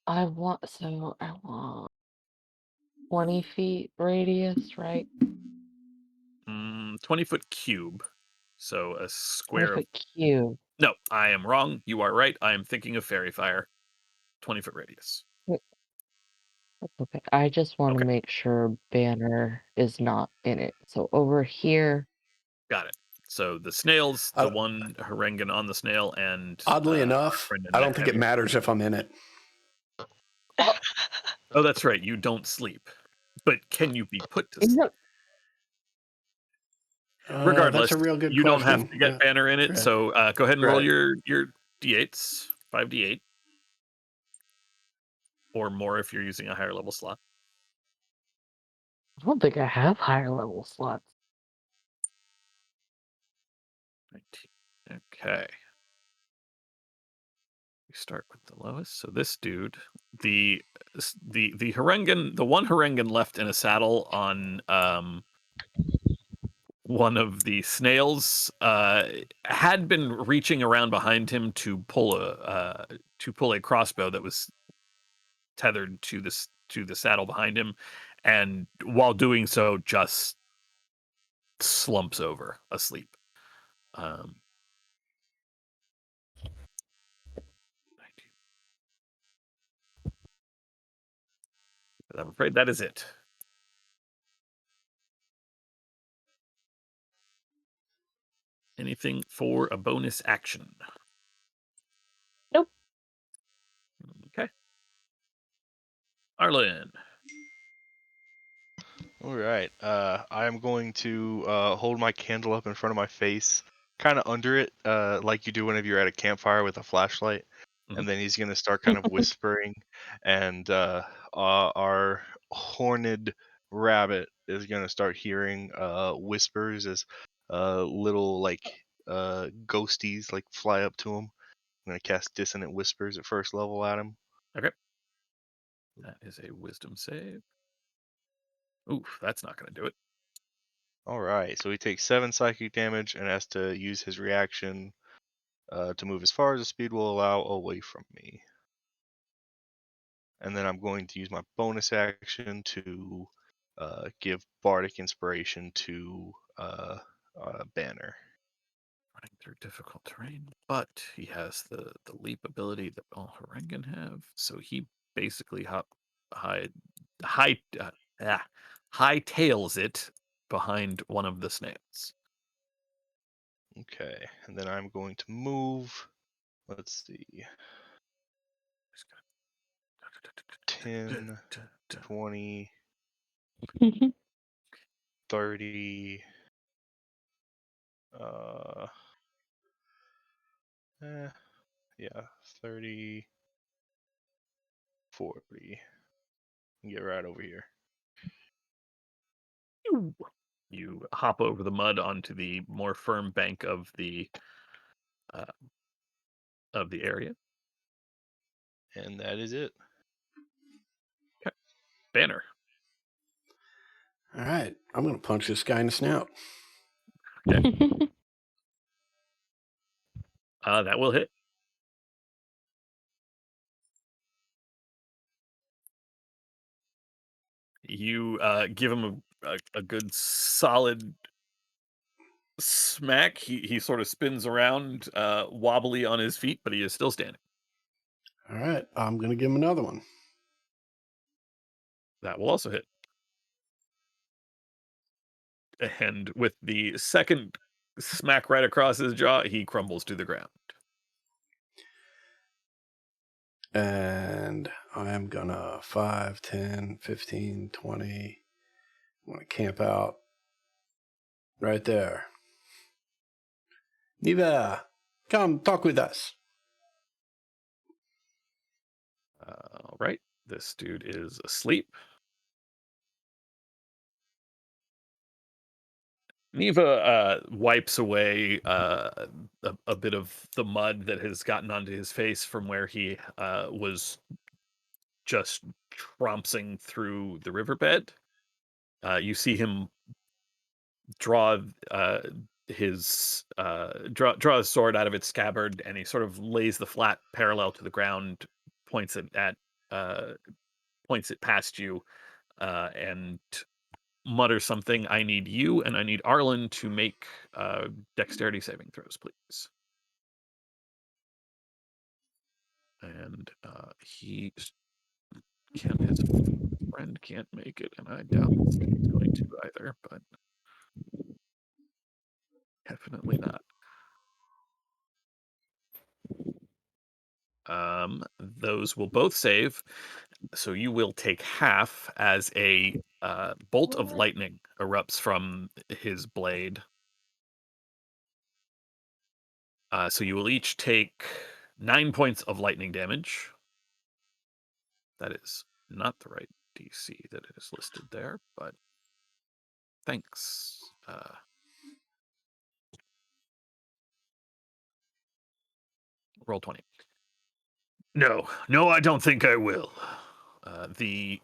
Speaker 3: I want 20 feet radius, right?
Speaker 1: 20-foot cube. So a
Speaker 3: 20
Speaker 1: square of.
Speaker 3: foot cube.
Speaker 1: No, I am wrong. You are right. I am thinking of fairy fire. 20-foot radius.
Speaker 3: Wait, that's okay. I just want to
Speaker 1: Okay,
Speaker 3: make sure banner is not in it. So over here,
Speaker 1: got it. So the snails, the
Speaker 5: Uh,
Speaker 1: one Harengan on the snail, and
Speaker 5: Oddly
Speaker 1: our
Speaker 5: enough,
Speaker 1: friend in
Speaker 5: I
Speaker 1: the
Speaker 5: don't think it
Speaker 1: heavy.
Speaker 5: matters if I'm in it.
Speaker 3: oh,
Speaker 1: Oh, that's right. You don't sleep, but can you be put to
Speaker 3: you
Speaker 1: sleep?
Speaker 3: know,
Speaker 5: That's
Speaker 1: Regardless,
Speaker 5: a real good
Speaker 1: you don't have
Speaker 5: question.
Speaker 1: to get
Speaker 5: Yeah.
Speaker 1: banner in it.
Speaker 5: Right.
Speaker 1: So go ahead and roll
Speaker 5: Right.
Speaker 1: your d8s, 5d8 or more if you're using a higher level slot.
Speaker 3: I don't think I have higher level slots.
Speaker 1: 19. Okay. We start with the lowest. So this dude, the Harengan, the one Harengan left in a saddle on one of the snails had been reaching around behind him to pull a crossbow that was tethered to the saddle behind him, and while doing so, just slumps over asleep. Um, 19. But I'm afraid that is it. Anything for a bonus action?
Speaker 3: Nope.
Speaker 1: Okay. Arlen.
Speaker 2: All right. I am going to hold my candle up in front of my face, kind of under it, like you do whenever you're at a campfire with a flashlight.
Speaker 1: Mhm.
Speaker 2: And then he's going to start kind of whispering, and our horned rabbit is going to start hearing whispers as little like ghosties like fly up to him. I'm going to cast dissonant whispers at first level at him.
Speaker 1: Okay. That is a wisdom save. Oof, that's not going to do it.
Speaker 2: All right, so he takes 7 psychic damage and has to use his reaction to move as far as the speed will allow away from me. And then I'm going to use my bonus action to give Bardic Inspiration to Banner.
Speaker 1: Running through difficult terrain, but he has the leap ability that all Harengan have, so he basically high high high tails it behind one of the snails.
Speaker 2: Okay, and then I'm going to move. Let's see, 10, 20, 30. Uh, yeah, 30, 40. Get right over here.
Speaker 1: You hop over the mud onto the more firm bank uh, of the area.
Speaker 2: And that is it.
Speaker 1: Okay. Banner.
Speaker 5: All right, I'm going to punch this guy in the snout.
Speaker 1: That will hit. You give him a good solid smack. He sort of spins around, wobbly on his feet, but he is still standing.
Speaker 5: All right, I'm going to give him another one.
Speaker 1: That will also hit. And with the second smack right across his jaw, he crumbles to the ground.
Speaker 5: And I am going to 5, 10, 15, 20. I'm going to camp out right there. Niva, come talk with us.
Speaker 1: All right. This dude is asleep. Neva wipes away a bit of the mud that has gotten onto his face from where he was just trompsing through the riverbed. You see him draw draw his sword out of its scabbard, and he sort of lays the flat parallel to the ground, points it at points it past you, and mutters something. I need you and I need Arlen to make dexterity saving throws, please. And his friend can't make it, and I doubt he's going to either, but definitely not. Those will both save, so you will take half as a bolt of lightning erupts from his blade. So you will each take 9 points of lightning damage. That is not the right DC that is listed there, but thanks. Roll 20. No, I don't think I will. The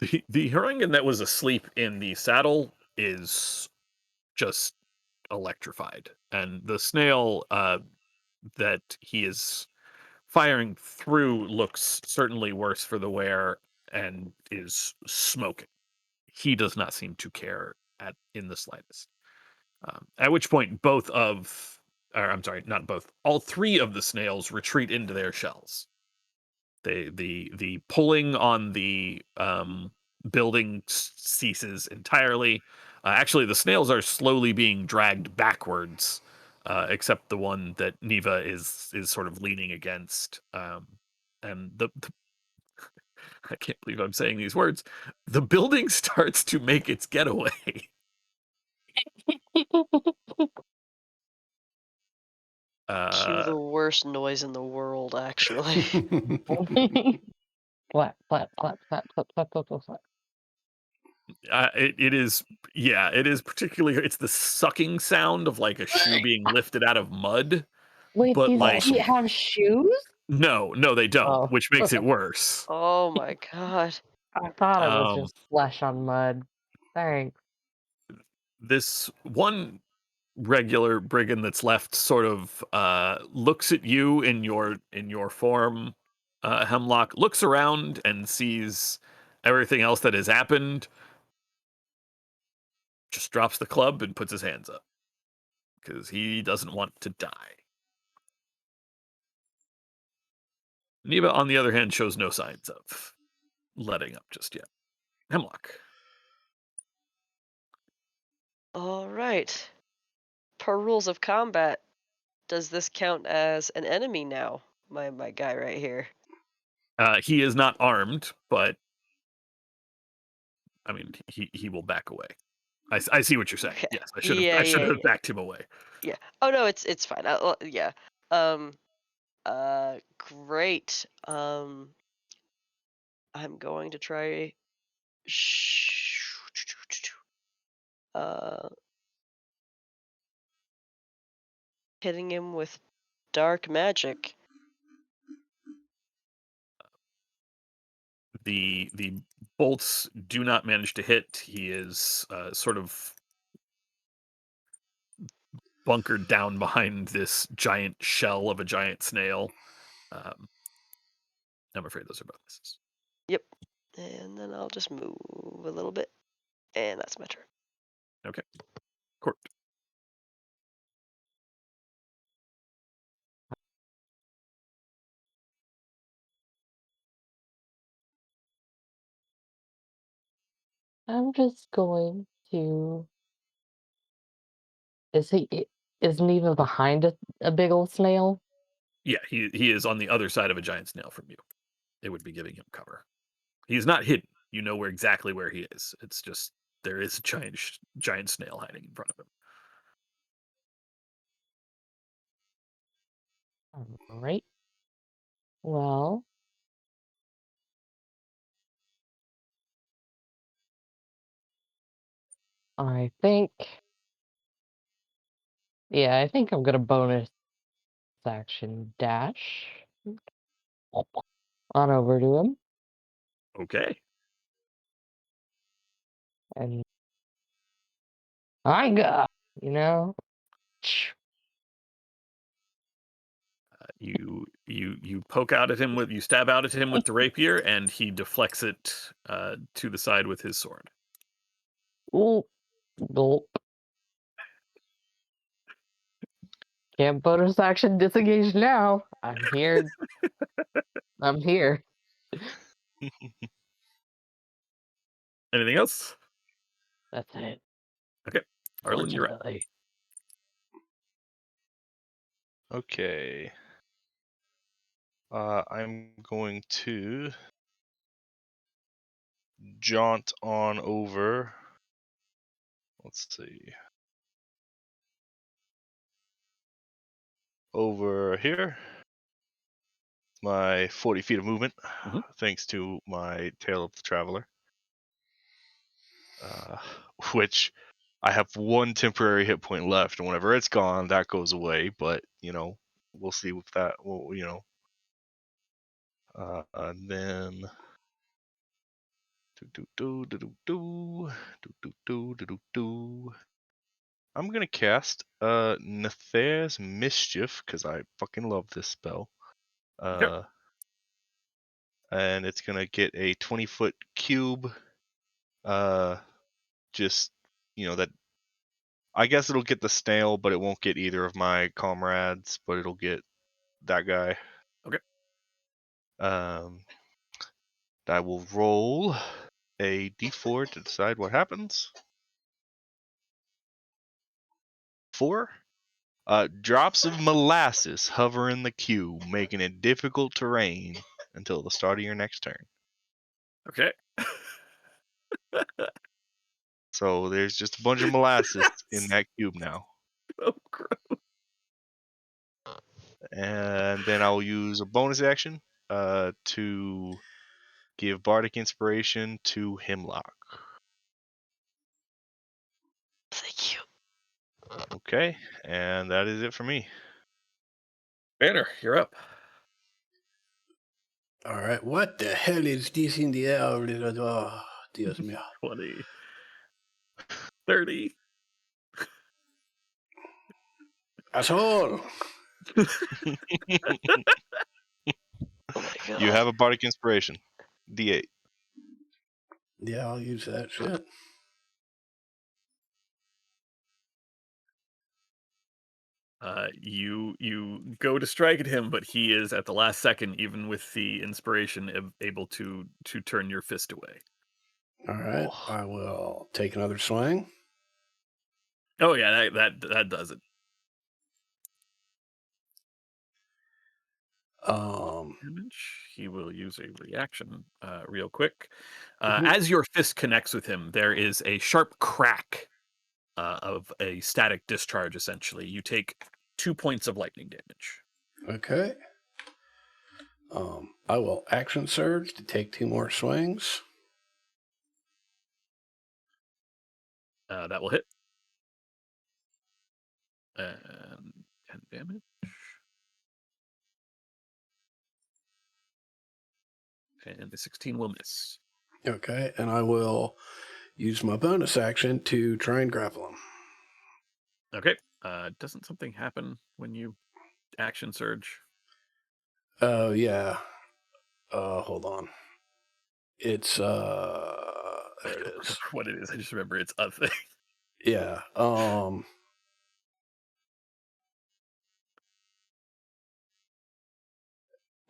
Speaker 1: Harangan that was asleep in the saddle is just electrified, and the snail that he is firing through looks certainly worse for the wear, and is smoking. He does not seem to care in the slightest. At which point, or I'm sorry, not both, all three of the snails retreat into their shells. The pulling on the building ceases entirely. Actually, the snails are slowly being dragged backwards, except the one that Neva is sort of leaning against. And the I can't believe I'm saying these words. The building starts to make its getaway.
Speaker 4: Cue
Speaker 1: Uh,
Speaker 4: the worst noise in the world, actually.
Speaker 3: Clap, clap, clap, clap, clap, clap, clap, clap, clap.
Speaker 1: it is, yeah, it is particularly. It's the sucking sound of like a shoe being lifted out of mud,
Speaker 3: Wait,
Speaker 1: but
Speaker 3: these
Speaker 1: like
Speaker 3: feet have shoes?
Speaker 1: no, they don't,
Speaker 3: Oh,
Speaker 1: which makes it worse.
Speaker 4: Oh my god.
Speaker 3: I thought it was
Speaker 1: Um,
Speaker 3: just flesh on mud. Thanks.
Speaker 1: this one regular brigand that's left sort of looks at you in your form, Hemlock, looks around and sees everything else that has happened, just drops the club and puts his hands up because he doesn't want to die. Neva, on the other hand, shows no signs of letting up just yet. Hemlock.
Speaker 4: All right. Per rules of combat, does this count as an enemy now? My guy right here.
Speaker 1: He is not armed, but I mean, he will back away. I see what you're saying.
Speaker 4: Okay.
Speaker 1: Yes,
Speaker 4: Yeah,
Speaker 1: I should
Speaker 4: yeah,
Speaker 1: have
Speaker 4: yeah.
Speaker 1: backed him away.
Speaker 4: Yeah. Oh no, it's fine. Yeah. Um. Great. I'm going to try. Uh, hitting him with dark magic.
Speaker 1: The bolts do not manage to hit. He is sort of bunkered down behind this giant shell of a giant snail. Um, I'm afraid those are both misses.
Speaker 4: Yep. And then I'll just move a little bit, and that's my turn.
Speaker 1: Okay, Court.
Speaker 3: I'm just going to. Is he? Isn't even behind a big old snail?
Speaker 1: Yeah, he is on the other side of a giant snail from you. It would be giving him cover. He's not hidden. You know exactly where he is. It's just there is a giant snail hiding in front of him.
Speaker 3: All right. Well, I think. Yeah, I think I'm gonna bonus action dash on over to him
Speaker 1: Okay.
Speaker 3: and I got, you know.
Speaker 1: You poke out at him with you stab out at him with the rapier, and he deflects it to the side with his sword.
Speaker 3: Ooh, gulp. Can't bonus action disengage now. I'm here. I'm here.
Speaker 1: Anything else?
Speaker 3: That's it.
Speaker 1: Okay, Arlen, you're up.
Speaker 3: Fortunately.
Speaker 2: Okay. I'm going to jaunt on over. Let's see. Over here. My 40 feet of movement,
Speaker 1: Mhm.
Speaker 2: thanks to my Tail of the Traveler. Which I have one temporary hit point left, and whenever it's gone, that goes away. But we'll see with that. And then I'm gonna cast Nether's Mischief because I fucking love this spell.
Speaker 1: Okay.
Speaker 2: and it's gonna get a 20-foot cube. Uh, just that. I guess it'll get the snail, but it won't get either of my comrades. But it'll get that guy.
Speaker 1: Okay.
Speaker 2: Um, I will roll a d4 to decide what happens. 4. Drops of molasses hover in the cube, making it difficult terrain until the start of your next turn.
Speaker 1: Okay.
Speaker 2: So there's just a bunch of molasses in that cube now.
Speaker 1: Oh, gross.
Speaker 2: And then I'll use a bonus action to give Bardic Inspiration to Hemlock.
Speaker 4: Thank you.
Speaker 2: Okay, and that is it for me.
Speaker 1: Banner, you're up.
Speaker 5: All right. What the hell is this in the air? Oh, Dios mío.
Speaker 1: 20, 30.
Speaker 5: Asshole.
Speaker 4: Oh my god.
Speaker 2: You have a Bardic Inspiration. D8.
Speaker 5: Yeah, I'll use that shit.
Speaker 1: You go to strike at him, but he is at the last second, even with the inspiration, able to turn your fist away.
Speaker 5: All right.
Speaker 2: Oh.
Speaker 5: I will take another swing.
Speaker 1: Oh yeah, that does it. Damage. He will use a reaction real quick. As your fist connects with him, there is a sharp crack of a static discharge. Essentially, you take 2 points of lightning damage.
Speaker 5: Okay. I will action surge to take 2 more swings.
Speaker 1: That will hit. And 10 damage. And the 16 will miss.
Speaker 5: Okay, and I will use my bonus action to try and grapple him.
Speaker 1: Okay. Doesn't something happen when you action surge?
Speaker 5: Oh, yeah. Hold on. It's, there
Speaker 1: I
Speaker 5: it
Speaker 1: don't
Speaker 5: is.
Speaker 1: remember what it is. I just remember it's a thing.
Speaker 5: Yeah.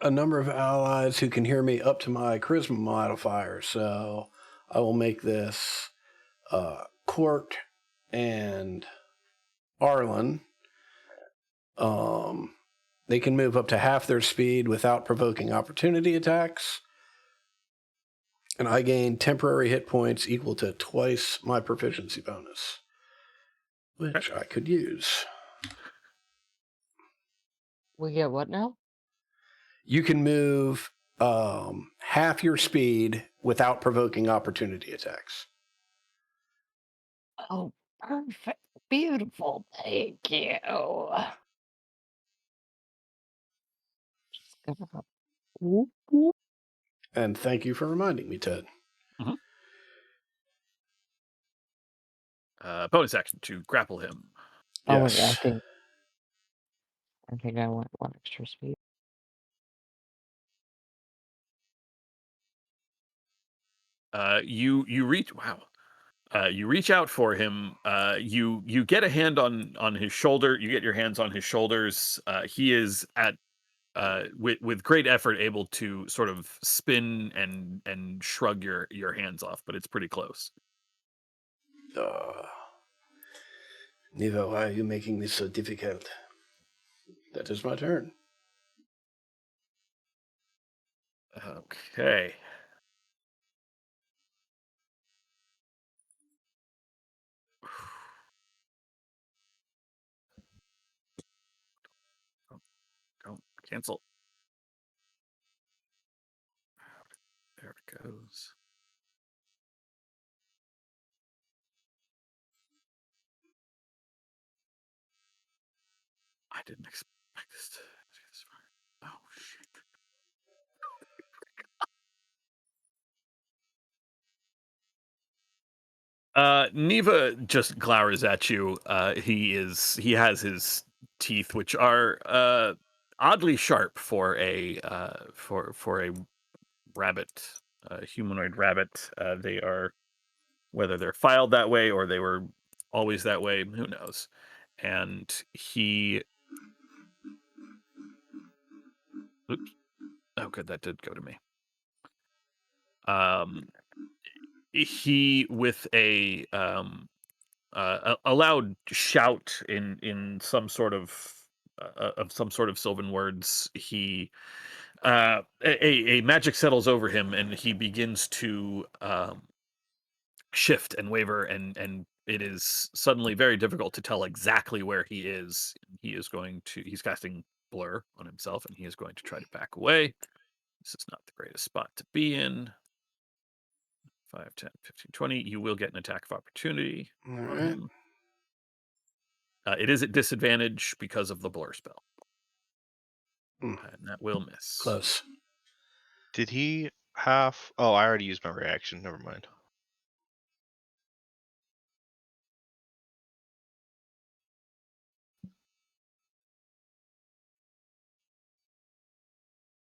Speaker 5: A number of allies who can hear me up to my charisma modifier. So I will make this Court and Arlen. They can move up to half their speed without provoking opportunity attacks. And I gain temporary hit points equal to twice my proficiency bonus, which I could use.
Speaker 3: We get what now?
Speaker 5: You can move half your speed without provoking opportunity attacks.
Speaker 3: Oh, perfect. Beautiful. Thank you. Just gonna... Whoop, whoop.
Speaker 5: And thank you for reminding me, Ted.
Speaker 1: Mhm. Bonus action to grapple him.
Speaker 3: Oh, wait,
Speaker 5: Yes.
Speaker 3: I think I want 1 extra speed.
Speaker 1: You reach. Wow. You reach out for him. You get a hand on his shoulder. You get your hands on his shoulders. He is at with great effort able to sort of spin and shrug your hands off, but it's pretty close.
Speaker 5: Neva, why are you making this so difficult? That is my turn.
Speaker 1: Okay. Don't cancel. There it goes. I didn't expect this to be this far. Oh shit. Neva just glowers at you. He has his teeth, which are oddly sharp for a rabbit, humanoid rabbit. They are, whether they're filed that way or they were always that way, who knows? And he, oops, oh, good, that did go to me. He with a loud shout in some sort of sylvan words, he a magic settles over him, and he begins to shift and waver, and it is suddenly very difficult to tell exactly where he is. He's casting blur on himself, and he is going to try to back away. This is not the greatest spot to be in. 5, 10, 15, 20. You will get an attack of opportunity
Speaker 5: All
Speaker 1: on
Speaker 5: right.
Speaker 1: him. It is at disadvantage because of the blur spell,
Speaker 5: Mm,
Speaker 1: and that will miss.
Speaker 5: close.
Speaker 2: Did he have? Oh, I already used my reaction. Never mind.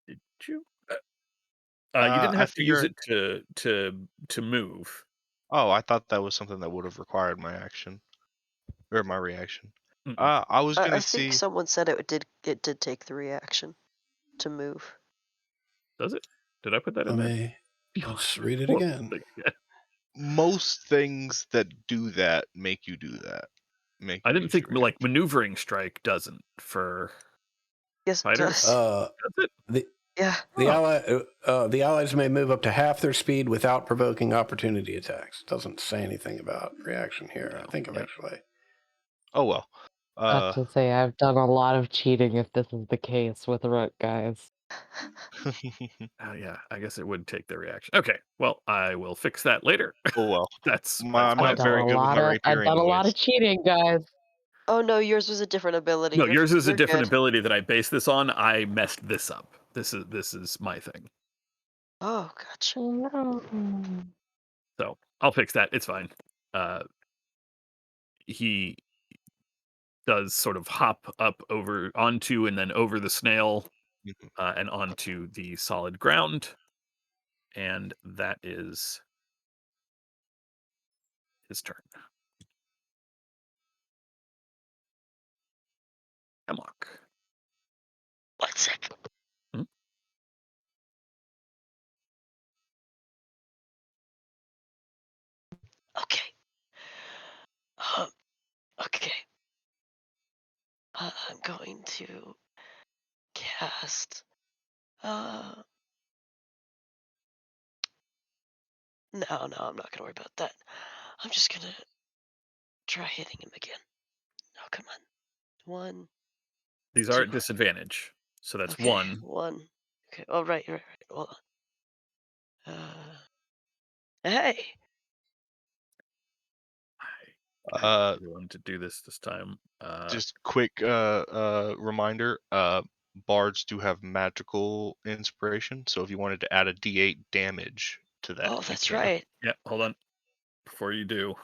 Speaker 1: Did you? You didn't
Speaker 2: I
Speaker 1: have to use
Speaker 2: figured.
Speaker 1: it to move.
Speaker 2: Oh, I thought that was something that would have required my action or my reaction.
Speaker 1: Mm-mm.
Speaker 2: I was
Speaker 4: I
Speaker 2: gonna
Speaker 4: think
Speaker 2: see.
Speaker 4: someone said it did take the reaction to move.
Speaker 1: Does it? Did I put that in
Speaker 5: Let
Speaker 1: there?
Speaker 5: me let's read it
Speaker 1: Horrible
Speaker 5: again.
Speaker 1: thing. Yeah.
Speaker 2: Most things that do that make you do that. Make
Speaker 1: I
Speaker 2: you
Speaker 1: didn't
Speaker 2: use
Speaker 1: think
Speaker 2: your
Speaker 1: like
Speaker 2: reaction.
Speaker 1: maneuvering strike doesn't for
Speaker 4: Yes, it
Speaker 1: fighters.
Speaker 4: does.
Speaker 1: Does it?
Speaker 5: The
Speaker 4: Yeah.
Speaker 1: Oh,
Speaker 5: the allies may move up to half their speed without provoking opportunity attacks. Doesn't say anything about reaction here. I
Speaker 1: no.
Speaker 5: think
Speaker 1: Yep.
Speaker 5: eventually.
Speaker 2: Oh well.
Speaker 3: I have to say, I've done a lot of cheating if this is the case with Rook, guys.
Speaker 1: Yeah. I guess it would take the reaction. Okay. Well, I will fix that later.
Speaker 2: Oh well.
Speaker 1: That's
Speaker 2: I'm
Speaker 1: my
Speaker 3: I've
Speaker 2: not
Speaker 3: done
Speaker 1: fault.
Speaker 2: very
Speaker 3: a
Speaker 2: good with
Speaker 3: lot
Speaker 2: my
Speaker 3: of I've
Speaker 2: Rayperian
Speaker 3: done a lot of
Speaker 2: voice.
Speaker 3: cheating, guys.
Speaker 4: Oh no, yours was a different ability.
Speaker 1: No, yours is a
Speaker 4: You're
Speaker 1: different
Speaker 4: good.
Speaker 1: ability that I base this on. I messed this up. This is my thing.
Speaker 4: Oh, gotcha.
Speaker 3: Oh, no.
Speaker 1: So I'll fix that. It's fine. He does sort of hop up over onto and then over the snail
Speaker 2: Mhm.
Speaker 1: and onto the solid ground, and that is his turn. Hemlock.
Speaker 4: 1 second.
Speaker 1: Mhm.
Speaker 4: Okay. Okay. I'm going to cast. Uh, no, I'm not gonna worry about that. I'm just gonna try hitting him again. Oh, come on. 1,
Speaker 1: These are
Speaker 4: 2.
Speaker 1: at disadvantage, so that's
Speaker 4: Okay,
Speaker 1: one.
Speaker 4: 1. Okay. Oh, right. Hold on. Hey.
Speaker 1: I kind of
Speaker 2: Uh,
Speaker 1: really wanted to do this time.
Speaker 2: just quick reminder. Bards do have magical inspiration, so if you wanted to add a D8 damage to that,
Speaker 4: Oh,
Speaker 2: you
Speaker 4: that's
Speaker 2: can.
Speaker 4: right.
Speaker 1: Yeah, hold on. Before you do,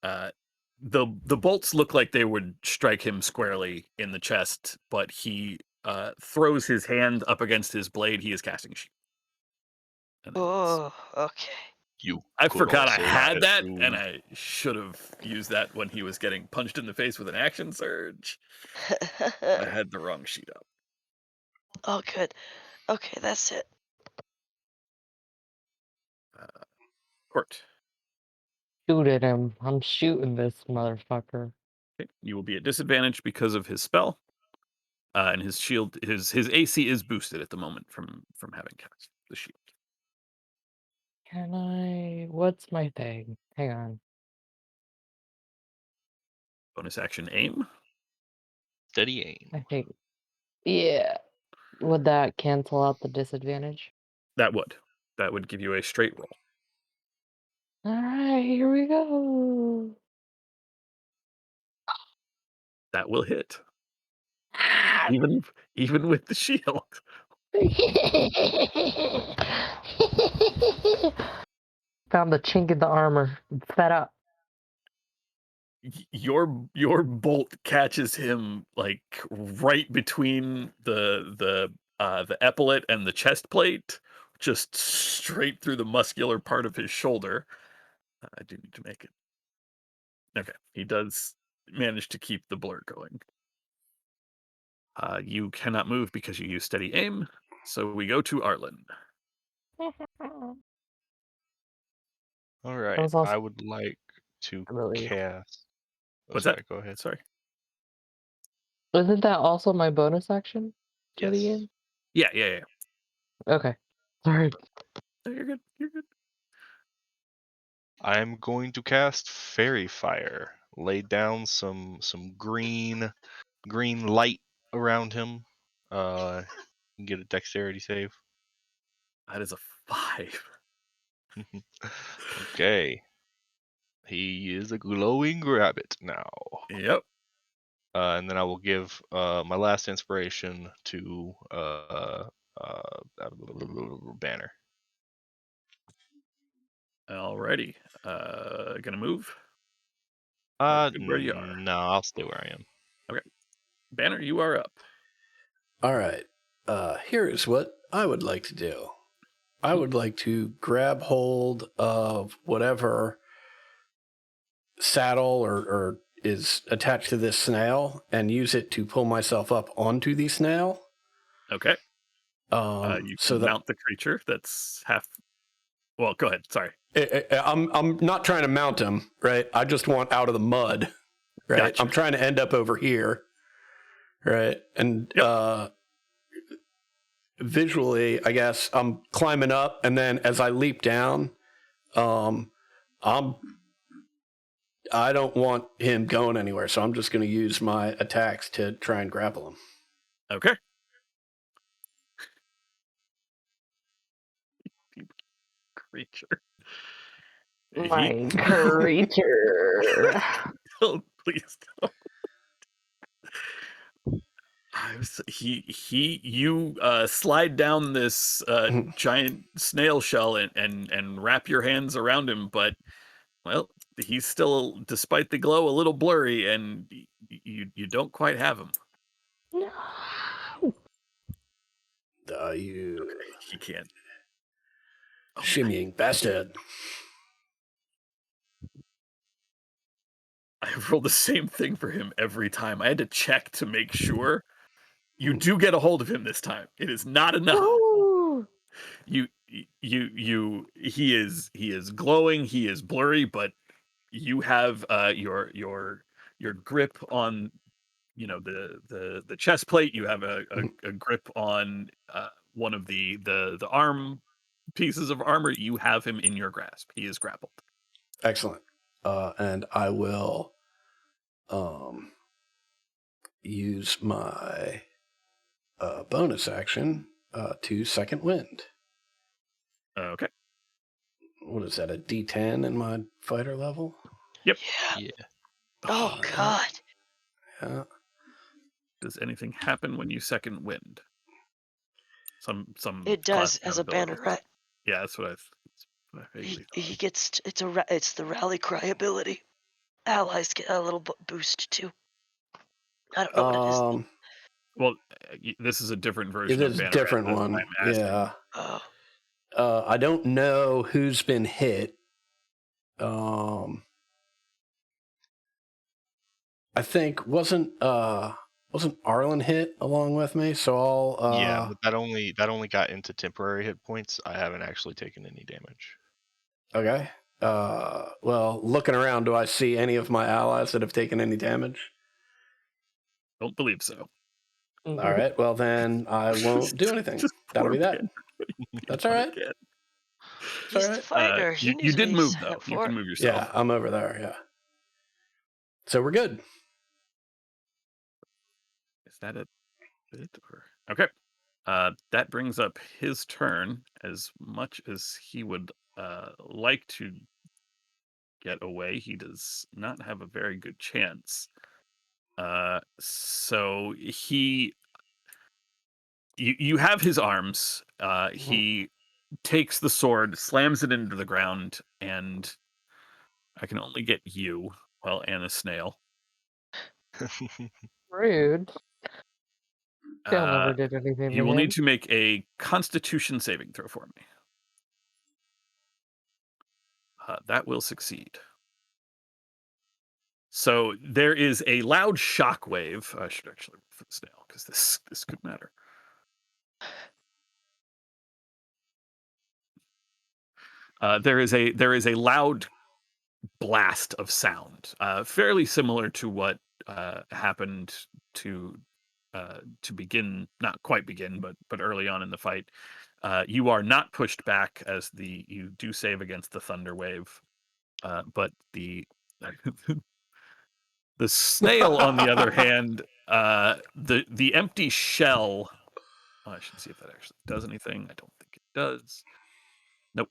Speaker 1: uh, the bolts look like they would strike him squarely in the chest, but he throws his hand up against his blade. He is casting shield, and it's.
Speaker 4: Oh, okay.
Speaker 2: You
Speaker 1: I
Speaker 2: could
Speaker 1: forgot I
Speaker 2: also
Speaker 1: had that, and
Speaker 2: assume.
Speaker 1: I should have used that when he was getting punched in the face with an action surge. I had the wrong sheet up.
Speaker 4: Oh, good. Okay, that's it.
Speaker 1: Uh, Court.
Speaker 3: Shoot at him. I'm shooting this motherfucker.
Speaker 1: Okay. You will be at disadvantage because of his spell, and his shield. His AC is boosted at the moment from having cast the shield.
Speaker 3: Can I? What's my thing? Hang on.
Speaker 1: Bonus action aim.
Speaker 2: Steady aim.
Speaker 3: I think. Yeah. Would that cancel out the disadvantage?
Speaker 1: That would give you a straight roll.
Speaker 3: All right, here we go.
Speaker 1: That will hit,
Speaker 3: Ah!
Speaker 1: even even with the shield.
Speaker 3: Found the chink in the armor. It's fed up.
Speaker 1: Your bolt catches him like right between the epaulet and the chest plate, just straight through the muscular part of his shoulder. I do need to make it. Okay, he does manage to keep the blur going. You cannot move because you use steady aim. So we go to Arlen.
Speaker 2: All
Speaker 3: I
Speaker 2: right.
Speaker 3: was also
Speaker 2: I would like to
Speaker 3: really.
Speaker 2: cast. Oh,
Speaker 1: What's that?
Speaker 2: sorry. Go ahead.
Speaker 1: Sorry.
Speaker 3: Isn't that also my bonus action to the
Speaker 2: Yes.
Speaker 3: game?
Speaker 1: Yeah, yeah, yeah.
Speaker 3: Okay. Sorry.
Speaker 1: No, you're good. You're good.
Speaker 2: I'm going to cast Fairy Fire. Lay down some green light around him. Get a Dexterity save.
Speaker 1: That is a 5.
Speaker 2: Okay. He is a glowing rabbit now.
Speaker 1: Yep.
Speaker 2: And then I will give my last inspiration to Banner.
Speaker 1: Alrighty. Gonna move. Or good where you are.
Speaker 2: No, I'll stay where I am.
Speaker 1: Okay. Banner, you are up.
Speaker 5: All right. Here is what I would like to do. I would like to grab hold of whatever saddle or is attached to this snail and use it to pull myself up onto the snail.
Speaker 1: Okay. You
Speaker 5: So
Speaker 1: can
Speaker 5: that
Speaker 1: mount the creature that's half. Well, go ahead. Sorry.
Speaker 5: I'm not trying to mount him, right? I just want out of the mud, right?
Speaker 1: Gotcha.
Speaker 5: I'm trying to end up over here, right? And
Speaker 1: Yep.
Speaker 5: Visually, I guess I'm climbing up, and then as I leap down, um, I'm I don't want him going anywhere, so I'm just going to use my attacks to try and grapple him.
Speaker 1: Okay. Creature. He.
Speaker 3: My creature.
Speaker 1: Oh, please don't. You slide down this giant snail shell and wrap your hands around him, but well, he's still, despite the glow, a little blurry, and you don't quite have him.
Speaker 3: No.
Speaker 5: You
Speaker 1: Okay, he can't. Oh man,
Speaker 5: shimmying bastard.
Speaker 1: I roll the same thing for him every time. I had to check to make sure. You do get a hold of him this time. It is not enough.
Speaker 3: Woo!
Speaker 1: He is glowing. He is blurry, but you have your grip on the chest plate. You have a grip on one of the arm pieces of armor. You have him in your grasp. He is grappled.
Speaker 5: Excellent. And I will use my bonus action to second wind.
Speaker 1: Okay.
Speaker 5: What is that, a D10 in my fighter level?
Speaker 1: Yep.
Speaker 4: Yeah.
Speaker 2: Yeah.
Speaker 4: Oh God.
Speaker 5: Yeah.
Speaker 1: Does anything happen when you second wind? Some
Speaker 4: It
Speaker 1: class
Speaker 4: does as a banner,
Speaker 1: abilities.
Speaker 4: right?
Speaker 1: Yeah, that's what I vaguely thought.
Speaker 4: He gets it's the rally cry ability. Allies get a little boost too. I don't know what it is.
Speaker 1: Well, this is a different
Speaker 5: It
Speaker 1: version of
Speaker 5: is a
Speaker 1: Banner.
Speaker 5: different
Speaker 1: That's why
Speaker 5: one.
Speaker 1: I'm asking.
Speaker 5: Yeah.
Speaker 4: Oh,
Speaker 5: I don't know who's been hit. I think wasn't Arlen hit along with me? So
Speaker 2: Yeah,
Speaker 5: I'll
Speaker 2: but that only got into temporary hit points. I haven't actually taken any damage.
Speaker 5: okay. Well, looking around, do I see any of my allies that have taken any damage?
Speaker 1: Don't believe so.
Speaker 5: All right. Well, then I won't do anything.
Speaker 1: Just
Speaker 5: That'll
Speaker 1: poor
Speaker 5: be that.
Speaker 1: Banner putting
Speaker 5: That's
Speaker 1: it
Speaker 5: all
Speaker 1: on
Speaker 5: right.
Speaker 1: again.
Speaker 5: It's all
Speaker 4: he's the
Speaker 5: right.
Speaker 4: fighter. He
Speaker 1: You
Speaker 4: knows what
Speaker 1: did
Speaker 4: he's
Speaker 1: move
Speaker 4: signed
Speaker 1: though.
Speaker 4: up
Speaker 1: You can
Speaker 4: for.
Speaker 1: move yourself.
Speaker 5: Yeah, I'm over there. Yeah. So we're good.
Speaker 1: Is that a bit or okay? That brings up his turn. As much as he would like to get away, he does not have a very good chance. So you have his arms. He takes the sword, slams it into the ground, and I can only get you, well, and a snail.
Speaker 3: Rude. Snail
Speaker 1: Uh,
Speaker 3: never did anything
Speaker 1: he
Speaker 3: to
Speaker 1: will need
Speaker 3: him.
Speaker 1: to make a Constitution saving throw for me. That will succeed. So there is a loud shockwave. I should actually roll for the snail because this could matter. There is a loud blast of sound, fairly similar to what happened to to begin, not quite begin, but early on in the fight. You are not pushed back as you do save against the thunder wave, but the snail, on the other hand, the empty shell. I should see if that actually does anything. I don't think it does. Nope.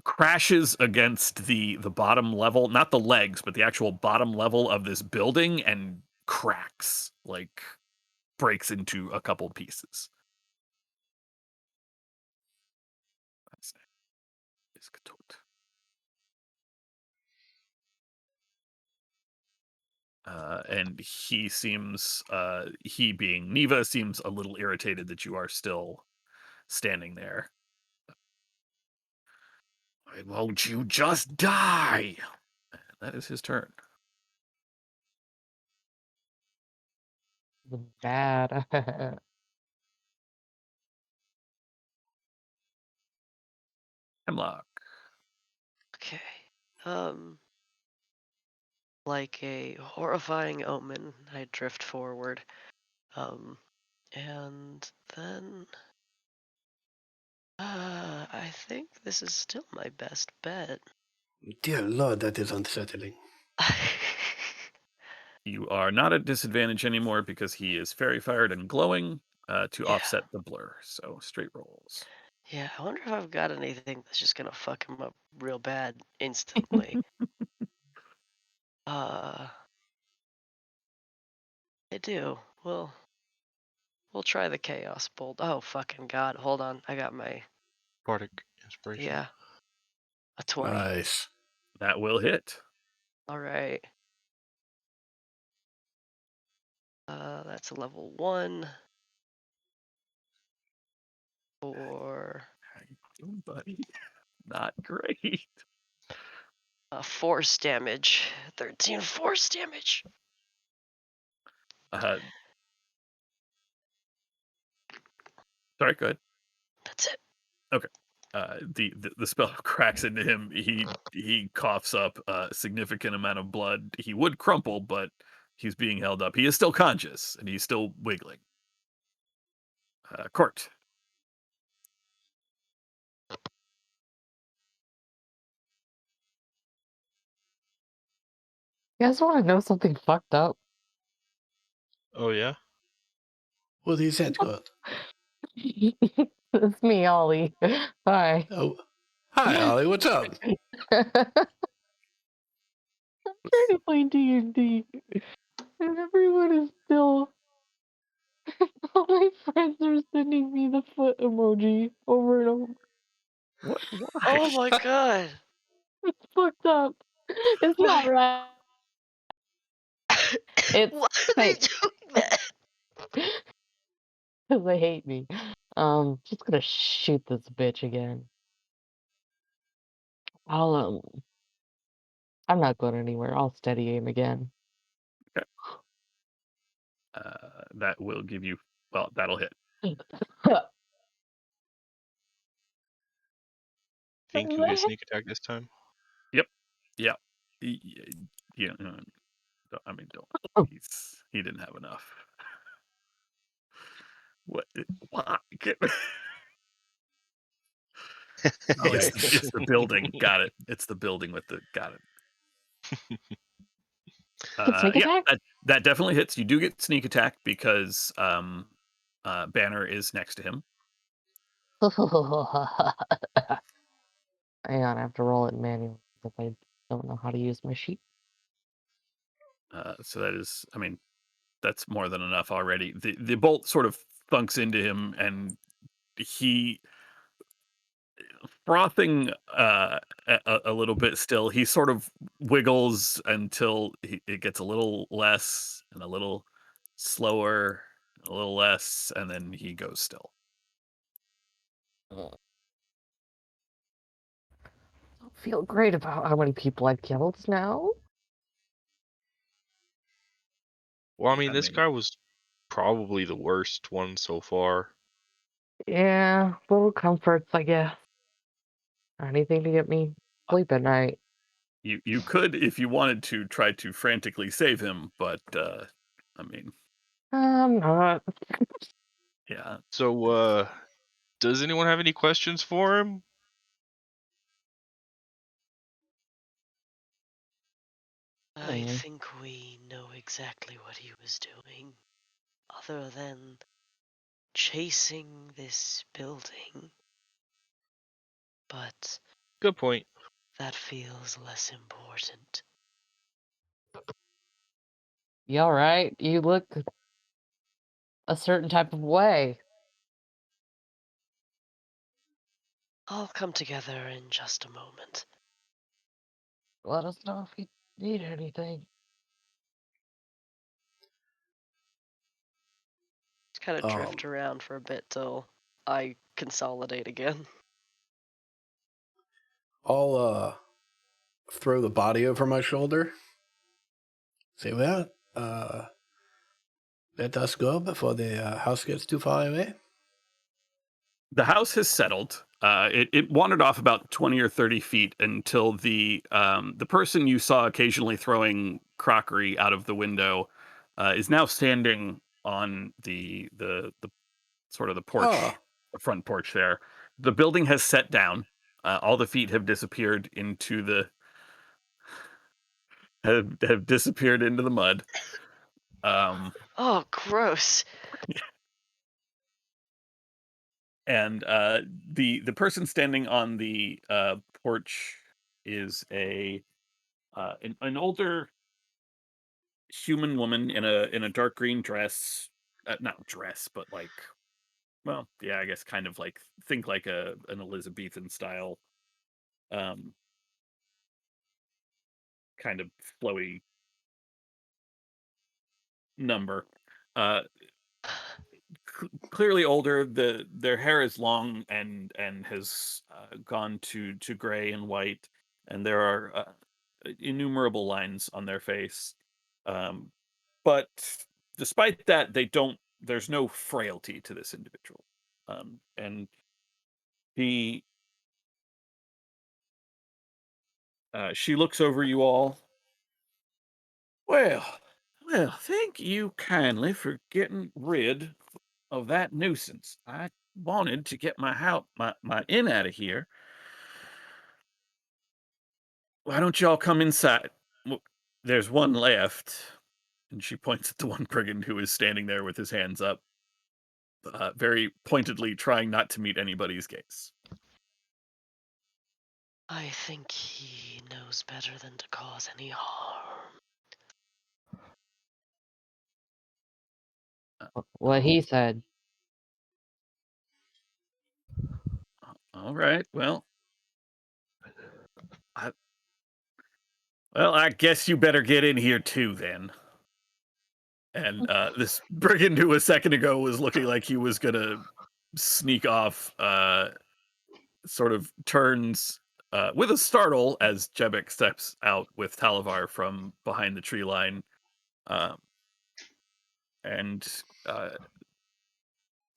Speaker 1: Crashes against the bottom level, not the legs, but the actual bottom level of this building, and cracks, like breaks into a couple pieces. That's is katot. And he being Neva, seems a little irritated that you are still standing there. Why won't you just die? That is his turn.
Speaker 3: Bad.
Speaker 1: Hemlock.
Speaker 4: Okay. Um, like a horrifying omen, I drift forward. Um, and then I think this is still my best bet.
Speaker 5: Dear Lord, that is unsettling.
Speaker 1: You are not at disadvantage anymore because he is fairy fired and glowing, to
Speaker 4: Yeah.
Speaker 1: offset the blur. So straight rolls.
Speaker 4: Yeah, I wonder if I've got anything that's just gonna fuck him up real bad instantly. uh, I do. We'll try the chaos bolt. Oh fucking god! Hold on, I got my
Speaker 2: Bardic inspiration.
Speaker 4: yeah, a 20.
Speaker 5: Nice.
Speaker 1: That will hit.
Speaker 4: All right. That's a level 1 for
Speaker 1: How you doing, buddy? Not great.
Speaker 4: force damage. 13 force damage.
Speaker 1: Uh, Sorry, go ahead.
Speaker 4: That's it.
Speaker 1: Okay. The spell cracks into him. He coughs up a significant amount of blood. He would crumple, but he's being held up. He is still conscious and he's still wiggling. Court.
Speaker 3: You guys want to know something fucked up?
Speaker 2: Oh yeah.
Speaker 5: What is that, God?
Speaker 3: It's me, Ollie. Hi.
Speaker 5: Oh, hi, Ollie. What's up?
Speaker 3: I'm trying to play D&D, and everyone is still. All my friends are sending me the foot emoji over and over.
Speaker 1: What? Why?
Speaker 4: Oh my god.
Speaker 3: It's fucked up. It's not
Speaker 4: Why?
Speaker 3: right. It's
Speaker 4: Why are they
Speaker 3: fake
Speaker 4: doing that?
Speaker 3: because they hate me. Just gonna shoot this bitch again. I'll I'm not going anywhere. I'll steady aim again.
Speaker 1: Okay. That will give you. Well, that'll hit.
Speaker 2: Think you'll get sneak attack this time?
Speaker 1: Yep. Yeah. Yeah. I mean, don't. He didn't have enough. What? Why? Oh, it's
Speaker 5: Yikes.
Speaker 1: the building. Got it. It's the building with the. Got it.
Speaker 3: Get sneak
Speaker 1: Yeah,
Speaker 3: attack.
Speaker 1: that definitely hits. You do get sneak attack because Banner is next to him.
Speaker 3: Hang on, I have to roll it manually if I don't know how to use my sheet.
Speaker 1: So that is, I mean, that's more than enough already. The bolt sort of thunks into him, and he frothing a little bit still. He sort of wiggles until it gets a little less and a little slower, a little less, and then he goes still.
Speaker 3: Don't feel great about how many people I've killed now.
Speaker 2: Well, I mean,
Speaker 1: I
Speaker 2: this
Speaker 1: mean,
Speaker 2: guy was probably the worst one so far.
Speaker 3: Yeah, little comforts, I guess. Anything to get me sleep at night.
Speaker 1: you could, if you wanted to, try to frantically save him, but I mean,
Speaker 3: I'm not.
Speaker 2: Yeah. So, does anyone have any questions for him?
Speaker 4: I
Speaker 3: Hmm.
Speaker 4: think we know exactly what he was doing, other than chasing this building. But
Speaker 2: Good point.
Speaker 4: that feels less important.
Speaker 3: You alright? You look a certain type of way.
Speaker 4: I'll come together in just a moment.
Speaker 3: Let us know if you need anything.
Speaker 4: Just kind of
Speaker 5: Um,
Speaker 4: drift around for a bit till I consolidate again.
Speaker 5: I'll throw the body over my shoulder. Say, well, let us go before the house gets too far away.
Speaker 1: the house has settled. It wandered off about 20 or 30 feet until the person you saw occasionally throwing crockery out of the window is now standing on the sort of the porch,
Speaker 5: Oh,
Speaker 1: the front porch there. The building has set down. All the feet have disappeared into the have disappeared into the mud. Um,
Speaker 4: Oh, gross.
Speaker 1: and the person standing on the porch is an older human woman in a dark green dress, not dress, but like, well, yeah, I guess kind of like, think like a an Elizabethan style, um, kind of flowy number. Uh, Clearly older. Their hair is long and has gone to gray and white, and there are innumerable lines on their face. Um, but despite that, they don't. There's no frailty to this individual, and he she looks over you all. Well, well, thank you kindly for getting rid of that nuisance. I wanted to get my house, my inn out of here. Why don't y'all come inside? W There's one left, and she points at the one brigand who is standing there with his hands up, very pointedly trying not to meet anybody's gaze.
Speaker 4: I think he knows better than to cause any harm.
Speaker 1: Uh,
Speaker 3: What
Speaker 1: oh,
Speaker 3: he said.
Speaker 1: alright, I I guess you better get in here too then. And, this brigand who a second ago was looking like he was gonna sneak off, sort of turns, with a startle as Jebek steps out with Talavar from behind the tree line, um, and,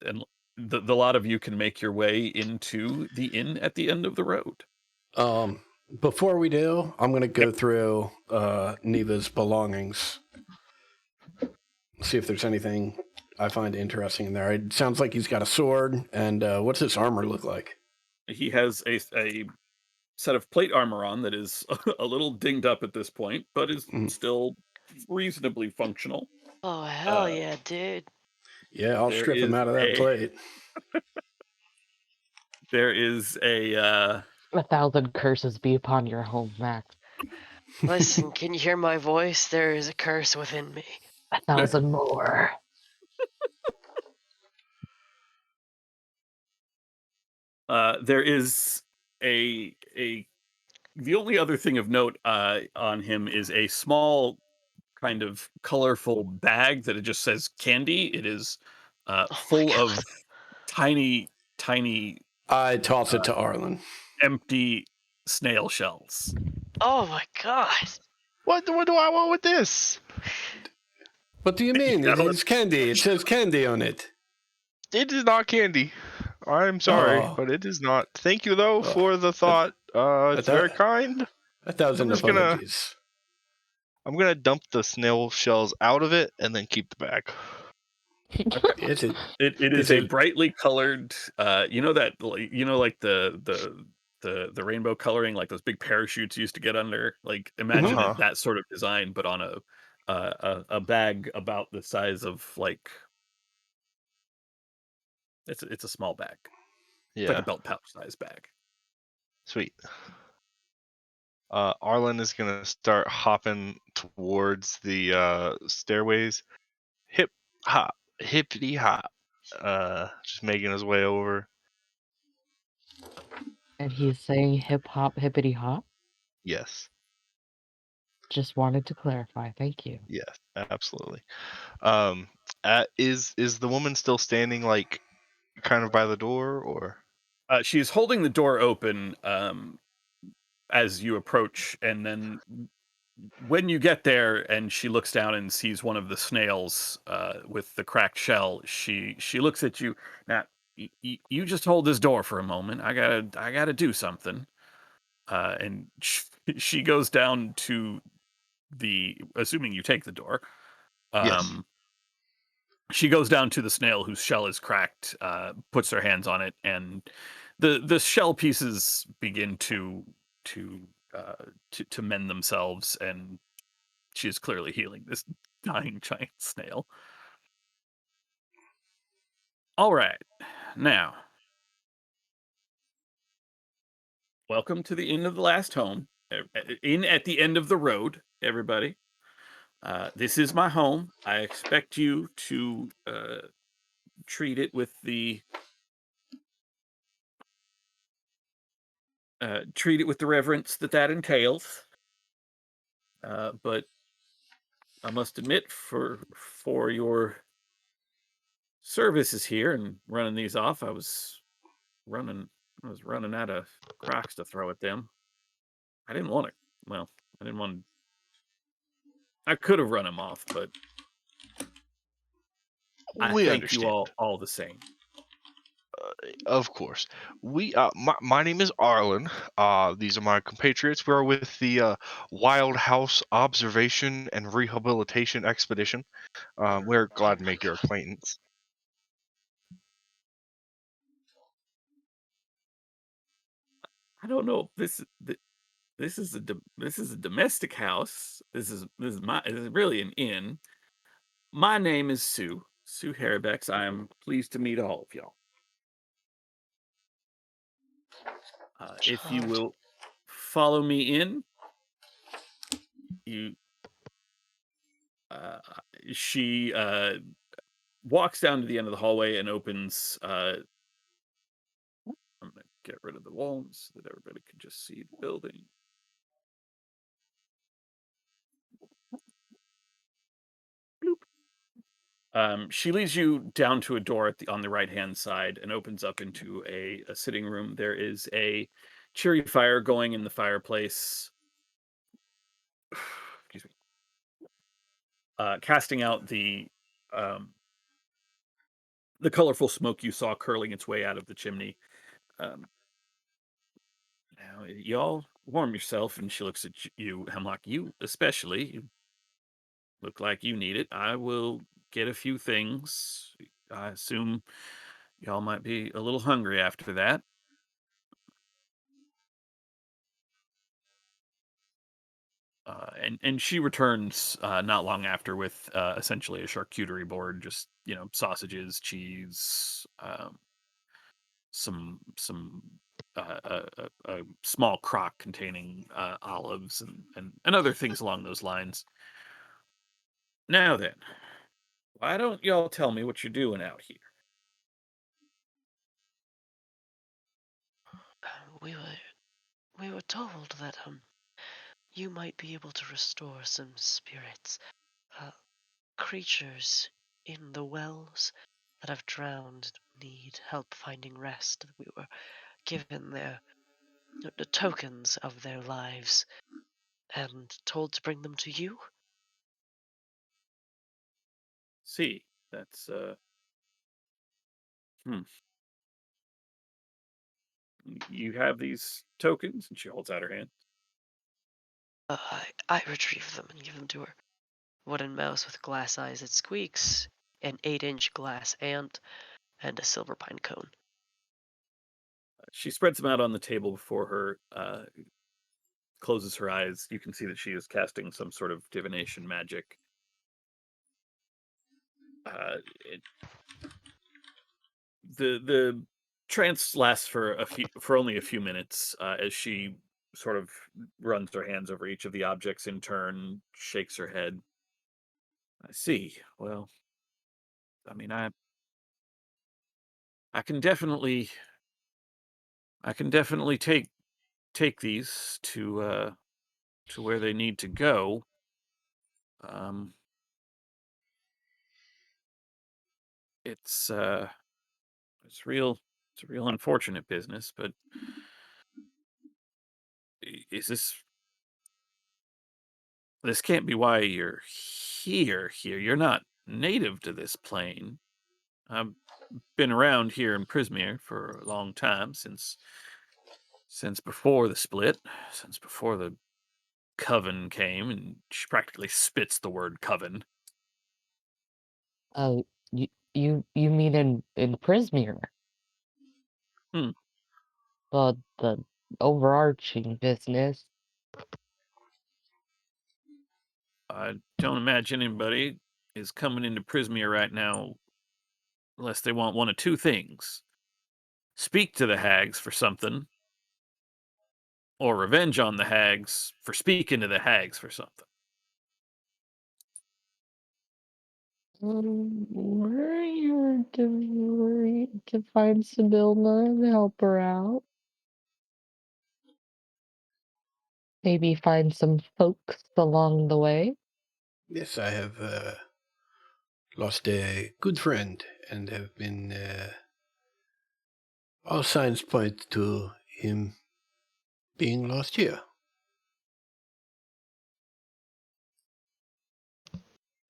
Speaker 1: and the lot of you can make your way into the inn at the end of the road.
Speaker 5: um, before we do, I'm going to
Speaker 1: Yep.
Speaker 5: go through Neva's belongings, see if there's anything I find interesting in there. It sounds like he's got a sword, and what's his armor look like?
Speaker 1: He has a set of plate armor on that is a little dinged up at this point, but is
Speaker 5: Mm.
Speaker 1: still reasonably functional.
Speaker 4: Oh, hell
Speaker 1: Uh,
Speaker 4: yeah, dude.
Speaker 5: Yeah, I'll
Speaker 1: there
Speaker 5: strip him
Speaker 1: is
Speaker 5: out of that
Speaker 1: a
Speaker 5: plate.
Speaker 1: there is a
Speaker 3: 1,000 curses be upon your home, Max.
Speaker 4: Listen, can you hear my voice? There is a curse within me.
Speaker 3: 1,000 more.
Speaker 1: there is a the only other thing of note on him is a small kind of colorful bag that it just says candy. It is
Speaker 4: Oh my
Speaker 1: full
Speaker 4: god.
Speaker 1: of tiny, tiny,
Speaker 5: I toss it
Speaker 1: uh,
Speaker 5: to Arlen.
Speaker 1: empty snail shells.
Speaker 4: Oh my god.
Speaker 2: What do I want with this?
Speaker 5: What do you
Speaker 1: You
Speaker 5: mean?
Speaker 1: gotta let
Speaker 5: It's candy. It says candy on it.
Speaker 2: It is not candy. I'm sorry,
Speaker 5: Oh,
Speaker 2: but it is not. Thank you though
Speaker 5: oh
Speaker 2: for the
Speaker 5: a,
Speaker 2: thought.
Speaker 5: a,
Speaker 2: It's very
Speaker 5: thou-
Speaker 2: kind.
Speaker 5: a
Speaker 2: I'm
Speaker 5: thousand
Speaker 2: just gonna
Speaker 5: apologies.
Speaker 2: I'm gonna dump the snail shells out of it and then keep the bag.
Speaker 1: Okay.
Speaker 5: Is it?
Speaker 1: It is
Speaker 5: Is
Speaker 1: a
Speaker 5: it?
Speaker 1: brightly colored, you know that, like the rainbow coloring, like those big parachutes you used to get under. Like
Speaker 2: Uh
Speaker 1: imagine
Speaker 5: Mhm.
Speaker 2: huh.
Speaker 1: it that sort of design, but on a bag about the size of like it's a small bag. It's like a
Speaker 2: Yeah.
Speaker 1: belt pouch size bag.
Speaker 2: Sweet. Arlen is gonna start hopping towards the stairways. Hip hop, hippity hop. Just making his way over.
Speaker 3: And he's saying hip hop, hippity hop.
Speaker 2: Yes,
Speaker 3: Just wanted to clarify. Thank you.
Speaker 2: yes, absolutely. Um, is the woman still standing like kind of by the door, or?
Speaker 1: She's holding the door open as you approach, and then when you get there and she looks down and sees one of the snails with the cracked shell, she looks at you. Now, you just hold this door for a moment. I gotta do something. And she goes down to assuming you take the door.
Speaker 2: Yes.
Speaker 1: Um, she goes down to the snail whose shell is cracked, puts her hands on it, and the shell pieces begin to uh, to mend themselves, and she is clearly healing this dying giant snail. All right, now welcome to the inn of the last home. In at the end of the road, everybody. This is my home. I expect you to treat it with the reverence that entails. But I must admit, for your services here and running these off, running I was running out of crocs to throw at them. I didn't want to. Well, I didn't want. I could have run him off, but I
Speaker 2: We
Speaker 1: thank you
Speaker 2: understand.
Speaker 1: all the same.
Speaker 2: Of course. My name is Arlen. These are my compatriots. We are with the Wild House Observation and Rehabilitation Expedition. We're glad to make your acquaintance.
Speaker 1: I don't know if this is a domestic house. This is really an inn. My name is Sue Harabex. I am pleased to meet all of y'all. If you
Speaker 4: Charmed.
Speaker 1: will follow me in, you uh, she walks down to the end of the hallway and opens. I'm gonna get rid of the walls so that everybody can just see the building. Bloop. She leads you down to a door on the right hand side and opens up into a sitting room. There is a cheery fire going in the fireplace. Excuse me. Casting out um, the colorful smoke you saw curling its way out of the chimney. Um, Now, y'all warm yourself, and she looks at you, Hemlock. You especially. You look like you need it. I will get a few things. I assume y'all might be a little hungry after that. And she returns not long after with essentially a charcuterie board, just sausages, cheese, some a small crock containing olives and other things along those lines. Now then, why don't y'all tell me what you're doing out here?
Speaker 4: We were told that you might be able to restore some spirits, uh, creatures in the wells. that have drowned need help finding rest, that we were given the tokens of their lives and told to bring them to you.
Speaker 1: See, that's hmm. You have these tokens, and she holds out her hand.
Speaker 4: I retrieve them and give them to her. Wooden mouse with glass eyes that squeaks, an 8-inch glass ant, and a silver pine cone.
Speaker 1: She spreads them out on the table before her, closes her eyes. You can see that she is casting some sort of divination magic. It, the trance lasts for only a few minutes as she sort of runs her hands over each of the objects in turn, shakes her head. I see. Well, I mean, I can definitely take these to where they need to go. Um, it's it's real it's a real unfortunate business, but is this can't be why you're here. You're not native to this plane. I've been around here in Prismere for a long time, since before the split, since before the coven came, and she practically spits the word coven.
Speaker 3: Oh, you mean in Prismere,
Speaker 1: Hmm.
Speaker 3: the overarching business?
Speaker 1: I don't imagine anybody is coming into Prismere right now unless they want one of two things: speak to the hags for something, or revenge on the hags for speaking to the hags for something.
Speaker 3: We're here to find Sibylla and help her out. Maybe find some folks along the way.
Speaker 5: Yes, I have lost a good friend and have been. All signs point to him being lost here.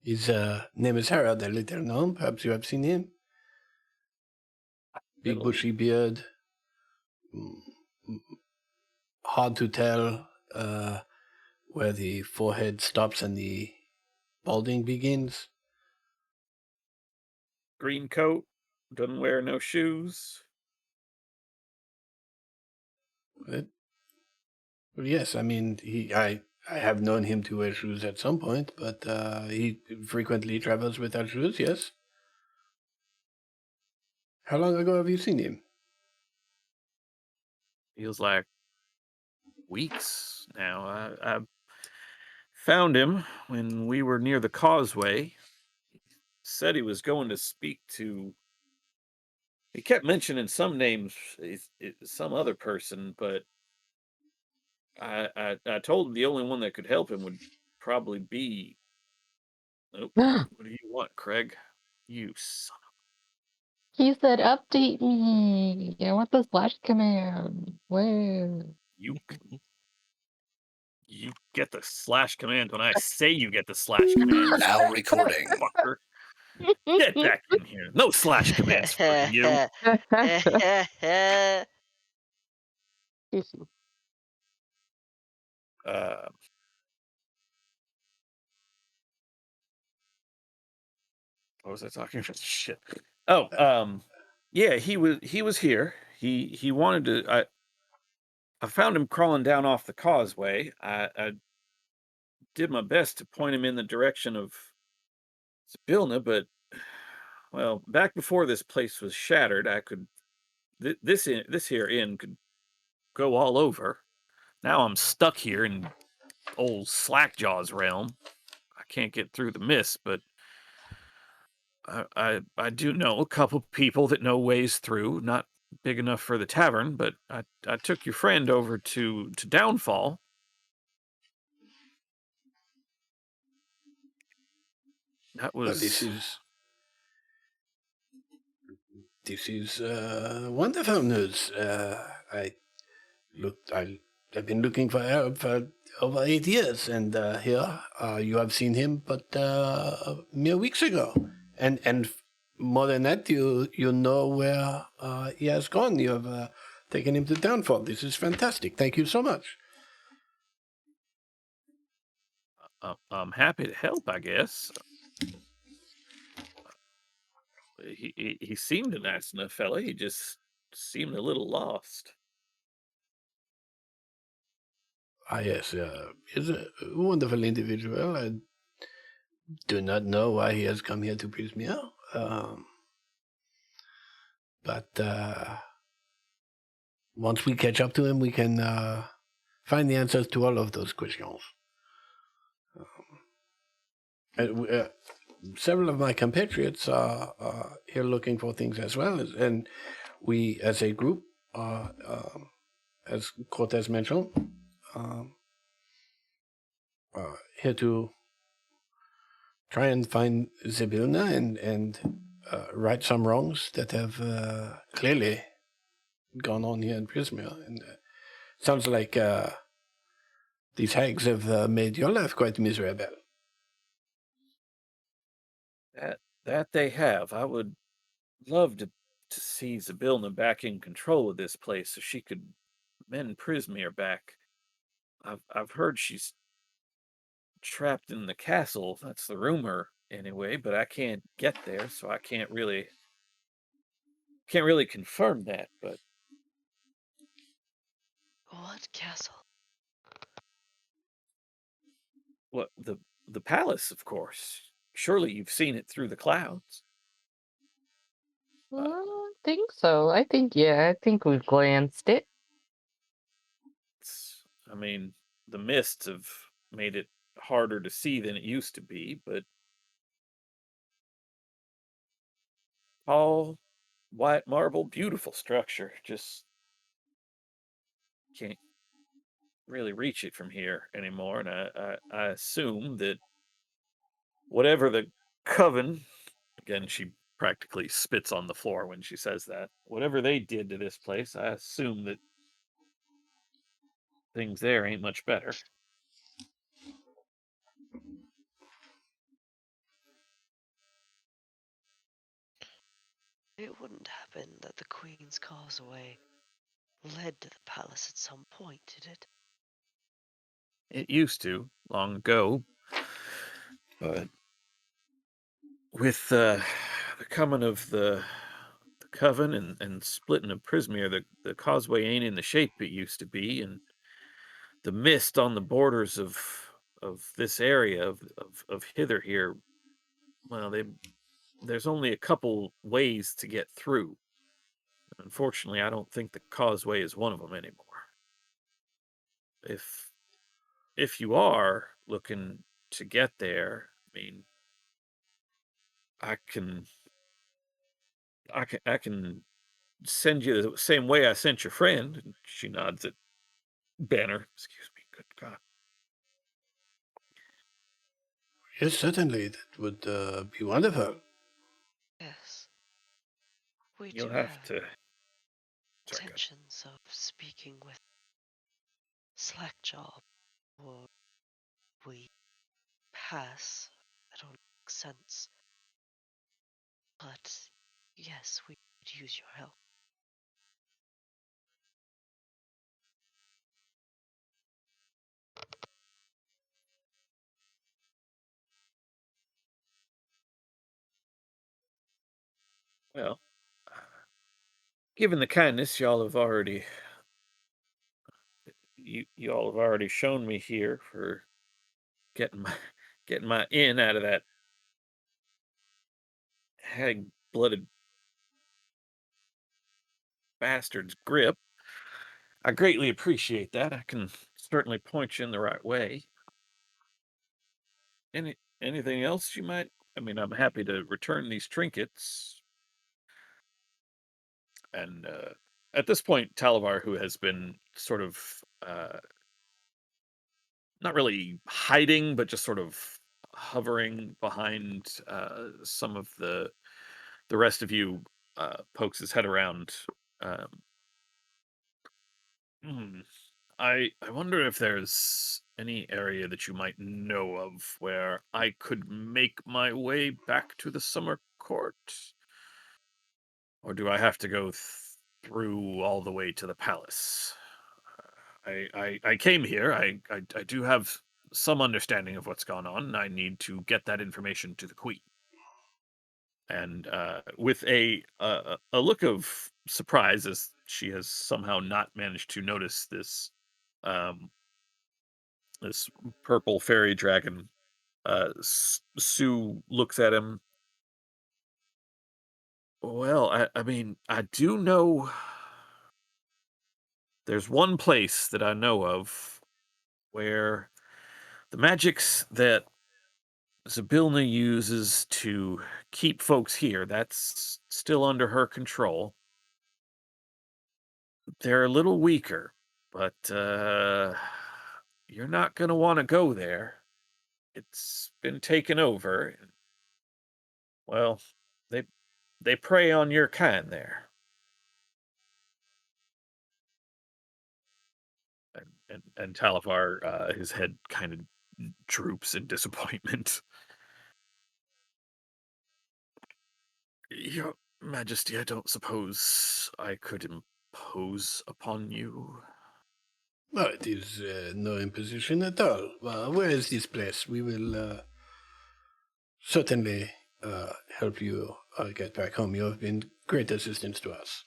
Speaker 5: His name is Harold, a little known. Perhaps you have seen him. Big
Speaker 1: Little
Speaker 5: bushy beard. Mm, hard to tell where the forehead stops and the balding begins.
Speaker 1: green coat, doesn't wear no shoes.
Speaker 5: But, well, yes, I mean, I have known him to wear shoes at some point, but he frequently travels without shoes, yes. How long ago have you seen him?
Speaker 1: Feels like weeks now. I found him when we were near the causeway. Said he was going to speak to. He kept mentioning some names, some other person, but I told him the only one that could help him would probably be. Oh, what do you want, Craig? You son of
Speaker 3: He said, "Update me. I want the slash command." Where?
Speaker 1: you! You get the slash command when I say you get the slash command. You
Speaker 5: Now recording.
Speaker 1: fucker! Get back in here. No slash commands for you. Uh, what was I talking about? Shit. Oh, yeah, he was here. He wanted to. I found him crawling down off the causeway. I did my best to point him in the direction of Spilna, but well, back before this place was shattered, I could this here inn could go all over. Now I'm stuck here in old Slackjaw's realm. I can't get through the mist, but I do know a couple people that know ways through. Not big enough for the tavern, but I took your friend over to Downfall. That
Speaker 5: Well, this
Speaker 1: was
Speaker 5: is This is wonderful news. Looked, I, I've been looking for Arab for over 8 years, and here you have seen him, but mere weeks ago, and more than that, you know where he has gone. You have taken him to Downfall. This is fantastic. Thank you so much.
Speaker 1: I'm happy to help, I guess. He seemed a nice enough fella. He just seemed a little lost.
Speaker 5: Ah, yes, he's a wonderful individual. I do not know why he has come here to Prismia, but once we catch up to him, we can find the answers to all of those questions. Uh, Several of my compatriots are here looking for things as well, and we, as a group, as Cortez mentioned, um, here to try and find Zybilna and right some wrongs that have clearly gone on here in Prismia. And sounds like these hags have made your life quite miserable.
Speaker 1: That they have. I would love to see Zybilna back in control of this place so she could mend Prismeer back. I've heard she's trapped in the castle. That's the rumor anyway, but I can't get there, so I can't really confirm that, but
Speaker 4: What castle?
Speaker 1: what the palace, of course. Surely you've seen it through the clouds. Uh,
Speaker 3: I think so. Yeah, I think we've glanced it.
Speaker 1: I mean, the mists have made it harder to see than it used to be, but all white marble, beautiful structure. Just can't really reach it from here anymore. And I assume that whatever the coven, again, she practically spits on the floor when she says that, whatever they did to this place, I assume that things there ain't much better.
Speaker 4: It wouldn't happen that the Queen's causeway led to the palace at some point, did it?
Speaker 1: It used to, long ago, but with the coming of the coven and splitting of Prismeer, the causeway ain't in the shape it used to be, and the mist on the borders of this area of hither here, well, there's only a couple ways to get through. Unfortunately, I don't think the causeway is one of them anymore. If if you are looking to get there, I mean, I can I can send you the same way I sent your friend. And she nods at Banner. Excuse me. Good God.
Speaker 5: Yes, certainly, that would be wonderful.
Speaker 4: Yes. We
Speaker 1: You'll
Speaker 4: do
Speaker 1: have
Speaker 4: have
Speaker 1: to. Sorry, God.
Speaker 4: intentions of speaking with Slackjaw, or we pass. I don't make sense. But yes, we could use your help.
Speaker 1: Well, given the kindness y'all have already shown me here for getting my getting my in out of that hag-blooded bastard's grip. I greatly appreciate that. I can certainly point you in the right way. Anything else you might? I mean, I'm happy to return these trinkets. And at this point, Talavar, who has been sort of not really hiding, but just sort of hovering behind some of the rest of you pokes his head around. Um, hmm, I wonder if there's any area that you might know of where I could make my way back to the summer court, or do I have to go through all the way to the palace? I came here. I do have some understanding of what's gone on. I need to get that information to the queen. And with a look of surprise, as she has somehow not managed to notice um, this purple fairy dragon, Sue looks at him. Well, I mean, I do know there's one place that I know of where the magics that Zybilna uses to keep folks here, that's still under her control. They're a little weaker, but you're not going to want to go there. It's been taken over. And, well, they they prey on your kind there. And Talifar, his head kind of droops in disappointment. Your Majesty, I don't suppose I could impose upon you.
Speaker 5: Well, it is no imposition at all. Where is this place? We will certainly help you get back home. You have been great assistance to us.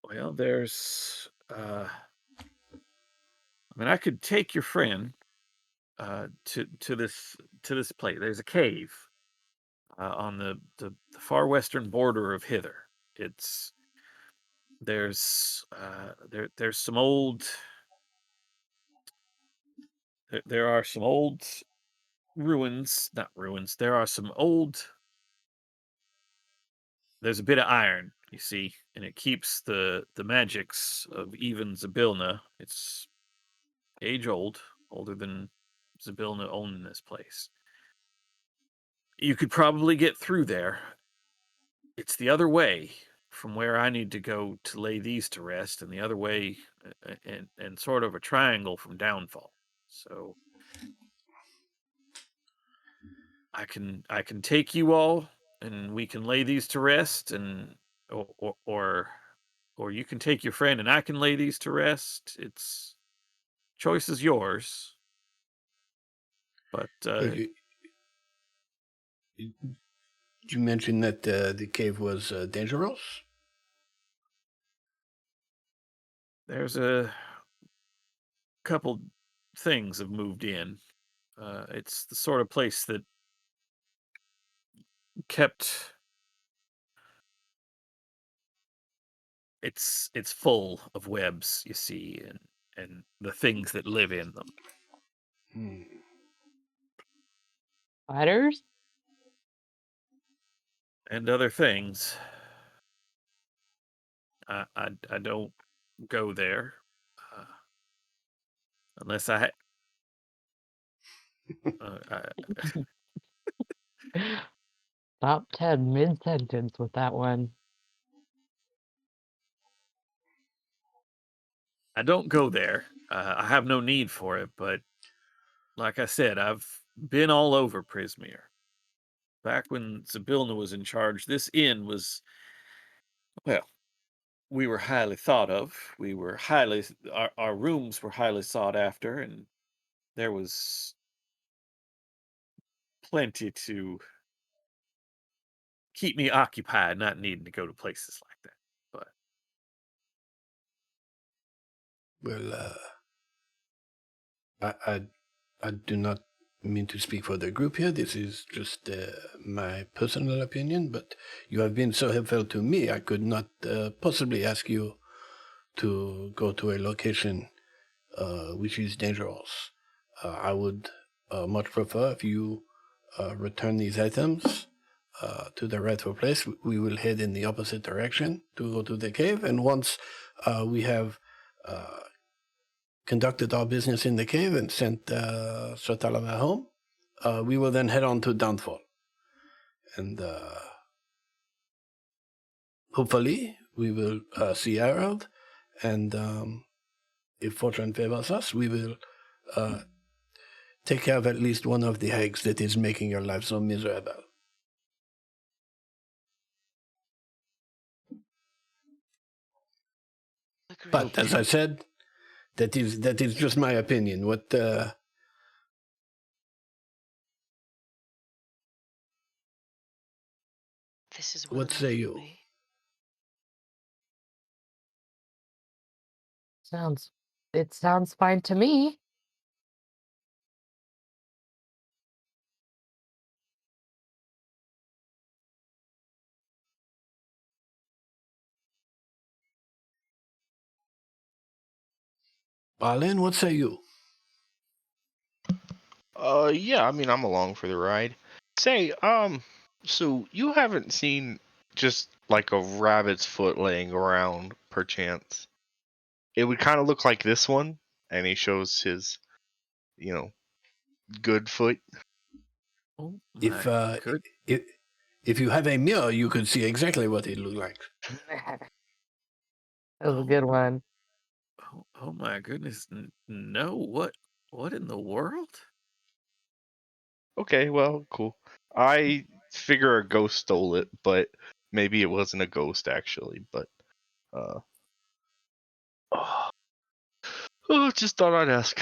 Speaker 1: Well, there's I mean, I could take your friend to this place. There's a cave on the far western border of Hither. It's there's some old there are some old ruins, not ruins. There are some old. There's a bit of iron, you see, and it keeps the magics of even Zybilna. It's age old, older than Zybilna owning this place. You could probably get through there. It's the other way from where I need to go to lay these to rest, and the other way, and sort of a triangle from Downfall. So I can take you all, and we can lay these to rest, and or you can take your friend, and I can lay these to rest. It's choice is yours, but
Speaker 5: Well, you mentioned that the cave was dangerous.
Speaker 1: there's a couple things have moved in. It's the sort of place that kept it's full of webs, you see, and the things that live in them,
Speaker 5: Hmm.
Speaker 3: Spiders?
Speaker 1: and other things. I don't go there uh, unless I
Speaker 3: Top 10 mid-sentence with that one.
Speaker 1: I don't go there. I have no need for it, but like I said, I've been all over Prismeer. Back when Zybilna was in charge, this inn was, well, we were highly thought of. We were highly our rooms were highly sought after, and there was plenty to keep me occupied, not needing to go to places like that. But
Speaker 5: Well, I I do not mean to speak for the group here. This is just my personal opinion, but you have been so helpful to me. I could not possibly ask you to go to a location which is dangerous. I would much prefer if you return these items to the rightful place. We will head in the opposite direction to go to the cave, and once we have conducted our business in the cave and sent Sir Talama home, we will then head on to Downfall. and hopefully we will see Harold, and if fortune favors us, we will uh, take care of at least one of the eggs that is making your life so miserable. But
Speaker 4: Agreed.
Speaker 5: as I said, that is just my opinion.
Speaker 4: This is well
Speaker 5: What
Speaker 4: enough
Speaker 5: say
Speaker 4: for
Speaker 5: you?
Speaker 4: me.
Speaker 3: It sounds fine to me.
Speaker 5: Arlen, what say you?
Speaker 2: Yeah, I mean, I'm along for the ride. Say, so you haven't seen just like a rabbit's foot laying around, perchance? It would kind of look like this one, and he shows his, you know, good foot.
Speaker 1: Oh
Speaker 5: If
Speaker 1: my
Speaker 5: uh,
Speaker 1: good.
Speaker 5: if if you have a mirror, you could see exactly what it looked like.
Speaker 3: That was a
Speaker 1: Oh,
Speaker 3: good one.
Speaker 1: oh my goodness. No, what in the world?
Speaker 2: Okay, well, cool. I figure a ghost stole it, but maybe it wasn't a ghost actually. But uh, just thought I'd ask.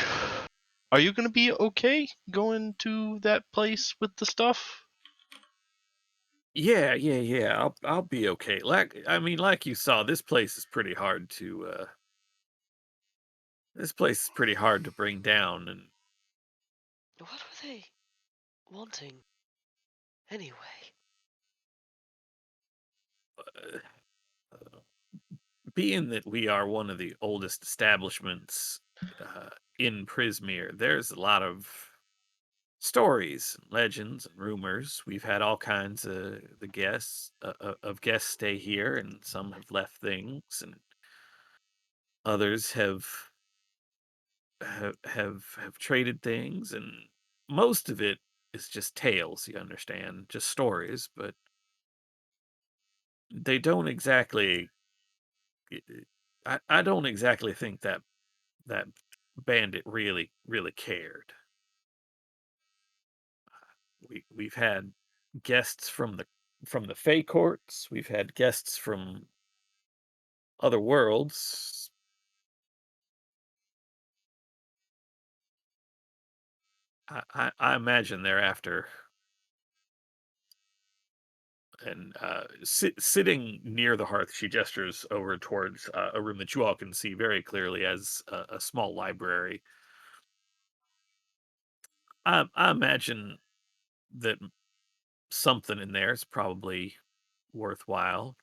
Speaker 2: Are you gonna be okay going to that place with the stuff?
Speaker 1: Yeah. I'll be okay. Like you saw, this place is pretty hard to bring down, and
Speaker 4: What were they wanting anyway?
Speaker 1: uh, being that we are one of the oldest establishments in Prismere, there's a lot of stories, legends, and rumors. We've had all kinds of guests stay here, and some have left things, and others have traded things, and most of it is just tales. You understand, just stories, but they don't exactly. I don't exactly think that bandit really cared. We've had guests from the Fey courts. We've had guests from other worlds. I imagine they're after. And sitting near the hearth, she gestures over towards a room that you all can see very clearly as a small library. I imagine that something in there is probably worthwhile.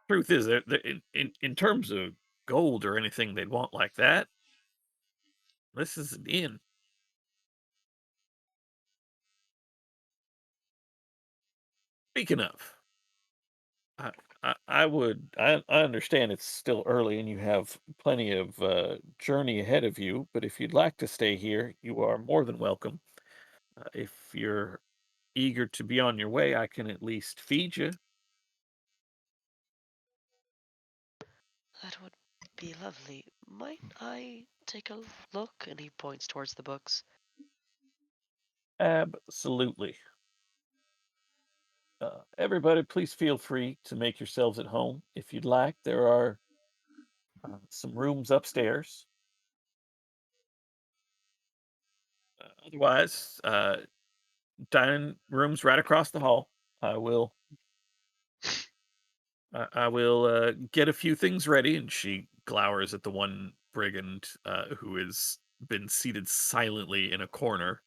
Speaker 1: Truth is, in terms of gold or anything they'd want like that, this is an inn. Speaking of, I, I understand it's still early and you have plenty of journey ahead of you, but if you'd like to stay here, you are more than welcome. If you're eager to be on your way, I can at least feed you.
Speaker 4: That would be lovely. Might I take a look? And he points towards the books.
Speaker 1: Absolutely. Everybody, please feel free to make yourselves at home if you'd like. There are some rooms upstairs. Otherwise, dining rooms right across the hall. I will I will get a few things ready, and she glowers at the one brigand who has been seated silently in a corner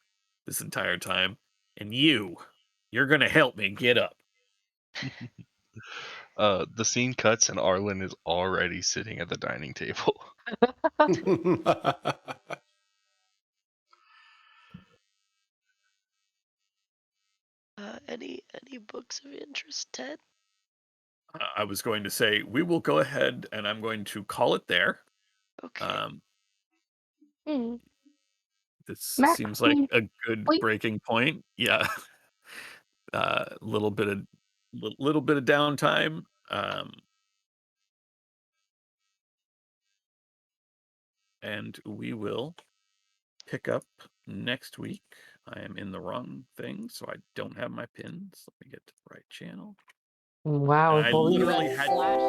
Speaker 1: this entire time. And you're gonna help me get up.
Speaker 2: The scene cuts and Arlen is already sitting at the dining table.
Speaker 4: Any books of interest, Ted?
Speaker 1: I was going to say we will go ahead, and I'm going to call it there.
Speaker 4: Okay.
Speaker 1: Um,
Speaker 3: Hmm.
Speaker 1: this seems like
Speaker 3: Maxine,
Speaker 1: a good
Speaker 3: wait.
Speaker 1: breaking point. Yeah. Little bit of little bit of downtime. And we will pick up next week. I am in the wrong thing, so I don't have my pins. Let me get to the right channel.
Speaker 3: Wow,
Speaker 1: And
Speaker 3: if
Speaker 1: I
Speaker 3: only you
Speaker 1: literally
Speaker 3: had
Speaker 1: had
Speaker 3: slash